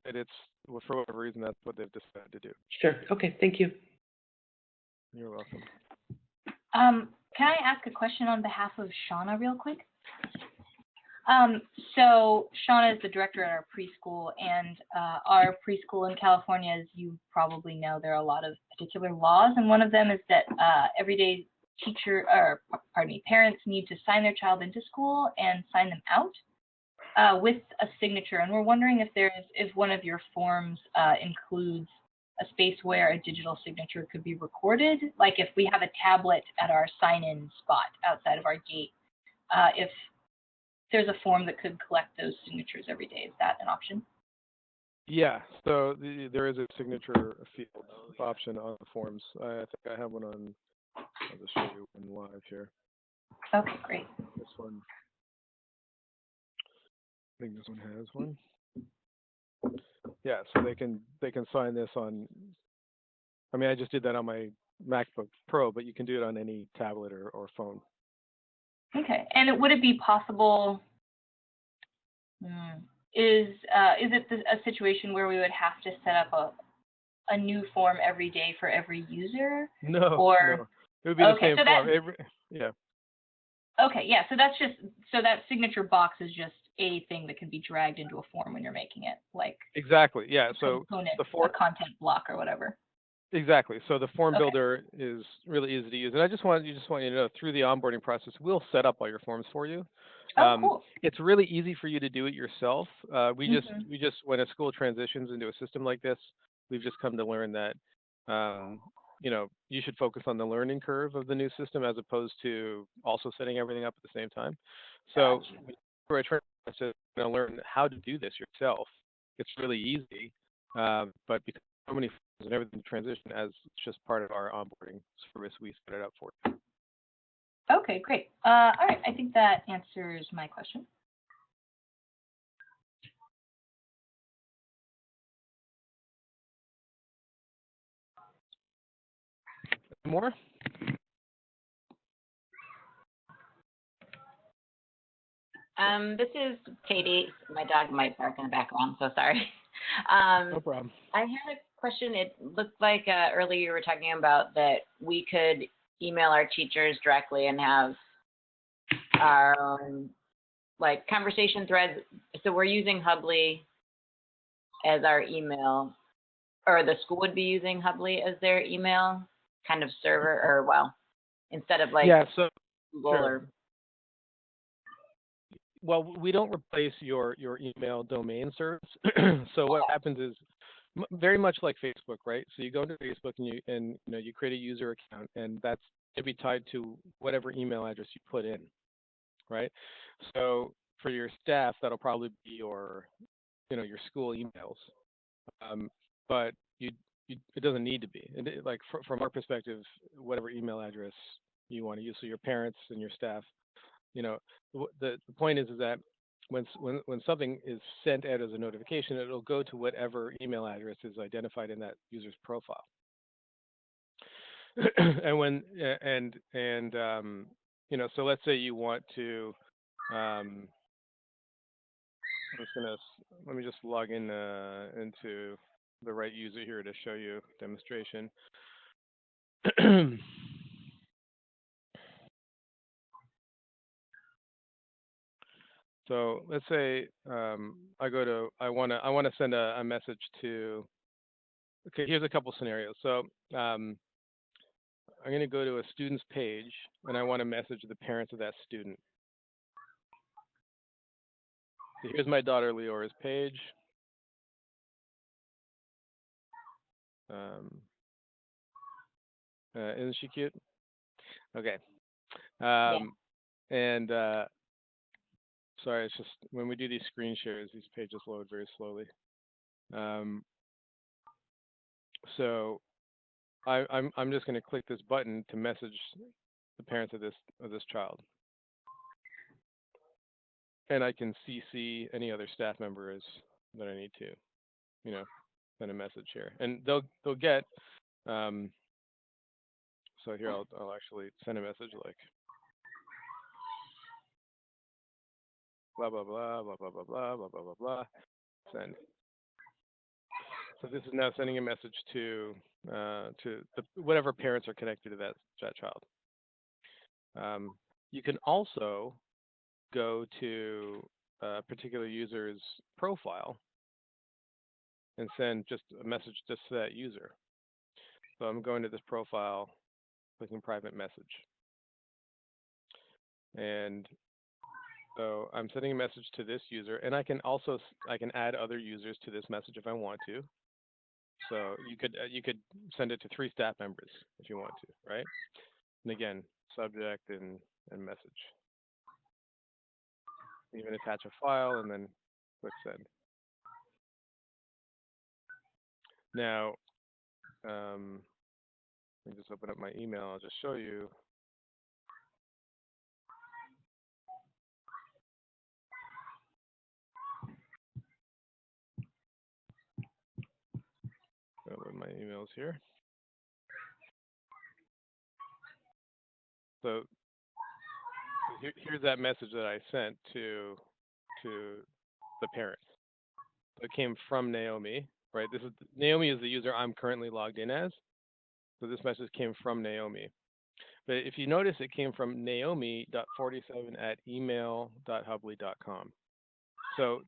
A: it's well, for whatever reason that's what they've decided to do.
K: Sure. Okay. Thank you.
A: You're welcome.
I: Can I ask a question on behalf of Shauna real quick? So Shauna is the director at our preschool, and our preschool in California, as you probably know, there are a lot of particular laws, and one of them is that everyday parents need to sign their child into school and sign them out with a signature. And we're wondering if one of your forms includes a space where a digital signature could be recorded, like if we have a tablet at our sign-in spot outside of our gate, if there's a form that could collect those signatures every day. Is that an option?
A: Yeah, so there is a signature field option on the forms. I think I have one on. I'll just show you one live here.
I: Okay, great.
A: This one. I think this one has one. Yeah, so they can sign this on. I mean, I just did that on my MacBook Pro, but you can do it on any tablet or phone.
I: Okay, and would it be possible? Is it a situation where we would have to set up a new form every day for every user?
A: No,
I: or
A: no. It would be the same
I: so
A: form. Yeah.
I: Okay, yeah. So that signature box is just a thing that can be dragged into a form when you're making it, like
A: Exactly. Yeah. So
I: a content block or whatever.
A: Exactly. So the form builder is really easy to use, and I just want you to know through the onboarding process, we'll set up all your forms for you.
I: Cool.
A: It's really easy for you to do it yourself. We just when a school transitions into a system like this, we've just come to learn that you should focus on the learning curve of the new system as opposed to also setting everything up at the same time. So for a transition, to learn how to do this yourself, it's really easy. But because so many forms and everything to transition as it's just part of our onboarding service, we set it up for you.
I: Okay, great. All right, I think that answers my question.
A: More?
H: This is Katie. My dog might bark in the background, so sorry.
A: No problem.
H: I had a question. It looked like earlier you were talking about that we could email our teachers directly and have our own conversation threads. So we're using Hubbli as our email, or the school would be using Hubbli as their email kind of server, or instead of Google or.
A: Well, we don't replace your email domain service. So what happens is very much like Facebook, right? So you go into Facebook and you create a user account, and that's to be tied to whatever email address you put in, right? So for your staff, that'll probably be your school emails, but it doesn't need to be. And from our perspective, whatever email address you want to use, so your parents and your staff. The point is that when something is sent out as a notification, it'll go to whatever email address is identified in that user's profile. So let's say you want to. Let me just log in into the right user here to show you a demonstration. So let's say I want to send a message to. Okay, here's a couple scenarios. So I'm going to go to a student's page, and I want to message the parents of that student. So here's my daughter Leora's page. Isn't she cute? Okay. And sorry, it's just when we do these screen shares, these pages load very slowly. So I'm just going to click this button to message the parents of this child, and I can CC any other staff members that I need to, send a message here, and they'll get So here I'll actually send a message like blah blah blah blah blah blah blah blah blah blah blah. Send. So this is now sending a message to whatever parents are connected to that child. You can also go to a particular user's profile and send just a message just to that user. So I'm going to this profile, clicking private message. And so I'm sending a message to this user, and I can add other users to this message if I want to. So you could send it to 3 staff members if you want to, right? And again, subject and message. Even attach a file and then click send. Now, let me just open up my email. I'll just show you. Open my emails here. So here's that message that I sent to the parents. So it came from Naomi, right? Naomi is the user I'm currently logged in as. So this message came from Naomi. But if you notice, it came from naomi.47@email.hubbli.com. So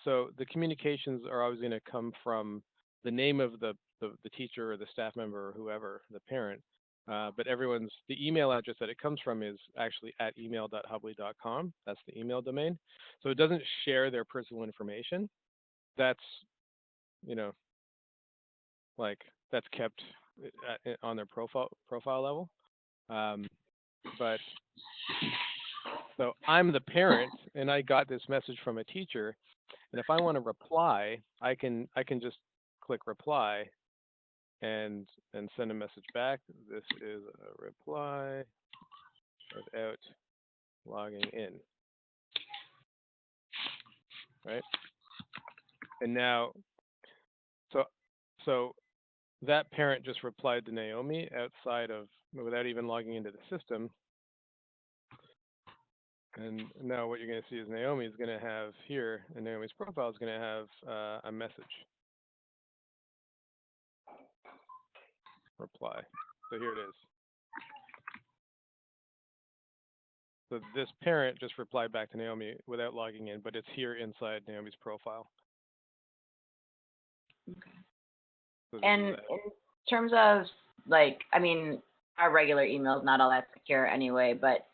A: the communications are always going to come from the name of the teacher or the staff member or whoever, the parent. But the email address that it comes from is actually at email.hubbli.com. That's the email domain. So it doesn't share their personal information. That's, that's kept on their profile level. But so I'm the parent, and I got this message from a teacher, and if I want to reply, I can just click reply and send a message back. This is a reply without logging in, right? And now, so that parent just replied to Naomi without even logging into the system. And now what you're going to see is Naomi is going to have here, and Naomi's profile is going to have a message. Reply. So here it is. So this parent just replied back to Naomi without logging in, but it's here inside Naomi's profile.
H: Okay. So and in terms of our regular email is not all that secure anyway, but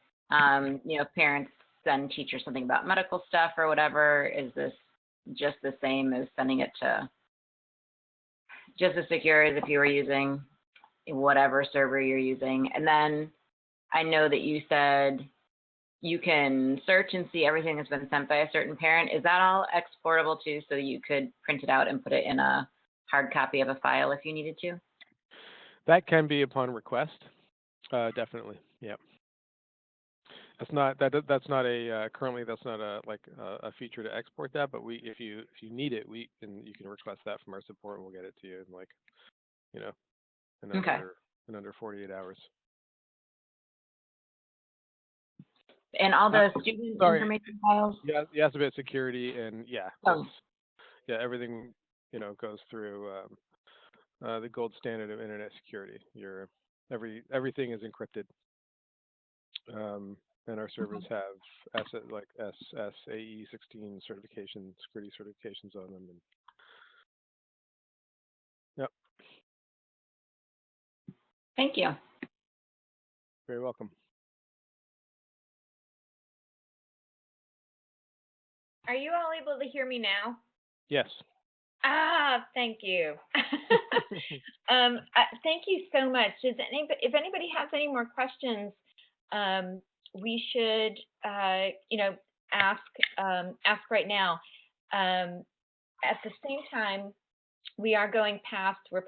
H: parents send teachers something about medical stuff or whatever. Is this just the same as sending it to just as secure as if you were using whatever server you're using? And then I know that you said you can search and see everything that's been sent by a certain parent. Is that all exportable too, so you could print it out and put it in a hard copy of a file if you needed to?
A: That can be upon request. Definitely, yeah. Currently that's not a feature to export that, but if you need it, you can request that from our support, and we'll get it to you in under 48 hours.
H: And all the student information files?
A: Yeah, you asked about security, and everything goes through the gold standard of internet security. Everything is encrypted, and our servers have SAE 16 security certifications on them. And, yep.
H: Thank you.
A: Very welcome.
L: Are you all able to hear me now?
A: Yes.
L: Thank you. Thank you so much. If anybody has any more questions, we should, ask right now. At the same time, we're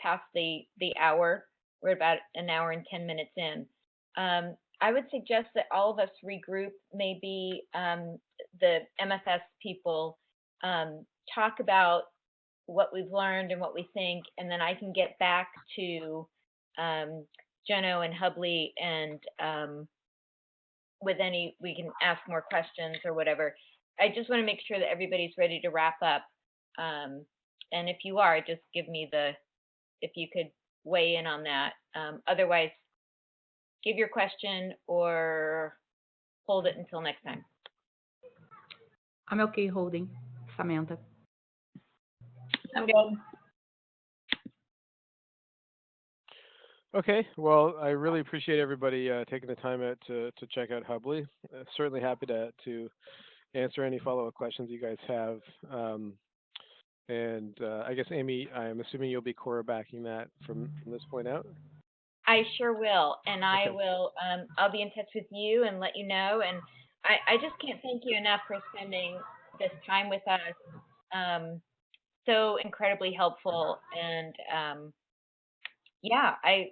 L: past the hour. We're about an hour and 10 minutes in. I would suggest that all of us regroup, maybe the MFS people talk about what we've learned and what we think, and then I can get back to Jeno and Hubbli, and we can ask more questions or whatever. I just want to make sure that everybody's ready to wrap up. And if you are, just give me if you could weigh in on that. Otherwise, give your question or hold it until next time.
E: I'm okay holding, Samantha.
I: I'm good.
A: Okay, well, I really appreciate everybody taking the time out to check out Hubbli. Certainly happy to answer any follow-up questions you guys have. And I guess, Amy, I'm assuming you'll be quarterbacking that from this point out?
L: I sure will, and I
A: Okay.
L: will. I'll be in touch with you and let you know. And I just can't thank you enough for spending this time with us. So incredibly helpful, and yeah, I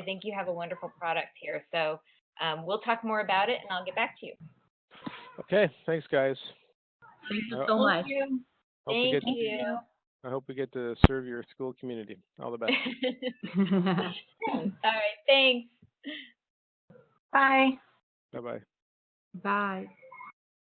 L: think you have a wonderful product here. So we'll talk more about it, and I'll get back to you.
A: Okay, thanks, guys.
E: Thank you so much.
L: Thank you.
A: I hope we get to serve your school community. All the best.
L: All right, thanks.
I: Bye.
A: Bye-bye.
E: Bye.